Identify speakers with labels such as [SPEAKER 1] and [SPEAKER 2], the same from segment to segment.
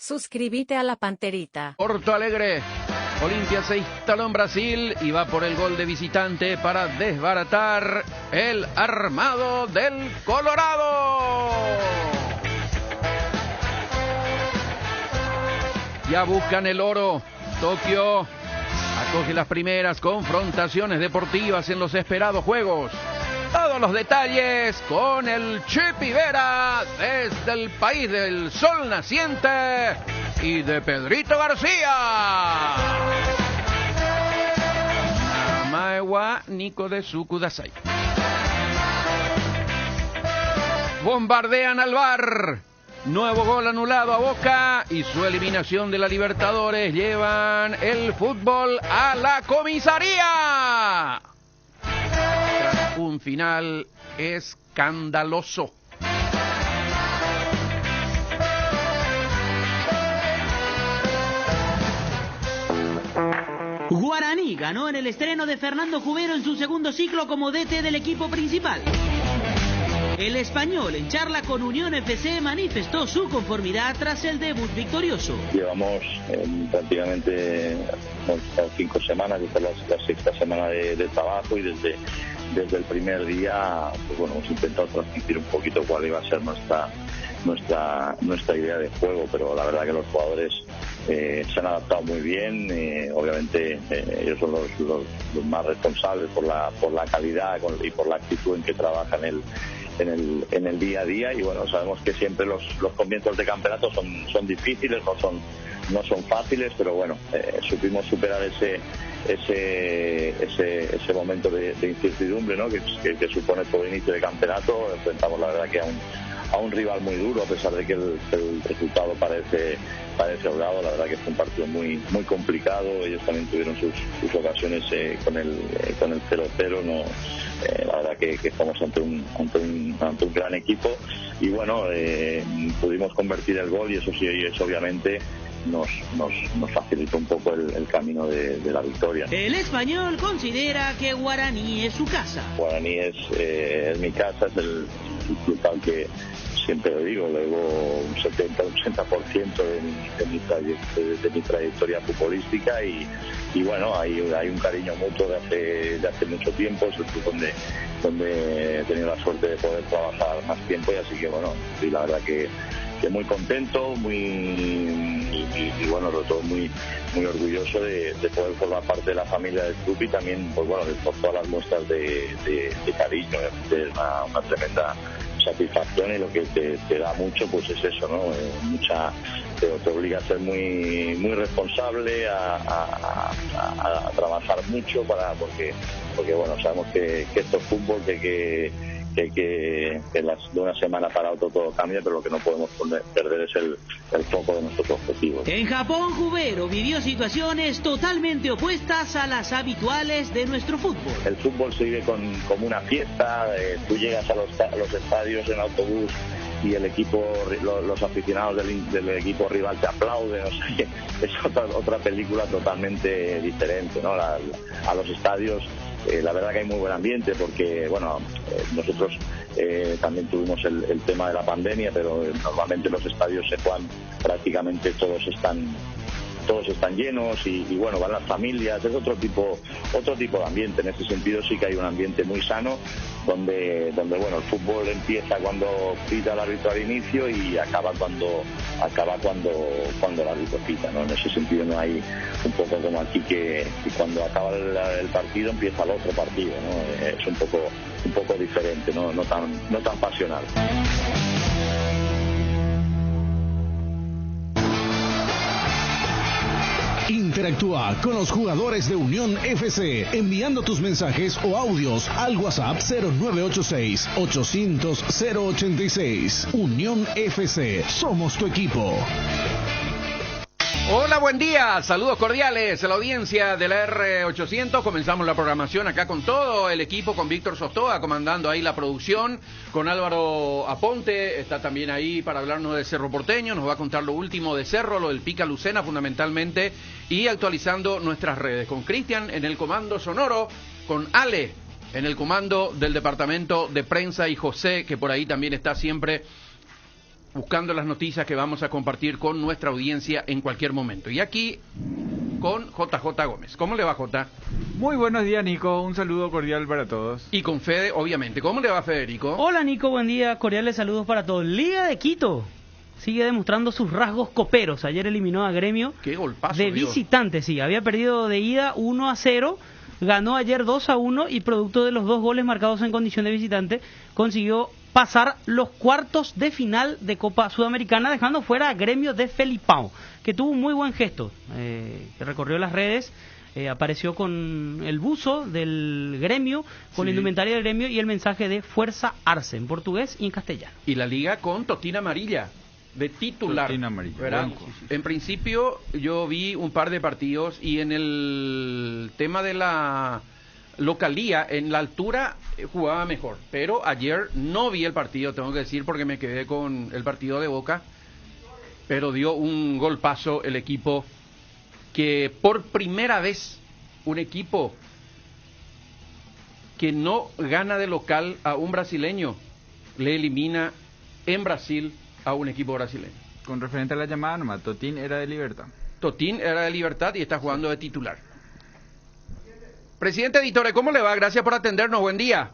[SPEAKER 1] Suscríbete a la Panterita.
[SPEAKER 2] Porto Alegre. Olimpia se instaló en Brasil y va por el gol de visitante para desbaratar el armado del Colorado. Ya buscan el oro. Tokio acoge las primeras confrontaciones deportivas en los esperados juegos. Todos los detalles con el Chipi Vera desde el país del sol naciente y de Pedrito García. Maewa Nico de Sukudasai. Bombardean al VAR. Nuevo gol anulado a Boca y su eliminación de la Libertadores llevan el fútbol a la comisaría. Tras un final escandaloso.
[SPEAKER 3] Guaraní ganó en el estreno de Fernando Cubero en su segundo ciclo como DT del equipo principal. El Español, en charla con Unión FC, manifestó su conformidad tras el debut victorioso.
[SPEAKER 4] Llevamos prácticamente 5 semanas, esta es la sexta semana de trabajo y desde el primer día pues bueno, hemos intentado transmitir un poquito cuál iba a ser nuestra idea de juego, pero la verdad que los jugadores se han adaptado muy bien. Obviamente ellos son los más responsables por la calidad y por la actitud en que trabajan en el día a día, y bueno, sabemos que siempre los comienzos de campeonato son difíciles, no son fáciles, pero bueno, supimos superar ese momento de incertidumbre, ¿no? que supone todo el inicio de campeonato. Enfrentamos la verdad que a un rival muy duro, a pesar de que el resultado parece holgado. La verdad que fue un partido muy complicado. Ellos también tuvieron sus ocasiones con el 0-0. No, la verdad que estamos ante un gran equipo y bueno, pudimos convertir el gol y eso obviamente nos facilitó un poco el camino de la victoria.
[SPEAKER 3] El Español considera que Guaraní es su casa.
[SPEAKER 4] Guaraní es mi casa, es el club al que siempre lo digo, luego un 70-80% de mi trayectoria futbolística y bueno, hay un cariño mutuo de hace mucho tiempo. Es el club donde he tenido la suerte de poder trabajar más tiempo y así que bueno, y la verdad que muy contento, y bueno, sobre todo muy orgulloso de poder formar parte de la familia del club y también pues bueno, por todas las muestras de cariño. Es una tremenda satisfacción y lo que te da mucho pues es eso, ¿no? Te obliga a ser muy responsable, a trabajar mucho porque bueno, sabemos que esto es fútbol, que de una semana para otra todo cambia, pero lo que no podemos perder es el foco de nuestros objetivos.
[SPEAKER 3] En Japón, Cubero vivió situaciones totalmente opuestas a las habituales de nuestro fútbol.
[SPEAKER 4] El fútbol se vive como una fiesta. Tú llegas a los estadios en autobús y el equipo, los aficionados del equipo rival te aplauden, o sea, es otra película totalmente diferente, ¿no? A los estadios. La verdad que hay muy buen ambiente porque, bueno, nosotros también tuvimos el tema de la pandemia, pero normalmente los estadios se juegan prácticamente todos están llenos y bueno, van las familias. Es otro tipo de ambiente. En ese sentido sí que hay un ambiente muy sano donde bueno, el fútbol empieza cuando pita el árbitro al inicio y acaba cuando el árbitro pita, ¿no? En ese sentido no hay un poco como aquí que cuando acaba el partido empieza el otro partido, ¿no? Es un poco diferente, no tan pasional.
[SPEAKER 5] Interactúa con los jugadores de Unión FC enviando tus mensajes o audios al WhatsApp 0986-800-086. Unión FC, somos tu equipo.
[SPEAKER 2] Hola, buen día, saludos cordiales a la audiencia de la R800. Comenzamos la programación acá con todo el equipo, con Víctor Sostoa comandando ahí la producción, con Álvaro Aponte, está también ahí para hablarnos de Cerro Porteño, nos va a contar lo último de Cerro, lo del Pica Lucena fundamentalmente, y actualizando nuestras redes, con Cristian en el comando sonoro, con Ale en el comando del departamento de prensa y José, que por ahí también está siempre buscando las noticias que vamos a compartir con nuestra audiencia en cualquier momento. Y aquí con JJ Gómez. ¿Cómo le va, Jota?
[SPEAKER 6] Muy buenos días, Nico. Un saludo cordial para todos.
[SPEAKER 2] Y con Fede, obviamente. ¿Cómo le va, Federico?
[SPEAKER 3] Hola, Nico, buen día. Cordiales saludos para todos. Liga de Quito sigue demostrando sus rasgos coperos. Ayer eliminó a Gremio
[SPEAKER 2] Qué golpazo,
[SPEAKER 3] de
[SPEAKER 2] Dios.
[SPEAKER 3] visitante, sí. Había perdido de ida 1-0, ganó ayer 2-1 y producto de los 2 goles marcados en condición de visitante, consiguió pasar los cuartos de final de Copa Sudamericana, dejando fuera a Gremio de Felipao, que tuvo un muy buen gesto, que recorrió las redes, apareció con el buzo del Gremio, con la indumentaria del Gremio y el mensaje de Fuerza Arce, en portugués y en castellano.
[SPEAKER 2] Y la liga con Totina Amarilla, de titular.
[SPEAKER 6] Totina Amarilla,
[SPEAKER 2] ¿verdad?
[SPEAKER 6] blanco.
[SPEAKER 2] En principio, yo vi un par de partidos y en el tema de la localía, en la altura jugaba mejor, pero ayer no vi el partido, tengo que decir, porque me quedé con el partido de Boca, pero dio un golpazo el equipo, que por primera vez un equipo que no gana de local a un brasileño le elimina en Brasil a un equipo brasileño.
[SPEAKER 6] Con referente a la llamada nomás, Totín era de Libertad.
[SPEAKER 2] Totín era de Libertad y está jugando de titular. Presidente Editore, ¿cómo le va? Gracias por atendernos, buen día.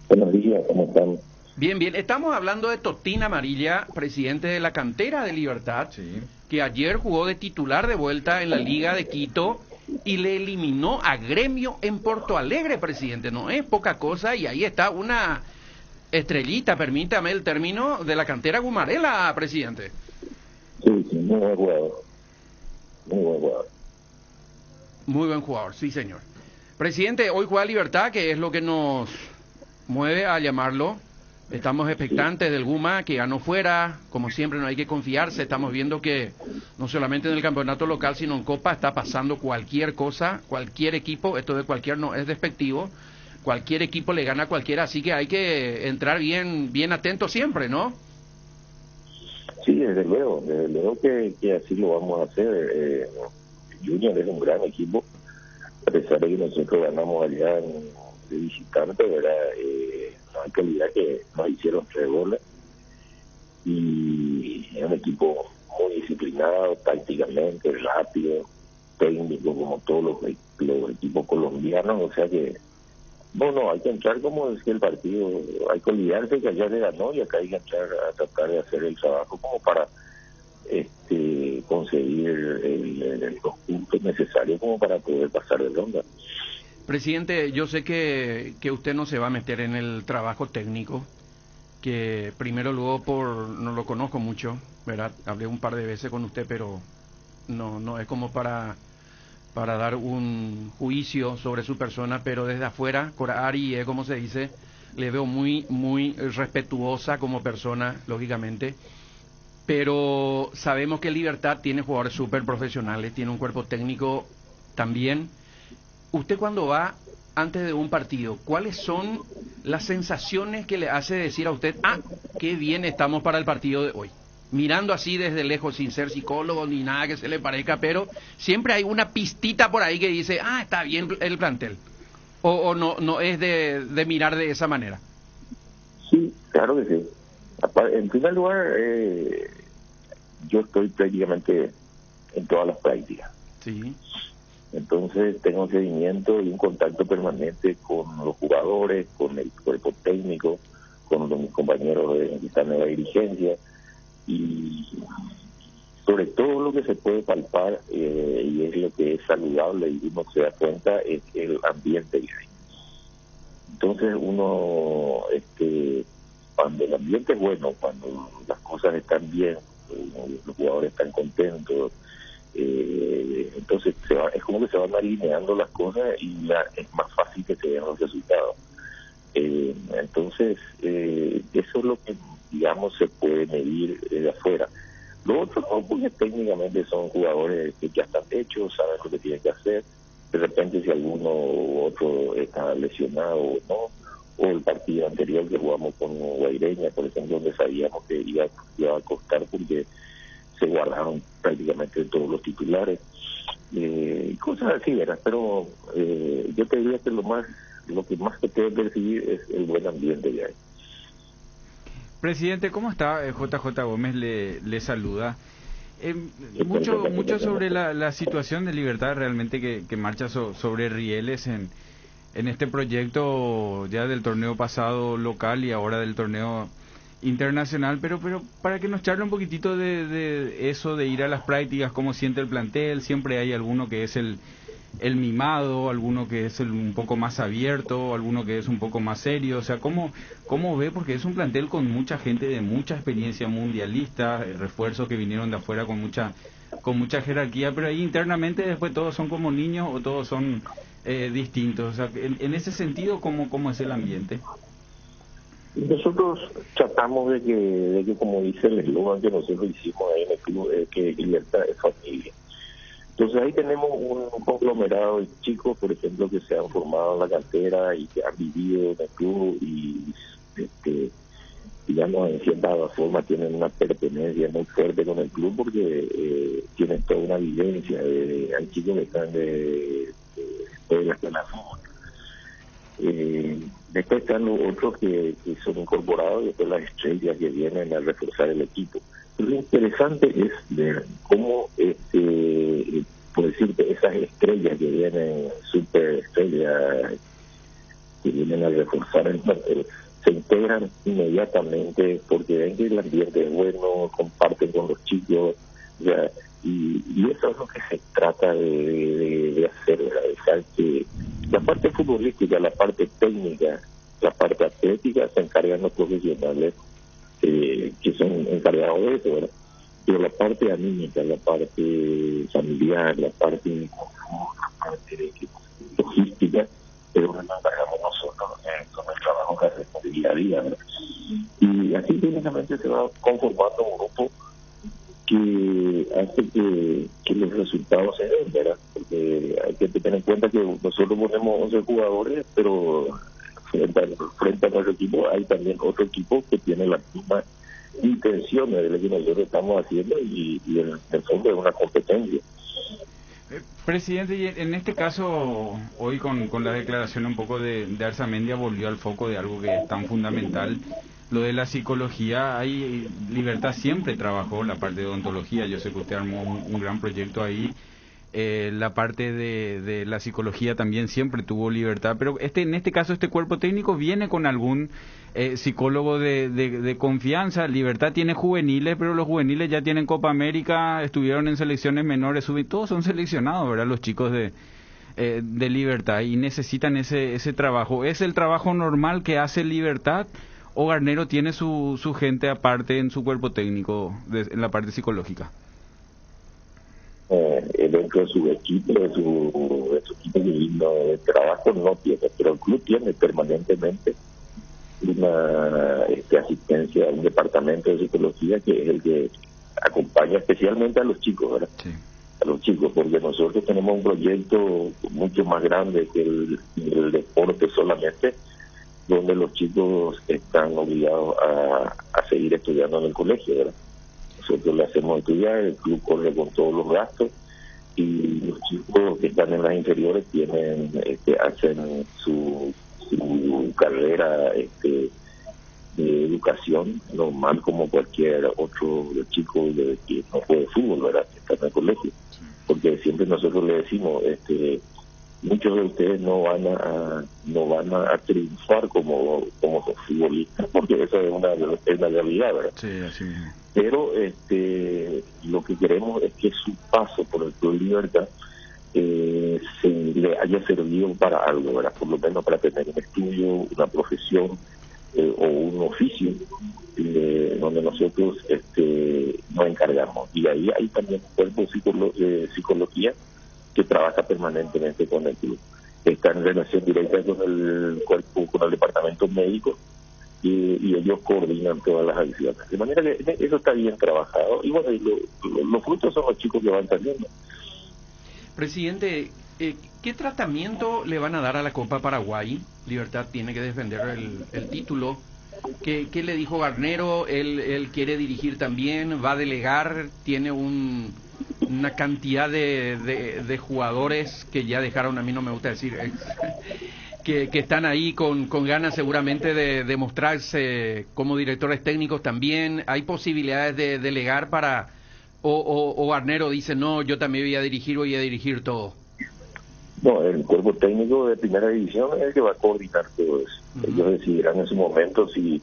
[SPEAKER 4] Buenos días, ¿cómo están?
[SPEAKER 2] Bien, bien. Estamos hablando de Totín Amarilla, presidente de la cantera de Libertad,
[SPEAKER 6] Sí.
[SPEAKER 2] que ayer jugó de titular de vuelta en la Liga de Quito y le eliminó a Gremio en Porto Alegre, presidente. No es poca cosa y ahí está una estrellita, permítame el término, de la cantera Gumarela, presidente.
[SPEAKER 4] Sí, sí, muy buen jugador. Muy buen jugador.
[SPEAKER 2] Muy buen jugador, sí, señor. Presidente, hoy juega Libertad, que es lo que nos mueve a llamarlo. Estamos expectantes del Guma, que ganó fuera. Como siempre, no hay que confiarse. Estamos viendo que no solamente en el campeonato local, sino en Copa está pasando cualquier cosa, cualquier equipo. Esto de cualquier no es despectivo. Cualquier equipo le gana a cualquiera, así que hay que entrar bien atento siempre, ¿no?
[SPEAKER 4] Sí, desde luego que así lo vamos a hacer. Junior es un gran equipo, a pesar de que nosotros ganamos allá de visitante, ¿verdad? No hay que olvidar que nos hicieron 3 goles y es un equipo muy disciplinado, tácticamente, rápido, técnico, como todos los equipos colombianos, o sea que bueno, hay que entrar como decía el partido, hay que olvidarse que allá se ganó y acá hay que entrar a tratar de hacer el trabajo como para conseguir los puntos necesarios como para poder pasar de ronda.
[SPEAKER 2] Presidente, yo sé que usted no se va a meter en el trabajo técnico, que primero luego no lo conozco mucho, ¿verdad? Hablé un par de veces con usted, pero no es como para dar un juicio sobre su persona, pero desde afuera, Corari, como se dice, le veo muy respetuosa como persona, lógicamente, pero sabemos que Libertad tiene jugadores súper profesionales, tiene un cuerpo técnico también. Usted cuando va antes de un partido, ¿cuáles son las sensaciones que le hace decir a usted, qué bien estamos para el partido de hoy? Mirando así desde lejos, sin ser psicólogo ni nada que se le parezca, pero siempre hay una pistita por ahí que dice, está bien el plantel. O no es de mirar de esa manera.
[SPEAKER 4] Sí, claro que sí. En primer lugar, yo estoy prácticamente en todas las prácticas.
[SPEAKER 2] Sí.
[SPEAKER 4] Entonces tengo seguimiento y un contacto permanente con los jugadores, con el cuerpo técnico, con mis compañeros que están en la dirigencia. Y sobre todo lo que se puede palpar y es lo que es saludable y uno se da cuenta es el ambiente que hay. Entonces uno, cuando el ambiente es bueno, cuando las cosas están bien, los jugadores están contentos, entonces es como que se van alineando las cosas y es más fácil que se vean los resultados. Entonces eso es lo que digamos se puede medir de afuera. Lo otro no, porque técnicamente son jugadores que ya están hechos, saben lo que tienen que hacer. De repente si alguno u otro está lesionado o no, o el partido anterior que jugamos con Guaireña, por ejemplo, donde sabíamos que iba a costar porque se guardaron prácticamente todos los titulares y cosas así, ¿verdad? Pero yo te diría que lo que más que puede percibir es el buen ambiente que hay.
[SPEAKER 6] Presidente, ¿cómo está? JJ Gómez le saluda. Mucho sobre la situación de Libertad realmente que marcha sobre rieles en este proyecto ya del torneo pasado local y ahora del torneo internacional, pero para que nos charle un poquitito de eso, de ir a las prácticas, cómo siente el plantel. Siempre hay alguno que es el mimado, alguno que es un poco más abierto, alguno que es un poco más serio. O sea, ¿cómo ve? Porque es un plantel con mucha gente de mucha experiencia mundialista, refuerzos que vinieron de afuera con mucha jerarquía, pero ahí internamente después todos son como niños o todos son distintos. O sea, en ese sentido, ¿cómo es el ambiente?
[SPEAKER 4] Nosotros tratamos de que como dice el eslogan que nosotros hicimos ahí en el club, que libertad es familia. Entonces ahí tenemos un conglomerado de chicos, por ejemplo, que se han formado en la cantera y que han vivido en el club y digamos en cierta forma tienen una pertenencia muy fuerte con el club porque tienen toda una vivencia. Hay chicos que están de la escuela de fútbol. Después están los otros que son incorporados y después las estrellas que vienen a reforzar el equipo. Lo interesante es ver cómo, por decirte, esas estrellas que vienen, super estrellas, que vienen a reforzar el plantel, se integran inmediatamente porque ven que el ambiente es bueno, comparten con los chicos, ya, y eso es lo que se trata de hacer, de dejar que la parte futbolística, la parte técnica, la parte atlética se encargan los profesionales que son encargados de eso, ¿verdad? Pero la parte anímica, la parte familiar, la parte de confort, la parte logística, pero nos encargamos nosotros con el trabajo que hacemos día a día, ¿verdad? Y así técnicamente se va conformando un grupo que hace que los resultados se den, ¿verdad? Porque hay que tener en cuenta que nosotros ponemos 11 jugadores, pero frente a nuestro equipo hay también otro equipo que tiene las mismas intenciones de lo que nosotros estamos haciendo y en el fondo es una competencia.
[SPEAKER 6] Presidente, y en este caso, hoy con la declaración un poco de Arzamendia volvió al foco de algo que es tan fundamental, lo de la psicología. Ahí Libertad siempre trabajó la parte de odontología, yo sé que usted armó un gran proyecto ahí. La parte de la psicología también siempre tuvo Libertad, pero en este caso este cuerpo técnico viene con algún psicólogo de confianza. Libertad tiene juveniles, pero los juveniles ya tienen Copa América, estuvieron en selecciones menores, todos son seleccionados, ¿verdad? Los chicos de Libertad, y necesitan ese trabajo. ¿Es el trabajo normal que hace Libertad o Garnero tiene su gente aparte en su cuerpo técnico, en la parte psicológica?
[SPEAKER 4] Dentro de su equipo, de su equipo de trabajo no tiene, pero el club tiene permanentemente una asistencia a un departamento de psicología que es el que acompaña especialmente a los chicos, ¿verdad? Sí. A los chicos, porque nosotros tenemos un proyecto mucho más grande que el deporte solamente, donde los chicos están obligados a seguir estudiando en el colegio, ¿verdad? Nosotros le hacemos estudiar, el club corre con todos los gastos y los chicos que están en las inferiores hacen su carrera de educación normal como cualquier otro chico que no juega fútbol, ¿verdad? Que está en el colegio. Porque siempre nosotros le decimos, muchos de ustedes no van a triunfar como futbolistas, porque eso es una realidad, ¿verdad? Sí, así mismo. Pero lo que queremos es que su paso por el Club Libertad se le haya servido para algo, ¿verdad? Por lo menos para tener un estudio, una profesión o un oficio donde nosotros nos encargamos. Y ahí hay también un cuerpo de psicología que trabaja permanentemente con el club. Está en relación directa con el cuerpo, con el departamento médico, y ellos coordinan todas las acciones. De manera que eso está bien trabajado. Y bueno, los frutos son los chicos que van saliendo.
[SPEAKER 2] Presidente, ¿qué tratamiento le van a dar a la Copa Paraguay? Libertad tiene que defender el título. ¿Qué le dijo Garnero? Él quiere dirigir también, va a delegar, tiene una cantidad de jugadores que ya dejaron, a mí no me gusta decir que están ahí con ganas seguramente de mostrarse como directores técnicos también. ¿Hay posibilidades de delegar para, o Garnero dice, no, yo también voy a dirigir todo?
[SPEAKER 4] No, el cuerpo técnico de primera división es el que va a coordinar todo eso. Ellos decidirán en su momento si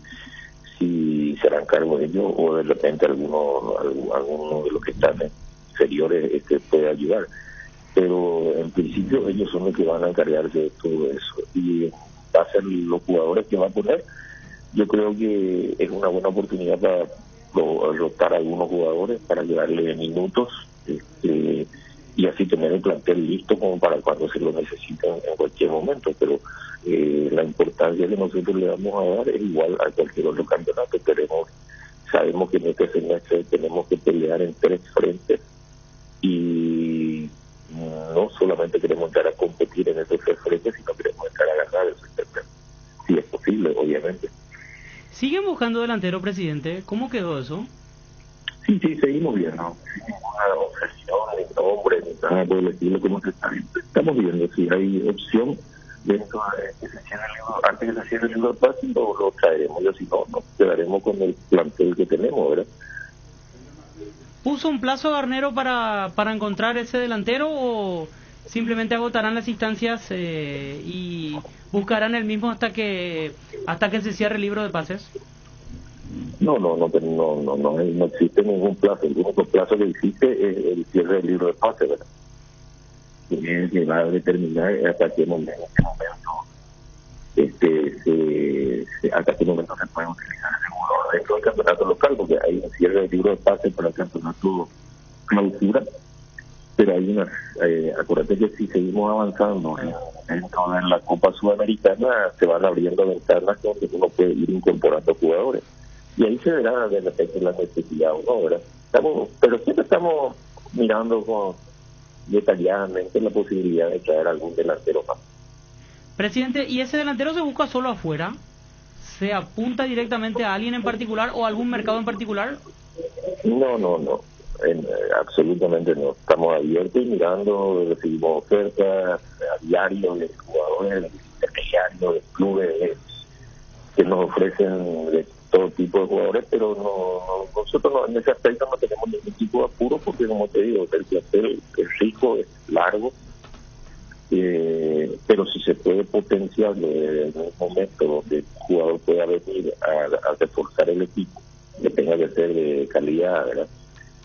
[SPEAKER 4] serán cargo de ellos o de repente alguno de los que están inferiores puede ayudar. Pero en principio ellos son los que van a encargarse de todo eso. Y va a ser los jugadores que va a poner. Yo creo que es una buena oportunidad para rotar a algunos jugadores, para darle minutos, y así tener el plantel listo como para cuando se lo necesiten en cualquier momento. Pero la importancia que nosotros le vamos a dar es igual a cualquier otro campeonato. Sabemos que en este semestre tenemos que pelear en 3 frentes y no solamente queremos entrar a competir en esos 3 frentes, sino queremos entrar a ganar esos 3 frentes, si es posible, obviamente.
[SPEAKER 3] ¿Siguen buscando delantero, presidente? ¿Cómo quedó eso?
[SPEAKER 4] Sí, seguimos viendo. Ninguna objeción, ni nombre, ni nada por el estilo, como se está viendo. Estamos viendo si hay opción dentro de que se cierre el libro, antes que se cierre el libro de paz, lo traeremos. Y si no, nos quedaremos con el plantel que tenemos, ¿verdad?
[SPEAKER 3] ¿Puso un plazo Garnero para encontrar ese delantero o simplemente agotarán las instancias y buscarán el mismo hasta que se cierre el libro de pases?
[SPEAKER 4] No existe ningún plazo. El único plazo que existe es el cierre del libro de pases, ¿verdad? Que va a determinar hasta qué momento hasta qué momento se puede utilizar el jugador dentro del campeonato local, porque hay un cierre del libro de pases para el campeonato clausura, pero hay unas, acuérdate que si seguimos avanzando dentro de la Copa Sudamericana se van abriendo ventanas donde uno puede ir incorporando jugadores y ahí se verá de repente la necesidad o no, ¿verdad? Pero siempre estamos mirando detalladamente la posibilidad de traer algún delantero más.
[SPEAKER 3] Presidente, ¿y ese delantero se busca solo afuera? ¿Se apunta directamente a alguien en particular o a algún mercado en particular?
[SPEAKER 4] No. Absolutamente no. Estamos abiertos y mirando, recibimos ofertas a diario de jugadores, intermediarios, de clubes que nos ofrecen de todo tipo de jugadores, pero nosotros en ese aspecto no tenemos ningún tipo de apuro porque, como te digo, el plantel es rico, es largo, pero si se puede potenciar en un momento donde el jugador pueda venir a reforzar el equipo, que tenga que ser de calidad, ¿verdad?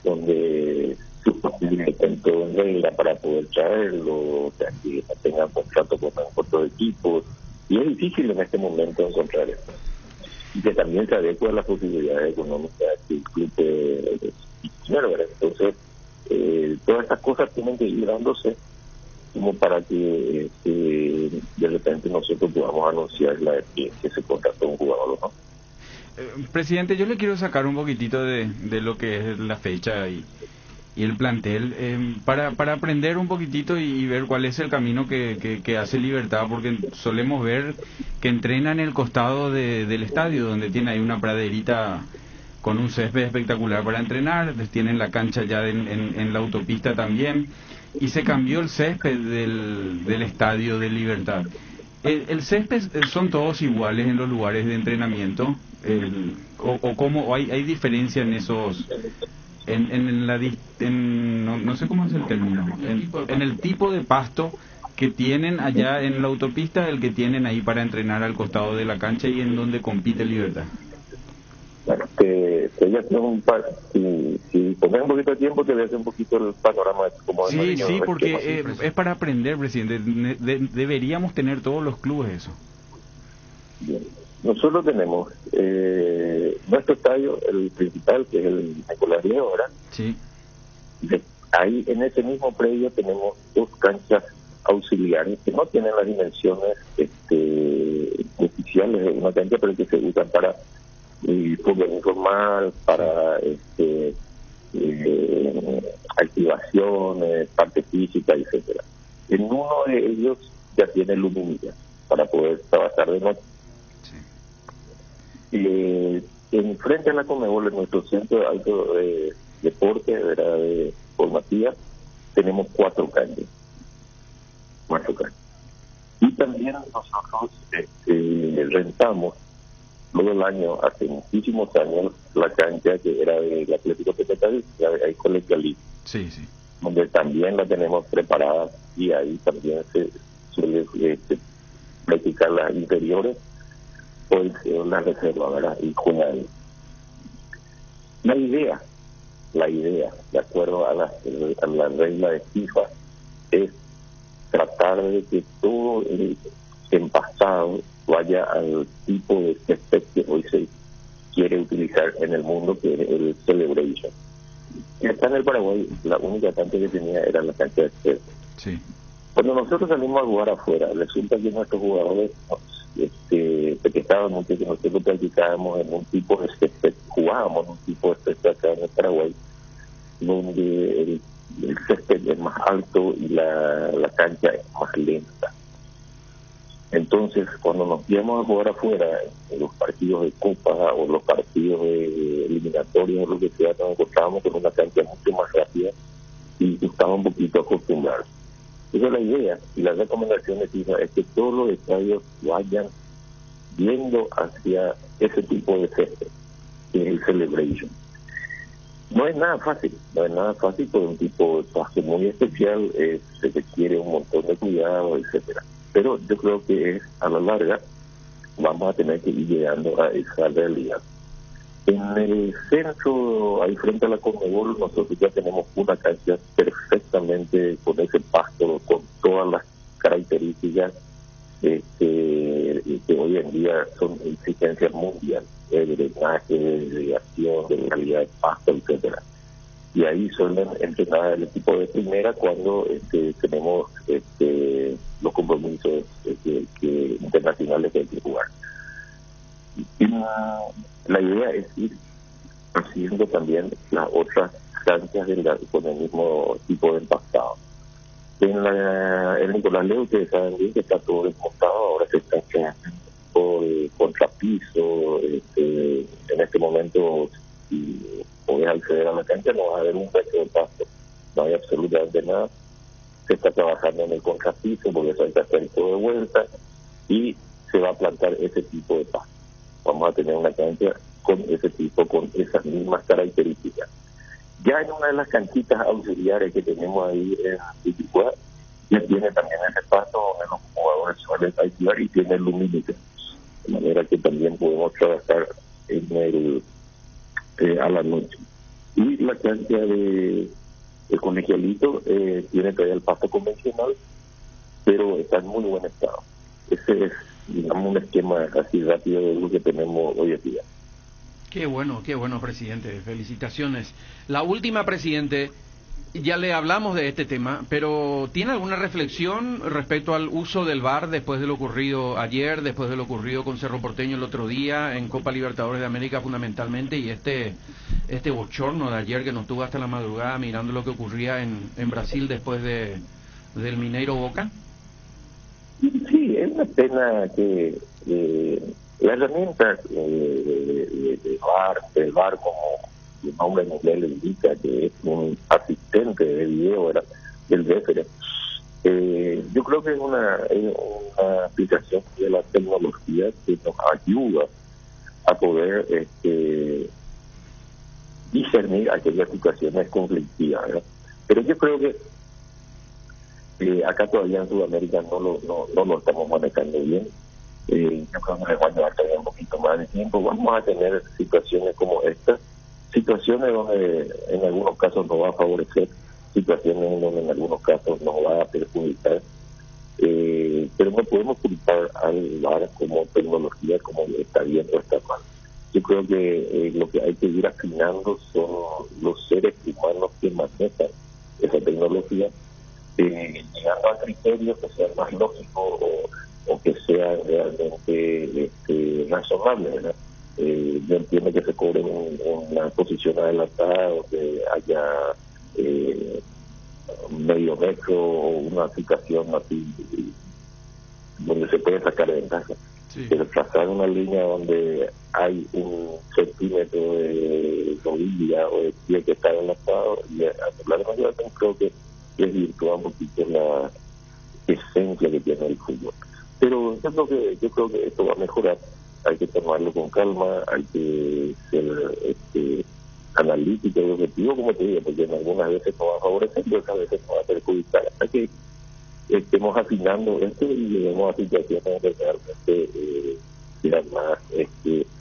[SPEAKER 4] Donde sus papeles estén todo en regla para poder traerlo, o sea, que tengan contrato con otros equipos, y es difícil en este momento encontrar eso. Y que también se adecua a las posibilidades económicas que el club primero, ¿verdad? Entonces, todas estas cosas tienen que ir dándose como para que de repente nosotros podamos anunciar que se contrató un jugador, ¿no?
[SPEAKER 6] Presidente, yo le quiero sacar un poquitito de lo que es la fecha y el plantel para aprender un poquitito y ver cuál es el camino que hace Libertad, porque solemos ver que entrena en el costado del estadio, donde tiene ahí una praderita con un césped espectacular para entrenar, tienen la cancha ya en la autopista también, y se cambió el césped del estadio de Libertad. ¿El césped son todos iguales en los lugares de entrenamiento? ¿O cómo hay diferencia en esos... no sé cómo es el término, en el tipo de pasto que tienen allá en la autopista, el que tienen ahí para entrenar al costado de la cancha y en donde compite Libertad?
[SPEAKER 4] Bueno, si pones un poquito de tiempo te voy a hacer un poquito el panorama de cómo
[SPEAKER 6] sí, porque es para aprender, presidente. Deberíamos tener todos los clubes eso.
[SPEAKER 4] Bien. Nosotros tenemos nuestro estadio, el principal, que es el Nicolás Diego, ¿verdad?
[SPEAKER 6] Sí.
[SPEAKER 4] Ahí en ese mismo predio tenemos 2 canchas auxiliares que no tienen las dimensiones oficiales de una cancha, pero que se usan para fútbol informal, para activaciones, parte física, etcétera. En uno de ellos ya tiene luminilla para poder trabajar de noche. En frente a la Conmebol, en nuestro centro de alto deporte, de formativa, tenemos 4 canchas. Y también también nosotros rentamos todo el año, hace muchísimos años, la cancha que era del Atlético Petetal, la de ahí Colegialí,
[SPEAKER 6] Sí, sí.
[SPEAKER 4] donde también la tenemos preparada y ahí también se suele practicar las inferiores o la reserva, ¿verdad? Y jugar. La idea, de acuerdo a la regla de FIFA, es tratar de que todo el empastado vaya al tipo de césped que hoy se quiere utilizar en el mundo, que es el Celebration. Y acá en el Paraguay, la única cancha que tenía era la cancha de césped.
[SPEAKER 6] Sí.
[SPEAKER 4] Cuando nosotros salimos a jugar afuera, resulta que nuestros jugadores se quejaban mucho que nosotros practicábamos en un tipo de césped, jugábamos en un tipo de césped acá en el Paraguay, donde el césped es más alto y la cancha es más lenta. Entonces, cuando nos íbamos a jugar afuera, en los partidos de Copa o los partidos de eliminatorios o lo que sea, nos encontrábamos con una cancha mucho más rápida y estaba un poquito acostumbrado. Esa es la idea, y la recomendación de FIFA es que todos los estadios vayan viendo hacia ese tipo de césped, que es el Celebration. No es nada fácil, por un tipo de paso muy especial, se requiere un montón de cuidado, etcétera. Pero yo creo que a la larga vamos a tener que ir llegando a esa realidad. En el centro, ahí frente a la Conmebol, nosotros ya tenemos una cancha perfectamente con ese pasto, con todas las características que hoy en día son exigencias mundiales, de drenaje, de irrigación, de calidad de pasto, etcétera. Y ahí suelen entrenar el equipo de primera cuando tenemos los compromisos internacionales que hay que jugar. Y la idea es ir haciendo también las otras canchas con el mismo tipo de empastado. En el Nicolás Leo, ustedes saben bien que está todo desmontado, ahora se está quedando por contrapiso. En este momento, si podés acceder a la cancha, no va a haber un metro de pasto, no hay absolutamente nada. Se está trabajando en el contrapiso porque eso hay que hacer todo de vuelta y se va a plantar ese tipo de pasto. Vamos a tener una cancha con ese tipo, con esas mismas características. Ya en una de las canchitas auxiliares que tenemos ahí en Pichicuá, ya tiene también ese pasto donde los jugadores suelen activar y tiene lumínica, de manera que también podemos trabajar a la noche. Y la cancha de Colegialito tiene todavía el pasto convencional, pero está en muy buen estado. Ese es, digamos, un esquema así rápido de lo que tenemos hoy en día.
[SPEAKER 2] Qué bueno, presidente. Felicitaciones. La última, presidente, ya le hablamos de este tema, pero ¿tiene alguna reflexión respecto al uso del VAR después de lo ocurrido ayer, después de lo ocurrido con Cerro Porteño el otro día, en Copa Libertadores de América fundamentalmente, y este bochorno de ayer que nos tuvo hasta la madrugada mirando lo que ocurría en Brasil después del Mineiro Boca?
[SPEAKER 4] Sí, es una pena que la herramienta del VAR, como el nombre en inglés le indica, que es un asistente de video del referee, yo creo que es una aplicación de la tecnología que nos ayuda a poder discernir aquellas situaciones conflictivas, ¿verdad? Pero yo creo que acá todavía en Sudamérica no lo estamos manejando bien. Yo creo que les va a llevar todavía un poquito más de tiempo. Vamos a tener situaciones como esta, situaciones donde en algunos casos nos va a favorecer, situaciones donde en algunos casos nos va a perjudicar, pero no podemos culpar al VAR como tecnología, como está bien o está mal. Yo creo que lo que hay que ir afinando son los seres humanos que manejan esa tecnología, llegando a criterios que sean más lógicos o que sean realmente razonables, ¿verdad? Yo entiendo que se cobre una posición adelantada o que haya medio metro o una situación así donde se puede sacar ventaja. Sí. Pero trazar una línea donde hay un centímetro de rodilla o de pie que está adelantado y la demasiado, creo que desvirtúa un poquito la esencia que tiene el fútbol. Pero yo creo que esto va a mejorar. Hay que tomarlo con calma, hay que ser analítico y objetivo, como te digo, porque en algunas veces nos va a favorecer y otras veces nos va a perjudicar. Hasta que estemos afinando esto y lleguemos a situaciones que realmente sean más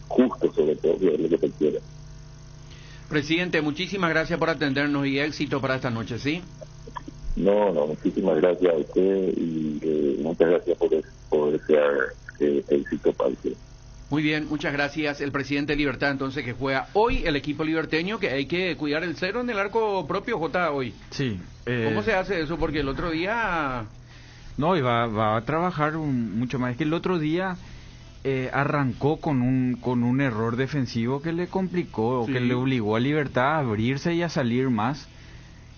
[SPEAKER 4] justos, sobre todo, que es lo que se quiere.
[SPEAKER 2] Presidente, muchísimas gracias por atendernos y éxito para esta noche, ¿sí?
[SPEAKER 4] No, muchísimas gracias a usted y muchas gracias por desear éxito para usted.
[SPEAKER 2] Muy bien, muchas gracias. El presidente Libertad, entonces, que juega hoy el equipo liberteño, que hay que cuidar el cero en el arco propio, J, hoy.
[SPEAKER 6] Sí.
[SPEAKER 2] ¿Cómo se hace eso? Porque el otro día...
[SPEAKER 6] No, y va a trabajar mucho más. Es que el otro día arrancó con un error defensivo que le complicó, sí, que le obligó a Libertad a abrirse y a salir más.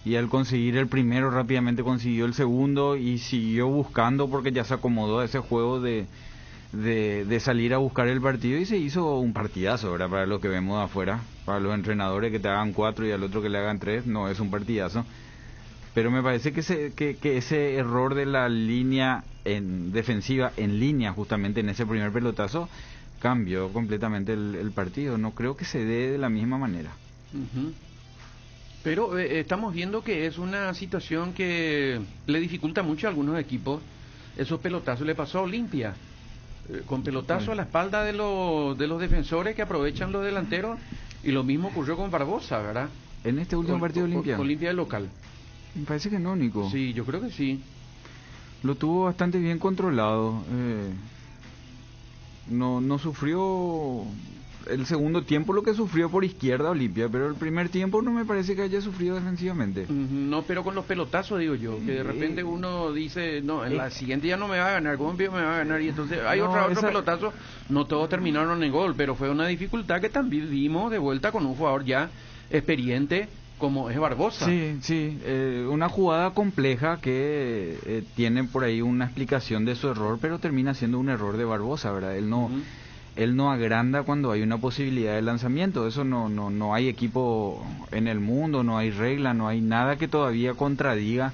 [SPEAKER 6] Y al conseguir el primero, rápidamente consiguió el segundo y siguió buscando porque ya se acomodó a ese juego de salir a buscar el partido y se hizo un partidazo, ¿verdad? Para lo que vemos de afuera, para los entrenadores que te hagan 4 y al otro que le hagan 3, no es un partidazo. Pero me parece que ese error de la línea defensiva en línea, justamente en ese primer pelotazo, cambió completamente el partido. No creo que se dé de la misma manera.
[SPEAKER 2] Uh-huh. Pero estamos viendo que es una situación que le dificulta mucho a algunos equipos. Esos pelotazos le pasó a Olimpia. Con pelotazo a la espalda de los defensores que aprovechan los delanteros, y lo mismo ocurrió con Barbosa, ¿verdad?
[SPEAKER 6] En este último partido de Olimpia.
[SPEAKER 2] Olimpia de local.
[SPEAKER 6] Me parece que no, Nico.
[SPEAKER 2] Sí, yo creo que sí.
[SPEAKER 6] Lo tuvo bastante bien controlado. No sufrió el segundo tiempo lo que sufrió por izquierda Olimpia, pero el primer tiempo no me parece que haya sufrido defensivamente.
[SPEAKER 2] No, pero con los pelotazos, digo yo, que de repente uno dice, no, en la siguiente ya no me va a ganar, ¿cómo me va a ganar? Y entonces hay otro pelotazo, no todos terminaron en gol, pero fue una dificultad que también vimos de vuelta con un jugador ya experiente como es Barbosa.
[SPEAKER 6] Sí, una jugada compleja que tiene por ahí una explicación de su error, pero termina siendo un error de Barbosa, ¿verdad? Él no agranda cuando hay una posibilidad de lanzamiento. Eso no hay equipo en el mundo, no hay regla, no hay nada que todavía contradiga,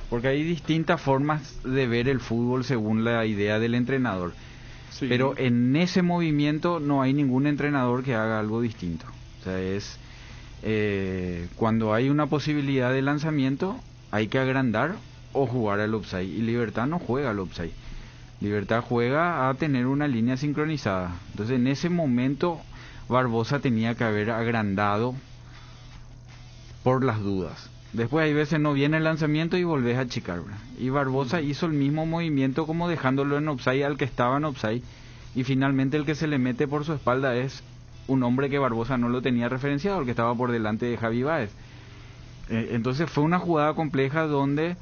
[SPEAKER 6] porque hay distintas formas de ver el fútbol según la idea del entrenador. Sí. Pero en ese movimiento no hay ningún entrenador que haga algo distinto. O sea, es cuando hay una posibilidad de lanzamiento hay que agrandar o jugar al offside, y Libertad no juega al offside. Libertad juega a tener una línea sincronizada. Entonces en ese momento Barbosa tenía que haber agrandado por las dudas. Después hay veces no viene el lanzamiento y volvés a achicar, ¿verdad? Y Barbosa hizo el mismo movimiento como dejándolo en offside al que estaba en offside, y finalmente el que se le mete por su espalda es un hombre que Barbosa no lo tenía referenciado, el que estaba por delante de Javi Báez. Entonces fue una jugada compleja donde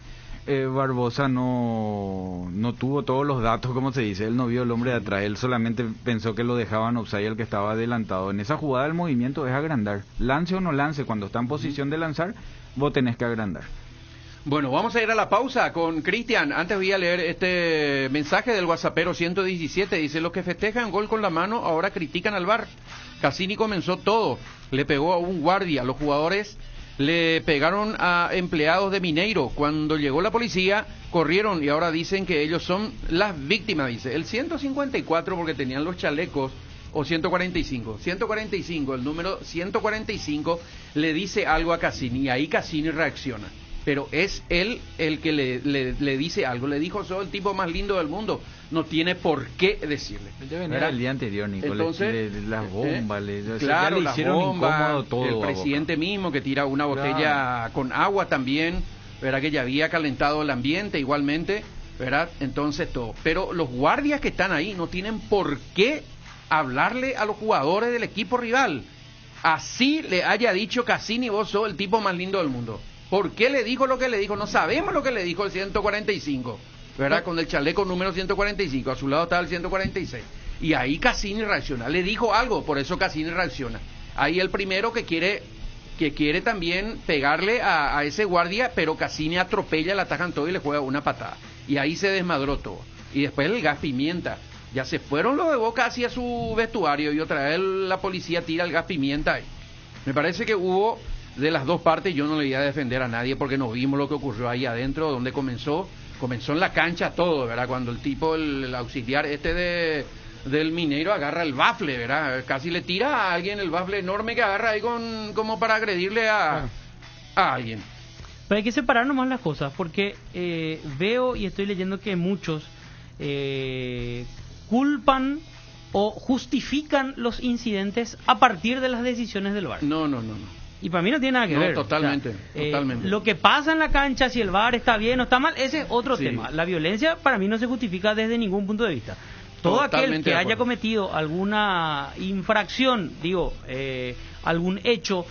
[SPEAKER 6] Barbosa no tuvo todos los datos, como se dice. Él no vio el hombre de atrás, él solamente pensó que lo dejaban offside el que estaba adelantado. En esa jugada el movimiento es agrandar, lance o no lance, cuando está en posición de lanzar vos tenés que agrandar.
[SPEAKER 2] Bueno, vamos a ir a la pausa con Cristian. Antes voy a leer este mensaje del WhatsAppero 117. Dice: los que festejan gol con la mano ahora critican al VAR. Cassini comenzó todo, le pegó a un guardia, los jugadores le pegaron a empleados de Mineiro. Cuando llegó la policía, corrieron y ahora dicen que ellos son las víctimas, dice. El 154, porque tenían los chalecos, o 145, el número 145 le dice algo a Cassini, y ahí Cassini reacciona. Pero es él el que le dice algo. Le dijo: soy el tipo más lindo del mundo. No tiene por qué decirle.
[SPEAKER 6] Era el día anterior, Nico.
[SPEAKER 2] Entonces,
[SPEAKER 6] las bombas,
[SPEAKER 2] claro,
[SPEAKER 6] ya le hicieron incómodo todo.
[SPEAKER 2] El presidente mismo que tira una botella con agua también, ¿verdad? Que ya había calentado el ambiente igualmente, ¿verdad? Entonces todo. Pero los guardias que están ahí no tienen por qué hablarle a los jugadores del equipo rival. Así le haya dicho Cassini: vos sos el tipo más lindo del mundo. ¿Por qué le dijo lo que le dijo? No sabemos lo que le dijo el 145, ¿verdad? Con el chaleco número 145, a su lado estaba el 146. Y ahí Cassini reacciona, le dijo algo, por eso Cassini reacciona. Ahí el primero que quiere también pegarle a ese guardia, pero Cassini atropella, la atajan todo y le juega una patada. Y ahí se desmadró todo. Y después el gas pimienta. Ya se fueron los de Boca hacia su vestuario y otra vez la policía tira el gas pimienta ahí. Me parece que hubo... de las dos partes. Yo no le iba a defender a nadie porque no vimos lo que ocurrió ahí adentro, donde comenzó comenzó en la cancha todo, ¿verdad? Cuando el tipo, el auxiliar del Mineiro agarra el bafle, ¿verdad? Casi le tira a alguien el bafle enorme que agarra ahí como para agredirle a alguien.
[SPEAKER 7] Pero hay que separar nomás las cosas, porque veo y estoy leyendo que muchos culpan o justifican los incidentes a partir de las decisiones del VAR.
[SPEAKER 2] No.
[SPEAKER 7] Y para mí no tiene nada que ver.
[SPEAKER 2] Totalmente,
[SPEAKER 7] o sea,
[SPEAKER 2] totalmente.
[SPEAKER 7] Lo que pasa en la cancha, si el VAR está bien o está mal, ese es otro tema. La violencia para mí no se justifica desde ningún punto de vista. Todo aquel que haya cometido alguna infracción, algún hecho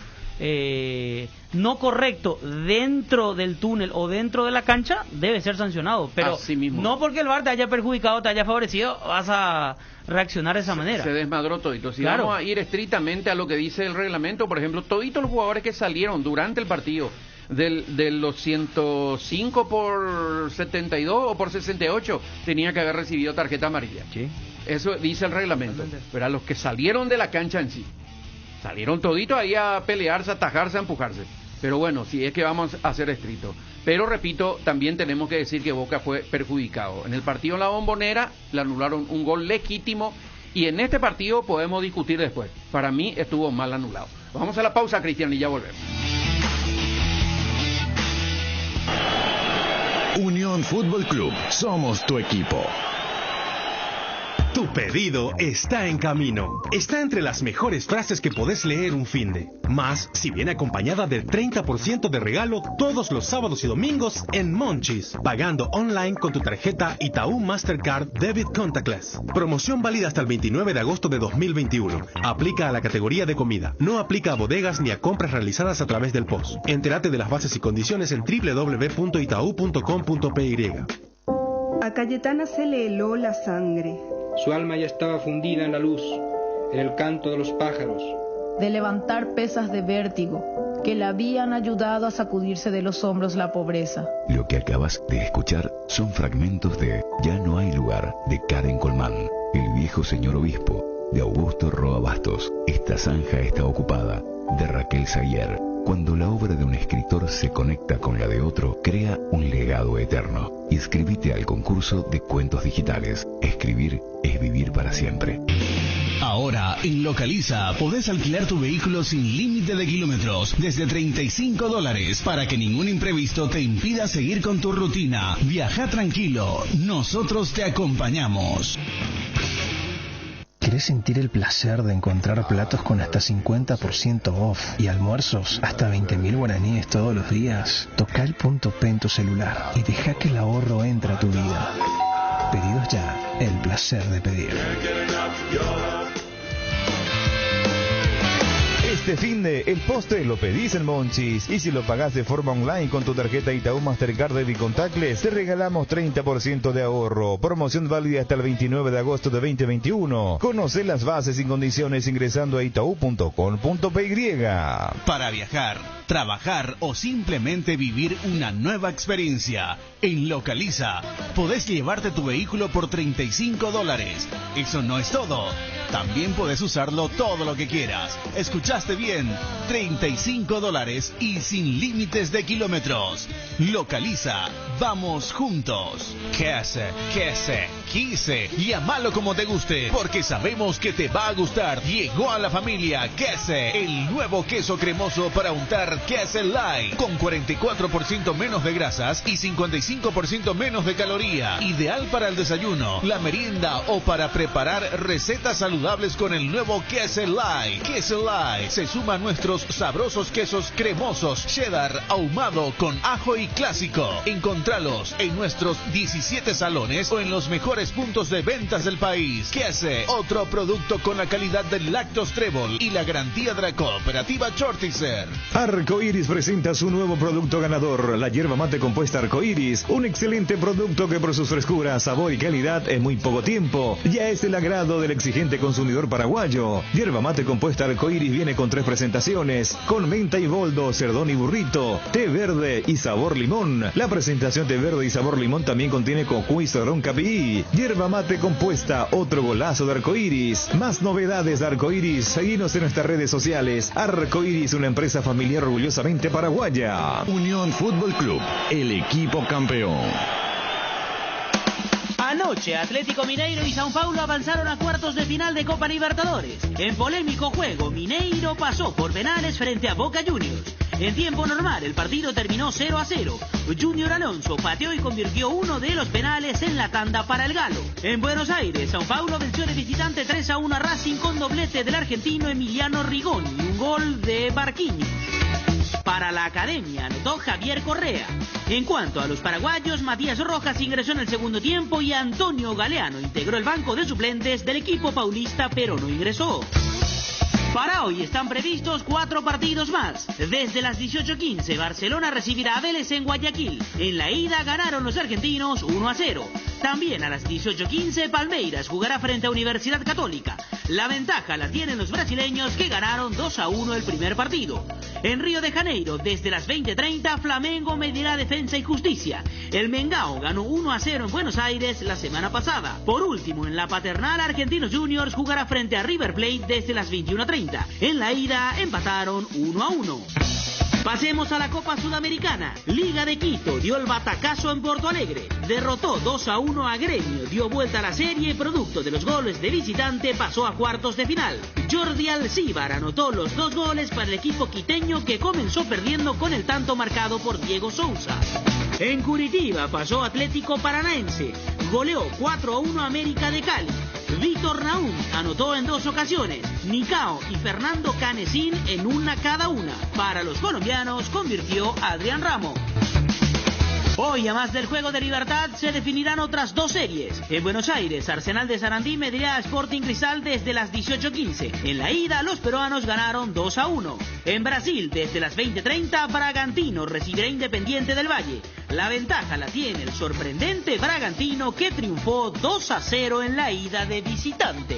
[SPEAKER 7] no correcto dentro del túnel o dentro de la cancha, debe ser sancionado. Pero no porque el VAR te haya perjudicado, te haya favorecido, vas a reaccionar de esa manera.
[SPEAKER 2] Se desmadró todito. Si vamos a ir estrictamente a lo que dice el reglamento, por ejemplo, toditos los jugadores que salieron durante el partido de los 105 por 72 o por 68 tenía que haber recibido tarjeta amarilla. ¿Sí? Eso dice el reglamento. Pero a los que salieron de la cancha en sí, salieron toditos ahí a pelearse, a atajarse, a empujarse. Pero bueno, si es que vamos a ser estrictos. Pero repito, también tenemos que decir que Boca fue perjudicado. En el partido en la Bombonera le anularon un gol legítimo y en este partido podemos discutir después. Para mí estuvo mal anulado. Vamos a la pausa, Cristian, y ya volvemos.
[SPEAKER 5] Unión Fútbol Club, somos tu equipo.
[SPEAKER 8] Tu pedido está en camino. Está entre las mejores frases que podés leer un finde. Más si viene acompañada del 30% de regalo todos los sábados y domingos en Monchis, pagando online con tu tarjeta Itaú Mastercard Debit Contactless. Promoción válida hasta el 29 de agosto de 2021. Aplica a la categoría de comida. No aplica a bodegas ni a compras realizadas a través del POS. Entérate de las bases y condiciones en www.itau.com.py.
[SPEAKER 9] A Cayetana se le heló la sangre.
[SPEAKER 10] Su alma ya estaba fundida en la luz, en el canto de los pájaros.
[SPEAKER 11] De levantar pesas de vértigo, que la habían ayudado a sacudirse de los hombros la pobreza.
[SPEAKER 12] Lo que acabas de escuchar son fragmentos de Ya no hay lugar, de Karen Colmán, El viejo señor obispo, de Augusto Roa Bastos, Esta zanja está ocupada, de Raquel Sayer. Cuando la obra de un escritor se conecta con la de otro, crea un legado eterno. Inscribite al concurso de cuentos digitales. Escribir es vivir para siempre.
[SPEAKER 5] Ahora, en Localiza, podés alquilar tu vehículo sin límite de kilómetros, desde $35, para que ningún imprevisto te impida seguir con tu rutina. Viaja tranquilo, nosotros te acompañamos.
[SPEAKER 13] ¿Querés sentir el placer de encontrar platos con hasta 50% off y almuerzos hasta 20.000 guaraníes todos los días? Toca el punto P en tu celular y deja que el ahorro entre a tu vida. Pedidos ya, el placer de pedir.
[SPEAKER 14] Este finde, el postre lo pedís en Monchis. Y si lo pagás de forma online con tu tarjeta Itaú Mastercard Debit Contactless, te regalamos 30% de ahorro. Promoción válida hasta el 29 de agosto de 2021. Conoce las bases y condiciones ingresando a itau.com.py.
[SPEAKER 5] Para viajar, trabajar o simplemente vivir una nueva experiencia, en Localiza podés llevarte tu vehículo por $35. Eso no es todo. También podés usarlo todo lo que quieras. Escuchaste bien, $35 y sin límites de kilómetros. Localiza, vamos juntos. Quise, llámalo como te guste, porque sabemos que te va a gustar. Llegó a la familia Quise, el nuevo queso cremoso para untar Quise Light, con 44% menos de grasas y 55% menos de caloría. Ideal para el desayuno, la merienda o para preparar recetas saludables con el nuevo Quise Light. Quise Light se suma a nuestros sabrosos quesos cremosos, cheddar, ahumado con ajo y clásico. Encontralos en nuestros 17 salones o en los mejores puntos de ventas del país. Quise, otro producto con la calidad del Lactos Trébol y la garantía de la cooperativa Chortizer.
[SPEAKER 14] Arcoiris presenta su nuevo producto ganador, la yerba mate compuesta Arcoiris, un excelente producto que por su frescura, sabor y calidad en muy poco tiempo ya es del agrado del exigente consumidor paraguayo. Yerba mate compuesta Arcoiris viene con 3 presentaciones, con menta y boldo, cerdón y burrito, té verde y sabor limón. La presentación té verde y sabor limón también contiene cocuy y cedrón capií. Yerba mate compuesta, otro golazo de Arcoiris. Más novedades de Arcoiris, seguinos en nuestras redes sociales. Arcoiris, una empresa familiar orgullosamente paraguaya.
[SPEAKER 5] Unión Fútbol Club, el equipo campeón.
[SPEAKER 3] Anoche, Atlético Mineiro y São Paulo avanzaron a cuartos de final de Copa Libertadores. En polémico juego, Mineiro pasó por penales frente a Boca Juniors. En tiempo normal, el partido terminó 0-0. Junior Alonso pateó y convirtió uno de los penales en la tanda para el Galo. En Buenos Aires, São Paulo venció de visitante 3-1 a Racing con doblete del argentino Emiliano Rigoni y un gol de Barquinhos. Para la academia anotó Javier Correa. En cuanto a los paraguayos, Matías Rojas ingresó en el segundo tiempo y Antonio Galeano integró el banco de suplentes del equipo paulista, pero no ingresó. Para hoy están previstos 4 partidos más. Desde las 18:15, Barcelona recibirá a Vélez en Guayaquil. En la ida ganaron los argentinos 1-0. También a las 18:15, Palmeiras jugará frente a Universidad Católica. La ventaja la tienen los brasileños, que ganaron 2-1 el primer partido. En Río de Janeiro, desde las 20:30, Flamengo medirá Defensa y Justicia. El Mengao ganó 1-0 en Buenos Aires la semana pasada. Por último, en la Paternal, Argentinos Juniors jugará frente a River Plate desde las 21:30. En la ida empataron 1-1. Pasemos a la Copa Sudamericana. Liga de Quito dio el batacazo en Porto Alegre. Derrotó 2-1 a Gremio, dio vuelta a la serie y producto de los goles de visitante pasó a cuartos de final. Jordi Alcíbar anotó los 2 goles para el equipo quiteño, que comenzó perdiendo con el tanto marcado por Diego Sousa. En Curitiba pasó Atlético Paranaense. Goleó 4-1 a América de Cali. Víctor Naum anotó en 2 ocasiones. Nicao y Fernando Canesín en una cada una. Para los colombianos convirtió Adrián Ramos. Hoy, a más del Juego de Libertad, se definirán otras 2 series. En Buenos Aires, Arsenal de Sarandí medirá a Sporting Cristal desde las 18:15. En la ida, los peruanos ganaron 2-1. En Brasil, desde las 20:30, Bragantino recibirá Independiente del Valle. La ventaja la tiene el sorprendente Bragantino, que triunfó 2-0 en la ida de visitante.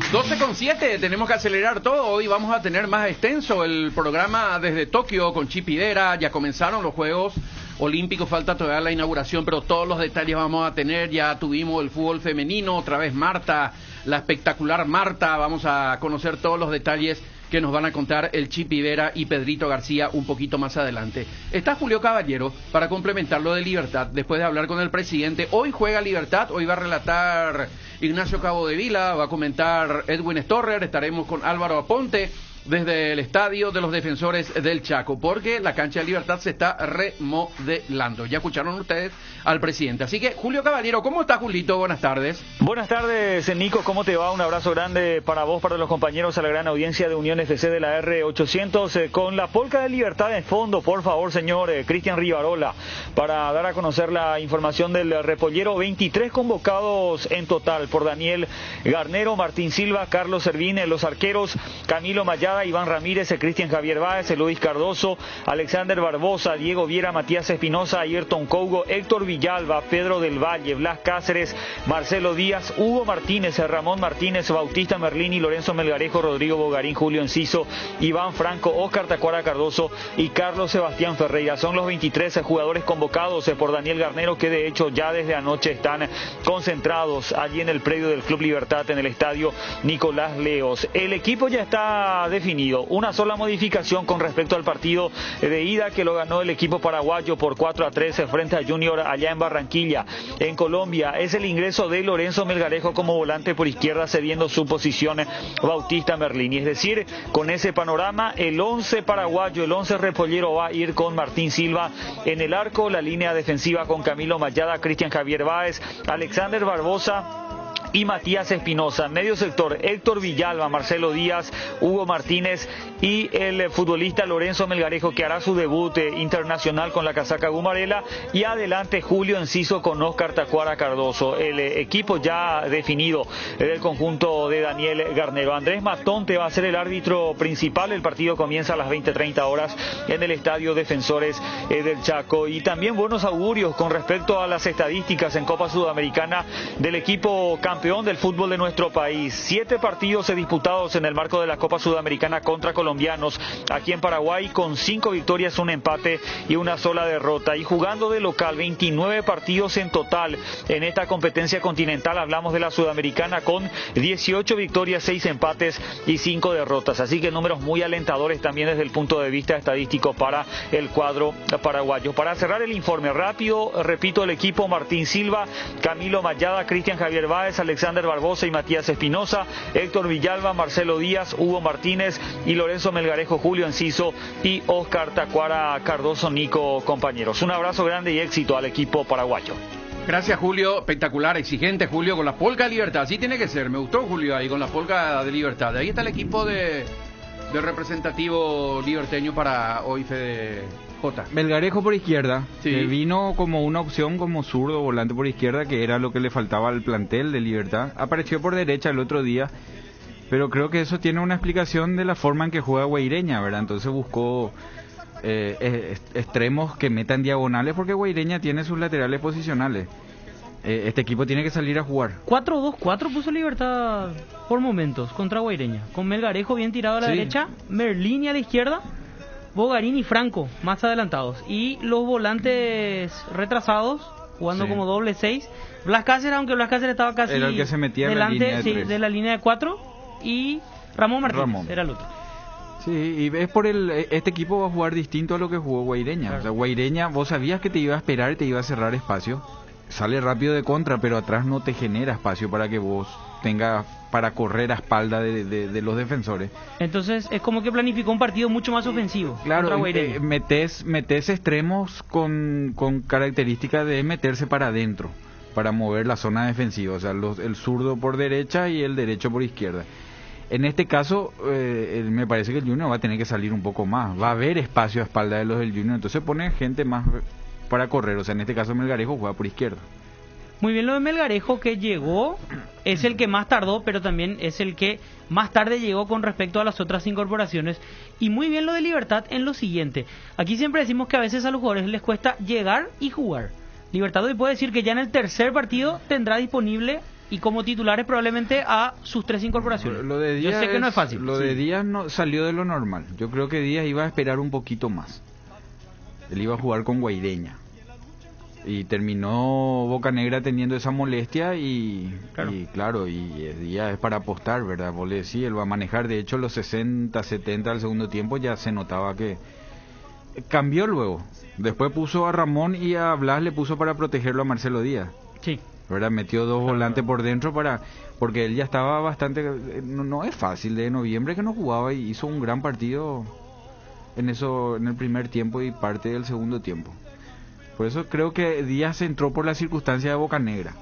[SPEAKER 2] (12:07), tenemos que acelerar todo. Hoy vamos a tener más extenso el programa desde Tokio con Chip Higuera. Ya comenzaron los Juegos Olímpicos, falta todavía la inauguración, pero todos los detalles vamos a tener. Ya tuvimos el fútbol femenino, otra vez Marta, la espectacular Marta. Vamos a conocer todos los detalles que nos van a contar el Chip Higuera y Pedrito García un poquito más adelante. Está Julio Caballero para complementar lo de Libertad, después de hablar con el presidente. Hoy juega Libertad, hoy va a relatar Ignacio Cabo de Vila, va a comentar Edwin Storrer, estaremos con Álvaro Aponte desde el estadio de los Defensores del Chaco, porque la cancha de Libertad se está remodelando. Ya escucharon ustedes al presidente. Así que, Julio Caballero, ¿cómo está, Julito? Buenas tardes.
[SPEAKER 15] Buenas tardes, Nico, ¿cómo te va? Un abrazo grande para vos, para los compañeros, a la gran audiencia de Unión FC de la R800, con la polca de Libertad en fondo, por favor, señor Cristian Rivarola, para dar a conocer la información del repollero. 23 convocados en total por Daniel Garnero, Martín Silva, Carlos Servín, los arqueros Camilo Mayada, Iván Ramírez, Cristian Javier Báez, Luis Cardoso, Alexander Barbosa, Diego Viera, Matías Espinosa, Ayrton Cougo, Héctor Villalba, Pedro del Valle, Blas Cáceres, Marcelo Díaz, Hugo Martínez, Ramón Martínez, Bautista Merlini, Lorenzo Melgarejo, Rodrigo Bogarín, Julio Enciso, Iván Franco, Óscar Tacuara Cardoso y Carlos Sebastián Ferreira. Son los 23 jugadores convocados por Daniel Garnero, que de hecho ya desde anoche están concentrados allí en el predio del Club Libertad, en el estadio Nicolás Leos. El equipo ya está definido. Una sola modificación con respecto al partido de ida, que lo ganó el equipo paraguayo por 4-3 frente a Junior allá en Barranquilla. En Colombia es el ingreso de Lorenzo Melgarejo como volante por izquierda, cediendo su posición Bautista Merlini. Es decir, con ese panorama, el 11 paraguayo, el 11 repollero va a ir con Martín Silva en el arco, la línea defensiva con Camilo Mayada, Cristian Javier Báez, Alexander Barbosa y Matías Espinosa. Medio sector, Héctor Villalba, Marcelo Díaz, Hugo Martínez y el futbolista Lorenzo Melgarejo, que hará su debut internacional con la casaca gumarela. Y adelante Julio Enciso con Óscar Tacuara Cardoso. El equipo ya definido del conjunto de Daniel Garnero. Andrés Matonte va a ser el árbitro principal. El partido comienza a las 20:30 horas en el estadio Defensores del Chaco. Y también buenos augurios con respecto a las estadísticas en Copa Sudamericana del equipo campeón campeón del fútbol de nuestro país. 7 partidos disputados en el marco de la Copa Sudamericana contra colombianos aquí en Paraguay, con 5 victorias, un empate y una sola derrota. Y jugando de local, 29 partidos en total en esta competencia continental. Hablamos de la Sudamericana con 18 victorias, 6 empates y 5 derrotas. Así que números muy alentadores también desde el punto de vista estadístico para el cuadro paraguayo. Para cerrar el informe rápido, repito, el equipo: Martín Silva, Camilo Mayada, Cristian Javier Báez, Alexander Barbosa y Matías Espinosa, Héctor Villalba, Marcelo Díaz, Hugo Martínez y Lorenzo Melgarejo, Julio Enciso y Oscar Tacuara Cardoso. Nico, compañeros, un abrazo grande y éxito al equipo paraguayo.
[SPEAKER 2] Gracias, Julio. Espectacular, exigente, Julio, con la polca de Libertad. Así tiene que ser. Me gustó, Julio, ahí con la polca de Libertad. Ahí está el equipo de representativo liberteño para hoy, Fede J.
[SPEAKER 6] Melgarejo por izquierda,
[SPEAKER 2] sí.
[SPEAKER 6] Vino como una opción como zurdo, volante por izquierda, que era lo que le faltaba al plantel de Libertad. Apareció por derecha el otro día, pero creo que eso tiene una explicación de la forma en que juega Guaireña, ¿verdad? Entonces buscó extremos que metan diagonales, porque Guaireña tiene sus laterales posicionales. Este equipo tiene que salir a jugar.
[SPEAKER 7] 4-2-4 puso Libertad por momentos contra Guaireña, con Melgarejo bien tirado a la derecha, Merlini a la izquierda, Bogarín y Franco más adelantados, y los volantes retrasados jugando como doble 6. Blas Cáceres, aunque Blas Cáceres estaba casi
[SPEAKER 6] era el que se metía
[SPEAKER 7] delante de la línea de 4, y Ramón Martínez era el otro.
[SPEAKER 6] Sí, y es por este equipo va a jugar distinto a lo que jugó Guaireña. Claro. O sea, Guaireña, vos sabías que te iba a esperar y te iba a cerrar espacio. Sale rápido de contra, pero atrás no te genera espacio para que vos tengas para correr a espalda de los defensores.
[SPEAKER 7] Entonces es como que planificó un partido mucho más ofensivo.
[SPEAKER 6] Claro, metes extremos con características de meterse para adentro, para mover la zona defensiva. O sea, el zurdo por derecha y el derecho por izquierda. En este caso, me parece que el Junior va a tener que salir un poco más. Va a haber espacio a espalda de los del Junior, entonces pone gente más para correr. O sea, en este caso Melgarejo juega por izquierda.
[SPEAKER 7] Muy bien lo de Melgarejo, que llegó, es el que más tardó, pero también es el que más tarde llegó con respecto a las otras incorporaciones. Y muy bien lo de Libertad en lo siguiente: aquí siempre decimos que a veces a los jugadores les cuesta llegar y jugar. Libertad hoy puede decir que ya en el tercer partido tendrá disponible y como titulares probablemente a sus 3 incorporaciones.
[SPEAKER 6] Lo de Díaz,
[SPEAKER 7] yo sé que no es fácil.
[SPEAKER 6] Lo de Díaz no salió de lo normal. Yo creo que Díaz iba a esperar un poquito más. Él iba a jugar con Guaireña. Y terminó Bocanegra teniendo esa molestia y Díaz es para apostar, ¿verdad? Vos le decís, él va a manejar. De hecho, los 60, 70 del segundo tiempo ya se notaba que cambió luego. Después puso a Ramón y a Blas le puso para protegerlo a Marcelo Díaz.
[SPEAKER 7] Sí.
[SPEAKER 6] ¿Verdad? Metió 2 volantes por dentro porque él ya estaba bastante... No es fácil, de noviembre que no jugaba, y hizo un gran partido en el primer tiempo y parte del segundo tiempo. Por eso creo que Díaz entró por la circunstancia de Bocanegra.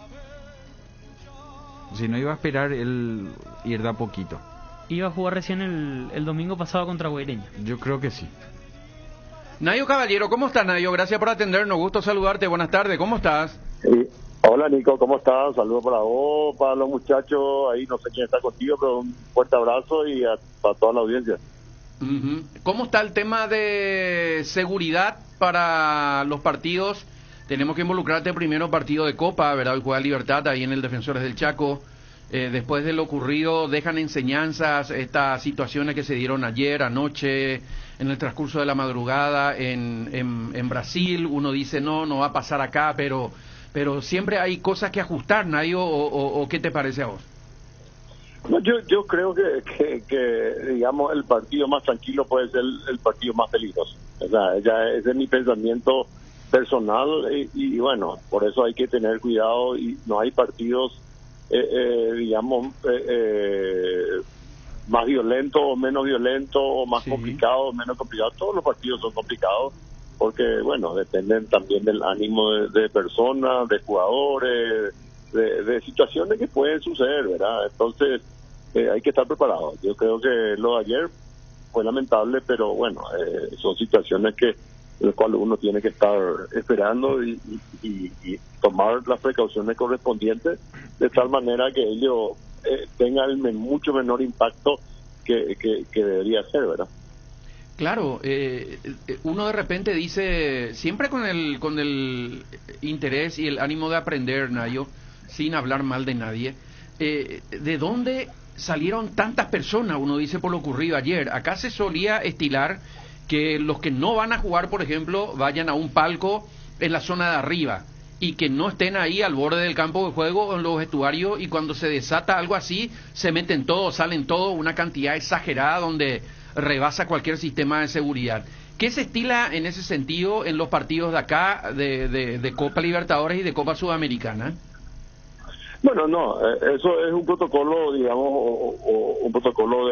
[SPEAKER 6] Si no, iba a esperar él ir de a poquito.
[SPEAKER 7] Iba a jugar recién el domingo pasado contra Guaireña.
[SPEAKER 6] Yo creo que sí.
[SPEAKER 2] Nayo Caballero, ¿cómo estás, Nayo? Gracias por atendernos, gusto saludarte, buenas tardes, ¿cómo estás?
[SPEAKER 4] Sí. Hola, Nico, ¿cómo estás? Saludos para vos, para los muchachos, ahí no sé quién está contigo, pero un fuerte abrazo y para toda la audiencia.
[SPEAKER 2] ¿Cómo está el tema de seguridad para los partidos? Tenemos que involucrarte primero partido de Copa, ¿verdad? Hoy juega Libertad ahí en el Defensores del Chaco. Después de lo ocurrido, dejan enseñanzas estas situaciones que se dieron ayer, anoche, en el transcurso de la madrugada en Brasil. Uno dice, no va a pasar acá, pero siempre hay cosas que ajustar, Nayo, o ¿qué te parece a vos?
[SPEAKER 4] No, yo creo que digamos, el partido más tranquilo puede ser el partido más peligroso. O sea, ya ese es mi pensamiento personal y bueno, por eso hay que tener cuidado y no hay partidos, digamos, más violentos o menos violentos o más complicados o menos complicados. Todos los partidos son complicados porque, bueno, dependen también del ánimo de personas, de jugadores, de situaciones que pueden suceder, ¿verdad? Entonces, hay que estar preparados. Yo creo que lo de ayer fue lamentable, pero bueno, son situaciones en las cuales uno tiene que estar esperando y tomar las precauciones correspondientes de tal manera que ello tenga el mucho menor impacto que debería ser, ¿verdad?
[SPEAKER 2] Claro, uno de repente dice, siempre con el interés y el ánimo de aprender, Nayo, sin hablar mal de nadie, ¿de dónde salieron tantas personas? Uno dice por lo ocurrido ayer. Acá se solía estilar que los que no van a jugar, por ejemplo, vayan a un palco en la zona de arriba y que no estén ahí al borde del campo de juego o en los vestuarios, y cuando se desata algo así, se meten todos, salen todos, una cantidad exagerada donde rebasa cualquier sistema de seguridad. ¿Qué se estila en ese sentido en los partidos de acá, de Copa Libertadores y de Copa Sudamericana?
[SPEAKER 16] Bueno, no, eso es un protocolo, digamos, o un protocolo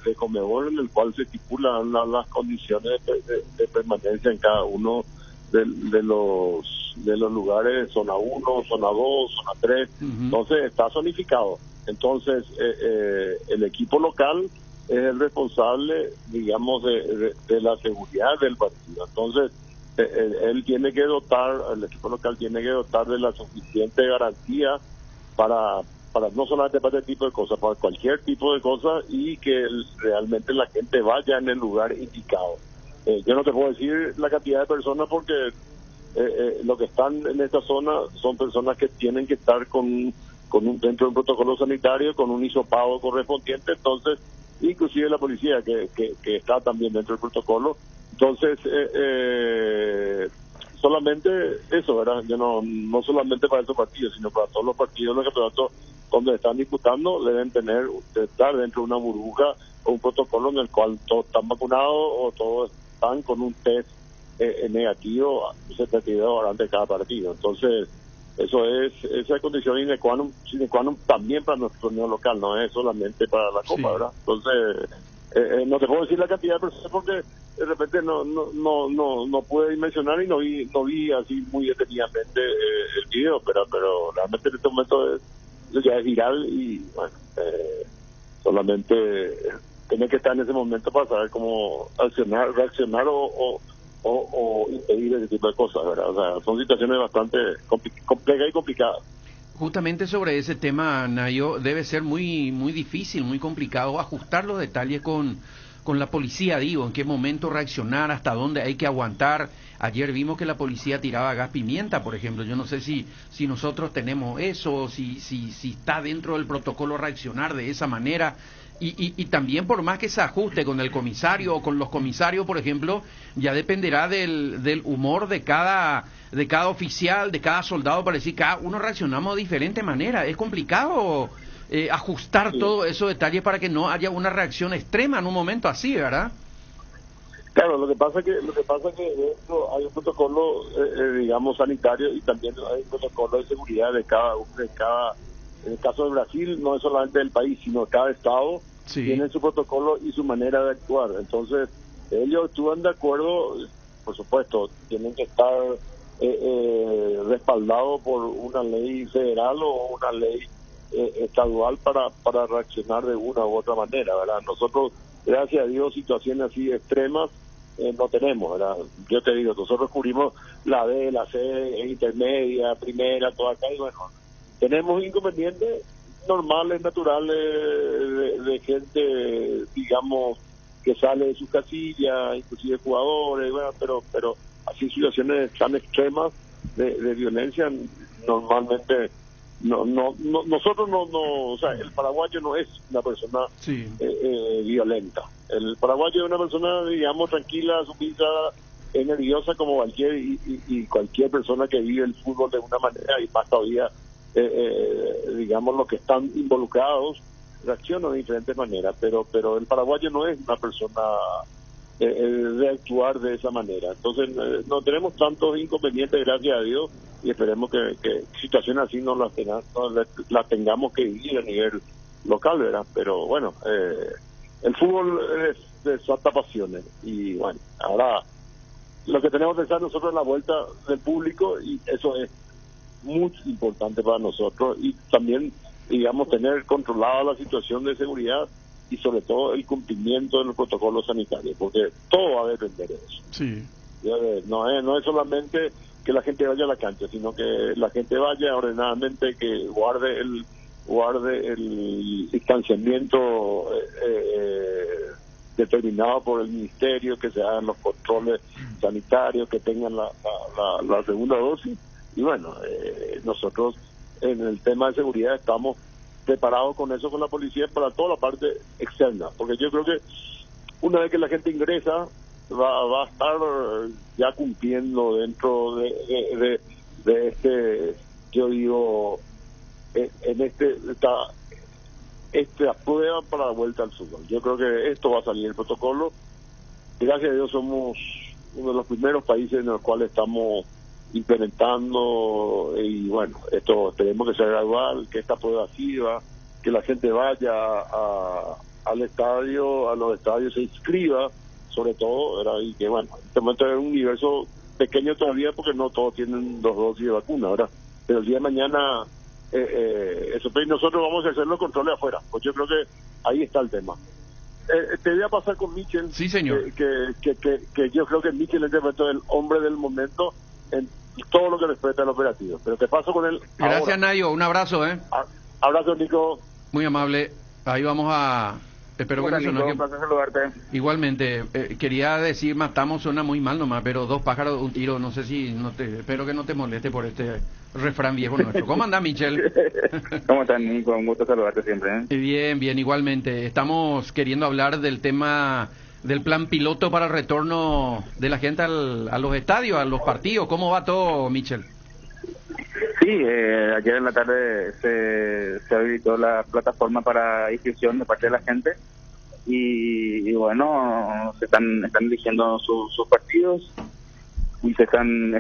[SPEAKER 16] de Conmebol, en el cual se estipulan las condiciones de permanencia en cada uno de los lugares, zona 1, zona 2, zona 3, entonces está zonificado. Entonces, el equipo local es el responsable, digamos, de la seguridad del partido. Entonces, él tiene que dotar, el equipo local tiene que dotar de la suficiente garantía para no solamente para este tipo de cosas, para cualquier tipo de cosas, y que realmente la gente vaya en el lugar indicado. Yo no te puedo decir la cantidad de personas porque lo que están en esta zona son personas que tienen que estar dentro de un protocolo sanitario, con un hisopado correspondiente, entonces, inclusive la policía que está también dentro del protocolo. Entonces, solamente eso, ¿verdad? Yo no solamente para estos partidos, sino para todos los partidos de los campeonatos donde están disputando, deben estar dentro de una burbuja o un protocolo en el cual todos están vacunados o todos están con un test negativo 72 horas antes de cada partido. Entonces, esa condición sine qua non también para nuestro torneo local, no es solamente para la Copa, sí, ¿verdad? Entonces, no te puedo decir la cantidad de personas porque de repente no pude dimensionar y no vi así muy detenidamente el video, pero realmente en este momento ya es viral y bueno, solamente tiene que estar en ese momento para saber cómo reaccionar o impedir ese tipo de cosas, ¿verdad? O sea, son situaciones bastante complejas y complicadas.
[SPEAKER 2] Justamente sobre ese tema, Nayo, debe ser muy difícil, muy complicado ajustar los detalles con la policía, digo, en qué momento reaccionar, hasta dónde hay que aguantar. Ayer vimos que la policía tiraba gas pimienta, por ejemplo. Yo no sé si nosotros tenemos eso, si está dentro del protocolo reaccionar de esa manera. Y también, por más que se ajuste con el comisario o con los comisarios, por ejemplo, ya dependerá del humor de cada oficial, de cada soldado, para decir, cada uno reaccionamos de diferente manera. Es complicado ajustar todos esos detalles para que no haya una reacción extrema en un momento así, ¿verdad?
[SPEAKER 16] Claro, lo que pasa es que dentro hay un protocolo, digamos, sanitario, y también hay un protocolo de seguridad de cada. En el caso de Brasil, no es solamente del país, sino cada estado tiene su protocolo y su manera de actuar. Entonces, ellos actúan de acuerdo, por supuesto, tienen que estar respaldados por una ley federal o una ley estadual para reaccionar de una u otra manera, ¿verdad? Nosotros, gracias a Dios, situaciones así extremas no tenemos, ¿verdad? Yo te digo, nosotros cubrimos la B, la C, intermedia, primera, toda acá, y bueno, tenemos inconvenientes normales, naturales, de gente, digamos, que sale de sus casillas, inclusive jugadores, bueno, pero así situaciones tan extremas de violencia, normalmente nosotros no, o sea, el paraguayo no es una persona violenta. El paraguayo es una persona, digamos, tranquila, sumisa, nerviosa como cualquier y cualquier persona que vive el fútbol de una manera, y más todavía digamos los que están involucrados reaccionan de diferentes maneras, pero el paraguayo no es una persona de actuar de esa manera. Entonces no tenemos tantos inconvenientes, gracias a Dios, y esperemos que situaciones así no las tengamos que vivir a nivel local, ¿verdad? Pero bueno, el fútbol es de santas pasiones, y bueno, ahora lo que tenemos que pensar nosotros es la vuelta del público, y eso es muy importante para nosotros, y también, digamos, tener controlada la situación de seguridad y sobre todo el cumplimiento de los protocolos sanitarios, porque todo va a depender de eso.
[SPEAKER 2] Sí.
[SPEAKER 16] No es solamente que la gente vaya a la cancha, sino que la gente vaya ordenadamente, que guarde el distanciamiento determinado por el ministerio, que se hagan los controles sanitarios, que tengan la segunda dosis. Y bueno, nosotros en el tema de seguridad estamos preparados con eso, con la policía, para toda la parte externa, porque yo creo que una vez que la gente ingresa va a estar ya cumpliendo dentro de este, yo digo, en esta prueba para la vuelta al fútbol. Yo creo que esto va a salir el protocolo. Gracias a Dios somos uno de los primeros países en los cuales estamos implementando, y bueno, esto esperemos que sea gradual, que esta prueba sirva, que la gente vaya al estadio, a los estadios, se inscriba, sobre todo, ¿verdad? Y que bueno, en este momento es un universo pequeño todavía porque no todos tienen 2 dosis de vacuna, ¿verdad? Pero el día de mañana eso, y nosotros vamos a hacer los controles afuera, pues yo creo que ahí está el tema. Te voy a pasar con Michel.
[SPEAKER 2] Sí, señor.
[SPEAKER 16] Que yo creo que Michel es el hombre del momento en todo lo que respecta al operativo. Pero te paso con él.
[SPEAKER 2] Gracias,
[SPEAKER 16] ahora.
[SPEAKER 2] Nayo. Un abrazo,
[SPEAKER 16] Abrazo, Nico.
[SPEAKER 2] Muy amable. Ahí vamos a... Espero
[SPEAKER 17] Hola,
[SPEAKER 2] que no
[SPEAKER 17] Nico,
[SPEAKER 2] se
[SPEAKER 17] un placer saludarte.
[SPEAKER 2] Igualmente, quería decir, matamos, suena muy mal nomás, pero 2 pájaros, un tiro, no sé si, espero que no te moleste por este refrán viejo nuestro. ¿Cómo andás, Michel?
[SPEAKER 17] ¿Cómo estás, Nico? Un gusto saludarte siempre.
[SPEAKER 2] Bien, bien, igualmente. Estamos queriendo hablar del tema del plan piloto para el retorno de la gente a los estadios, a los partidos. ¿Cómo va todo, Michel?
[SPEAKER 17] Sí, ayer en la tarde se habilitó la plataforma para inscripción de parte de la gente y bueno, se están eligiendo sus partidos y se están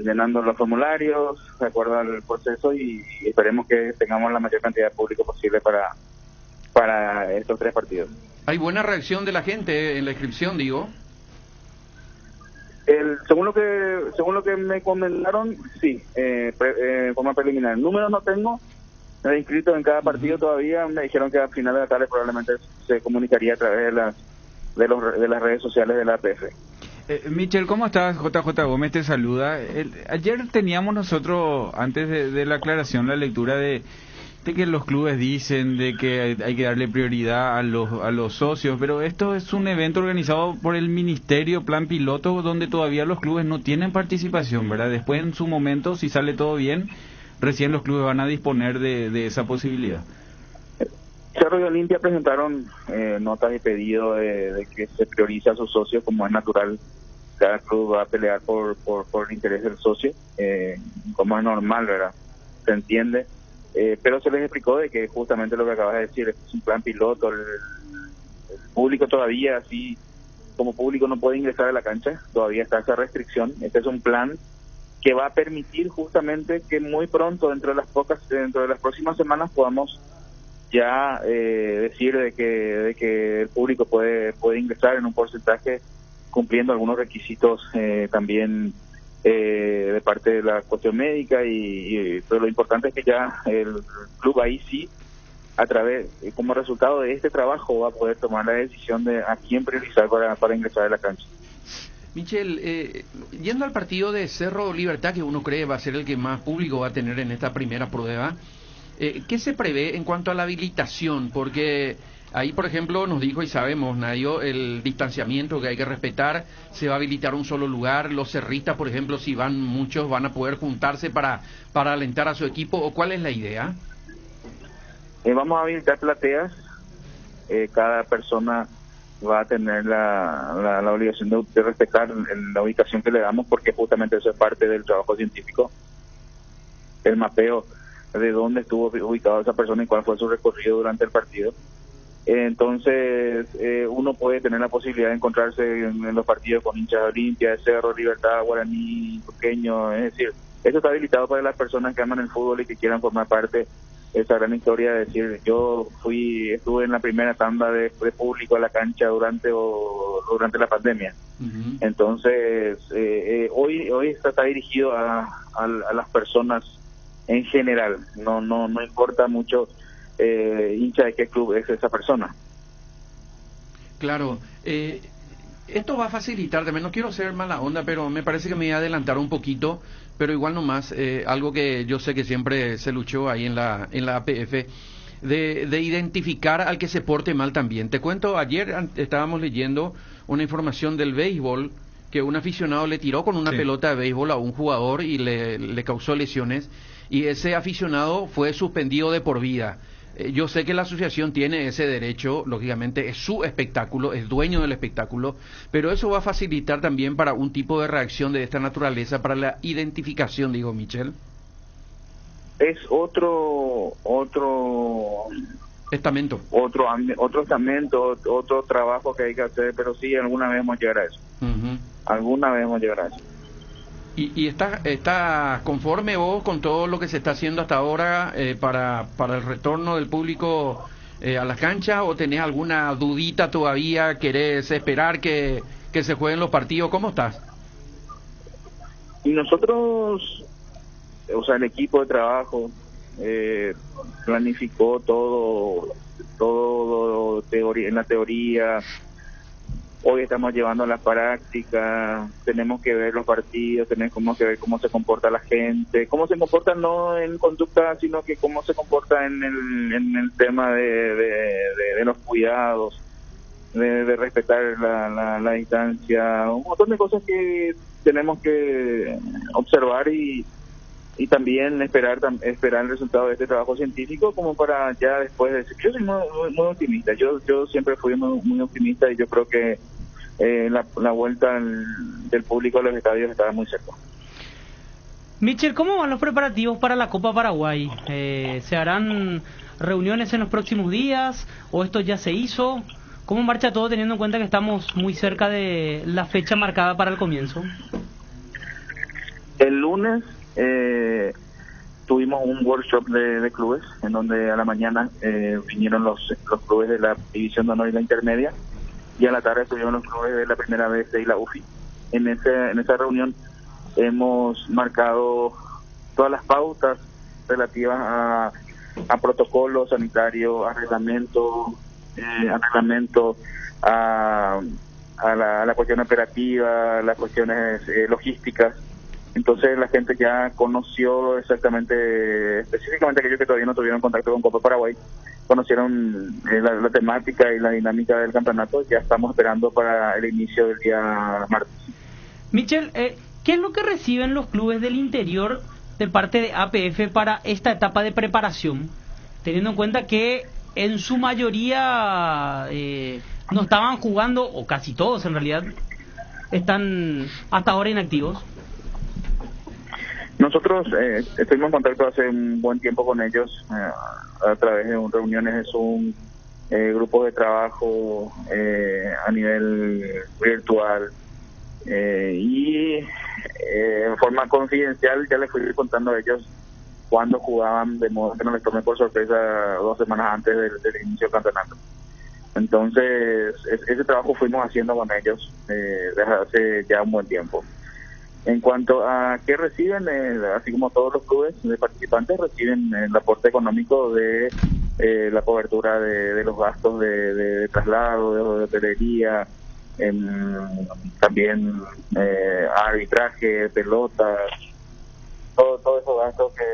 [SPEAKER 17] llenando los formularios de acuerdo al proceso y esperemos que tengamos la mayor cantidad de público posible para estos 3 partidos.
[SPEAKER 2] ¿Hay buena reacción de la gente en la inscripción, digo?
[SPEAKER 17] Según lo que me comentaron, sí, forma preliminar. Números no tengo, me he inscrito en cada partido todavía. Me dijeron que al final de la tarde probablemente se comunicaría a través de las redes sociales de la APF.
[SPEAKER 6] Michel, ¿cómo estás? JJ Gómez te saluda. Ayer teníamos nosotros, antes de la aclaración, la lectura de que los clubes dicen de que hay que darle prioridad a los socios, pero esto es un evento organizado por el Ministerio Plan Piloto, donde todavía los clubes no tienen participación, ¿verdad? Después, en su momento, si sale todo bien, recién los clubes van a disponer de esa posibilidad.
[SPEAKER 17] Cerro y Olimpia presentaron notas de pedido de que se priorice a sus socios, como es natural. Cada club va a pelear por el interés del socio, como es normal, ¿verdad? Se entiende. Pero se les explicó de que justamente lo que acabas de decir es un plan piloto. El público todavía, así como público, no puede ingresar a la cancha, todavía está esa restricción. Este es un plan que va a permitir justamente que muy pronto, dentro de las próximas semanas, podamos ya decir de que el público puede ingresar en un porcentaje cumpliendo algunos requisitos también de parte de la cuestión médica pero lo importante es que ya el club ahí sí, a través, como resultado de este trabajo, va a poder tomar la decisión de a quién priorizar para ingresar a la cancha.
[SPEAKER 2] Michel, yendo al partido de Cerro Libertad, que uno cree va a ser el que más público va a tener en esta primera prueba, ¿qué se prevé en cuanto a la habilitación? Porque ahí, por ejemplo, nos dijo y sabemos, Nayo, el distanciamiento que hay que respetar, se va a habilitar un solo lugar. Los cerristas, por ejemplo, si van muchos, van a poder juntarse para alentar a su equipo, ¿o cuál es la idea?
[SPEAKER 17] Vamos a habilitar plateas. Cada persona va a tener la obligación de respetar la ubicación que le damos, porque justamente eso es parte del trabajo científico, el mapeo de dónde estuvo ubicada esa persona y cuál fue su recorrido durante el partido. Entonces uno puede tener la posibilidad de encontrarse en los partidos con hinchas de Olimpia, de Cerro, Libertad, Guaraní, Luqueño. Es decir, esto está habilitado para las personas que aman el fútbol y que quieran formar parte de esa gran historia de decir, yo estuve en la primera tanda de público a la cancha durante la pandemia. Uh-huh. Entonces hoy está dirigido a las personas en general, no importa mucho hincha de qué club es esa persona.
[SPEAKER 2] Claro, esto va a facilitar también, no quiero ser mala onda, pero me parece que me voy a adelantar un poquito, pero igual nomás, algo que yo sé que siempre se luchó ahí en la APF, de identificar al que se porte mal también. Te cuento, ayer estábamos leyendo una información del béisbol, que un aficionado le tiró con una pelota de béisbol a un jugador y le causó lesiones, y ese aficionado fue suspendido de por vida. Yo sé que la asociación tiene ese derecho, lógicamente es su espectáculo, es dueño del espectáculo, pero eso va a facilitar también para un tipo de reacción de esta naturaleza, para la identificación, digo, Michel.
[SPEAKER 17] Es otro
[SPEAKER 2] estamento,
[SPEAKER 17] otro estamento, otro trabajo que hay que hacer, pero sí, alguna vez vamos a llegar a eso. Alguna vez vamos a llegar a eso.
[SPEAKER 2] ¿Y está conforme vos con todo lo que se está haciendo hasta ahora para el retorno del público a las canchas, o tenés alguna dudita todavía? ¿Querés esperar que se jueguen los partidos? ¿Cómo estás?
[SPEAKER 17] Y nosotros, o sea, el equipo de trabajo planificó todo en la teoría. Hoy estamos llevando a la práctica, tenemos que ver los partidos, tenemos que ver cómo se comporta la gente, cómo se comporta no en conducta, sino que cómo se comporta en el tema de los cuidados, de respetar la distancia, un montón de cosas que tenemos que observar y también esperar el resultado de este trabajo científico como para ya después decir. Yo soy muy optimista, yo siempre fui muy optimista, y yo creo que la vuelta del público a los estadios está muy cerca.
[SPEAKER 7] Michel, ¿cómo van los preparativos para la Copa Paraguay? ¿Se harán reuniones en los próximos días o esto ya se hizo? ¿Cómo marcha todo teniendo en cuenta que estamos muy cerca de la fecha marcada para el comienzo?
[SPEAKER 17] El lunes tuvimos un workshop de clubes en donde a la mañana vinieron los clubes de la división de honor y la intermedia, y a la tarde estuvieron los clubes de la primera vez y la UFI. En esa reunión hemos marcado todas las pautas relativas a protocolo sanitario, a reglamento, a la cuestión operativa, las cuestiones logísticas. Entonces la gente ya conoció específicamente aquellos que todavía no tuvieron contacto con Copa Paraguay, conocieron la temática y la dinámica del campeonato. Ya estamos esperando para el inicio del día martes.
[SPEAKER 7] Michel, ¿qué es lo que reciben los clubes del interior de parte de APF para esta etapa de preparación? Teniendo en cuenta que en su mayoría no estaban jugando, o casi todos en realidad, están hasta ahora inactivos.
[SPEAKER 17] Nosotros estuvimos en contacto hace un buen tiempo con ellos a través de reuniones de Zoom, grupos de trabajo a nivel virtual, y en forma confidencial ya les fui contando a ellos cuándo jugaban, de modo que no les tome por sorpresa 2 semanas antes del inicio del campeonato. Entonces ese trabajo fuimos haciendo con ellos desde hace ya un buen tiempo. En cuanto a qué reciben, así como todos los clubes de participantes reciben el aporte económico de la cobertura de los gastos de traslado, de hotelería, también arbitraje, pelotas, todos esos gastos que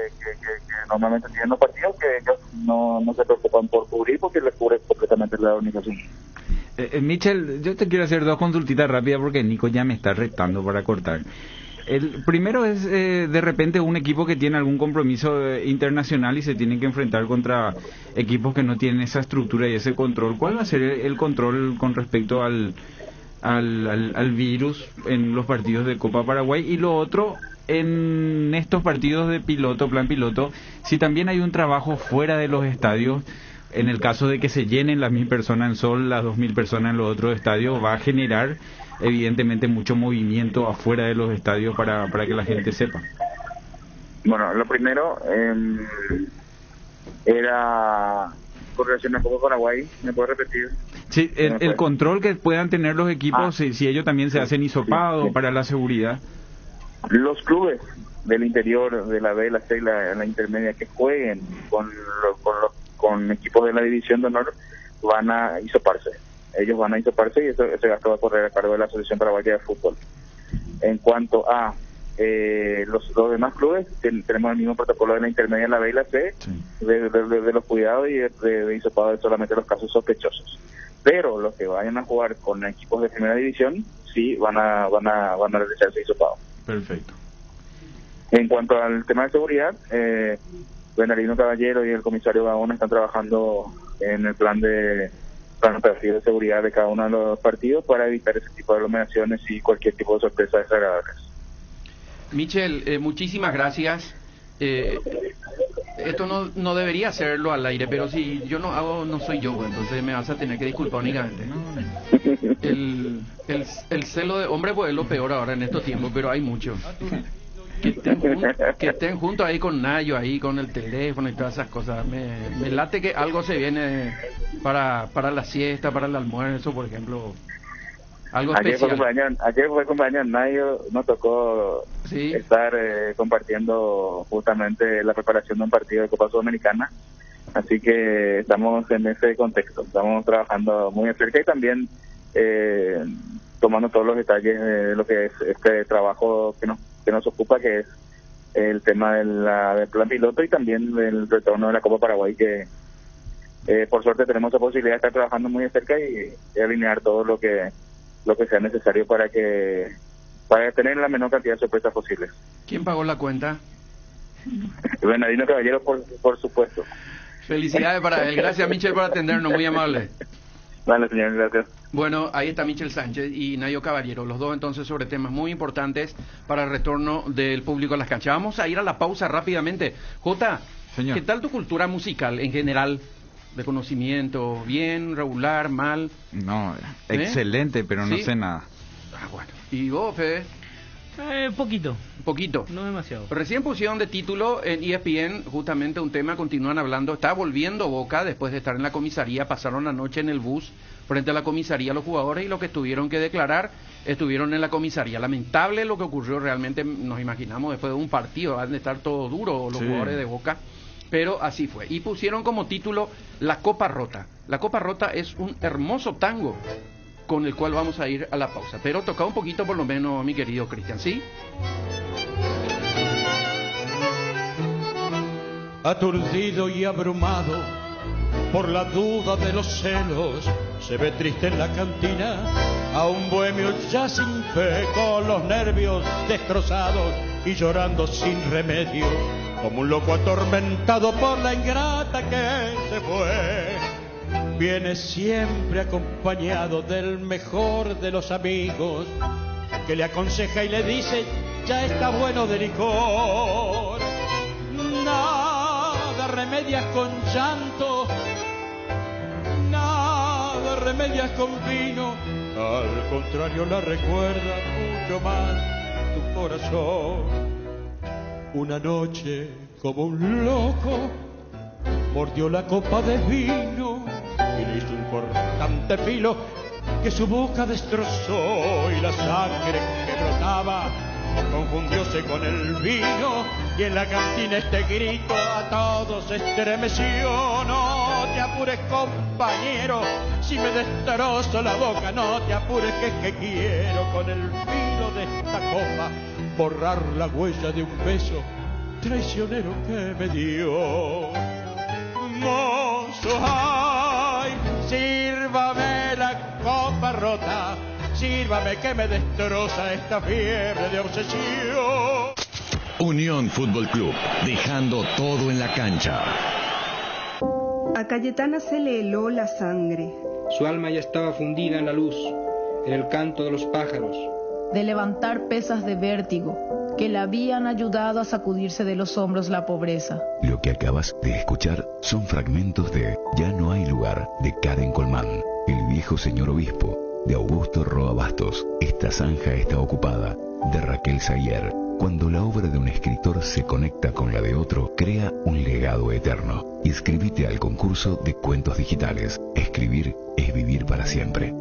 [SPEAKER 17] normalmente tienen los partidos, que ellos no se preocupan por cubrir porque les cubre completamente la organización.
[SPEAKER 6] Michel, yo te quiero hacer 2 consultitas rápidas porque Nico ya me está retando para cortar. El primero es de repente un equipo que tiene algún compromiso internacional y se tiene que enfrentar contra equipos que no tienen esa estructura y ese control. ¿Cuál va a ser el control con respecto al virus en los partidos de Copa Paraguay? Y lo otro, en estos partidos de plan piloto, si también hay un trabajo fuera de los estadios, en el caso de que se llenen las 1.000 personas en Sol, las 2.000 personas en los otros estadios, va a generar evidentemente mucho movimiento afuera de los estadios para que la gente sepa.
[SPEAKER 17] Bueno, lo primero era con relación a Copa Paraguay. ¿Me puedes repetir?
[SPEAKER 6] Sí, el control que puedan tener los equipos, si ellos también se hacen hisopados para la seguridad.
[SPEAKER 17] Los clubes del interior de la B, la C y la intermedia que jueguen con equipos de la división de honor van a hisoparse. Ellos van a hisoparse y ese gasto va a correr a cargo de la Asociación Paraguaya de Fútbol. En cuanto a los demás clubes, tenemos el mismo protocolo de la intermedia, la B y la C, sí, de los cuidados y de hisopado de solamente los casos sospechosos. Pero los que vayan a jugar con equipos de primera división, sí van a realizarse hisopado.
[SPEAKER 6] Perfecto.
[SPEAKER 17] En cuanto al tema de seguridad, Bernardino Caballero y el comisario Gaona están trabajando en el plan operativo de seguridad de cada uno de los partidos para evitar ese tipo de aglomeraciones y cualquier tipo de sorpresas desagradables.
[SPEAKER 2] Michel, muchísimas gracias. Esto no debería hacerlo al aire, pero si yo no hago, no soy yo, entonces me vas a tener que disculpar únicamente. El celo de hombre pues es lo peor ahora en estos tiempos, pero hay mucho. Que estén juntos ahí con Nayo, ahí con el teléfono y todas esas cosas. Me late que algo se viene para la siesta, para el almuerzo, por ejemplo. Algo especial.
[SPEAKER 17] Ayer fue cumpleaños Nayo, nos tocó estar compartiendo justamente la preparación de un partido de Copa Sudamericana. Así que estamos en ese contexto, estamos trabajando muy de cerca y también tomando todos los detalles de lo que es este trabajo que nos ocupa, que es el tema del plan piloto y también del retorno de la Copa Paraguay, que por suerte tenemos la posibilidad de estar trabajando muy de cerca y alinear todo lo que sea necesario para tener la menor cantidad de sorpresas posibles.
[SPEAKER 2] ¿Quién pagó la cuenta?
[SPEAKER 17] Bernardino Caballero, por supuesto.
[SPEAKER 2] Felicidades para él. Gracias, Michel, por atendernos, muy amable.
[SPEAKER 17] Vale, señor, gracias.
[SPEAKER 2] Bueno, ahí está Michel Sánchez y Nayo Caballero, los dos entonces sobre temas muy importantes para el retorno del público a las canchas. Vamos a ir a la pausa rápidamente. Jota, señor, ¿qué tal tu cultura musical en general? De conocimiento, ¿bien, regular, mal?
[SPEAKER 6] No, excelente, pero no sé nada.
[SPEAKER 2] Bueno. ¿Y vos, Fede?
[SPEAKER 7] Poquito.
[SPEAKER 2] Poquito.
[SPEAKER 7] No demasiado.
[SPEAKER 2] Recién pusieron de título en ESPN justamente un tema, continúan hablando, está volviendo Boca después de estar en la comisaría, pasaron la noche en el bus frente a la comisaría los jugadores y lo que tuvieron que declarar estuvieron en la comisaría. Lamentable lo que ocurrió, realmente nos imaginamos después de un partido, van a estar todo duro los jugadores de Boca. Pero así fue. Y pusieron como título La Copa Rota. La Copa Rota es un hermoso tango con el cual vamos a ir a la pausa. Pero toca un poquito por lo menos, mi querido Cristian, ¿sí?
[SPEAKER 18] Aturdido y abrumado por la duda de los celos, se ve triste en la cantina a un bohemio ya sin fe, con los nervios destrozados y llorando sin remedio, como un loco atormentado por la ingrata que se fue. Viene siempre acompañado del mejor de los amigos, que le aconseja y le dice: ya está bueno de licor. Nada remedias con llanto, nada remedias con vino, al contrario la recuerda mucho más tu corazón. Una noche, como un loco, mordió la copa de vino y le hizo un cortante filo que su boca destrozó, y la sangre que brotaba confundióse con el vino, y en la cantina este grito a todos estremeció: no te apures, compañero, si me destrozo la boca, no te apures, que es que quiero con el filo de esta copa borrar la huella de un beso traicionero que me dio. Mozo, ay, sírvame la copa rota, sírvame que me destroza esta fiebre de obsesión.
[SPEAKER 19] Unión Fútbol Club, dejando todo en la cancha.
[SPEAKER 9] A Cayetana se le heló la sangre.
[SPEAKER 10] Su alma ya estaba fundida en la luz, en el canto de los pájaros.
[SPEAKER 11] De levantar pesas de vértigo que la habían ayudado a sacudirse de los hombros la pobreza.
[SPEAKER 12] Lo que acabas de escuchar son fragmentos de Ya no hay lugar, de Karen Colmán, El viejo señor obispo, de Augusto Roa Bastos, Esta zanja está ocupada, de Raquel Sayer. Cuando la obra de un escritor se conecta con la de otro, crea un legado eterno. Inscríbete al concurso de cuentos digitales. Escribir es vivir para siempre.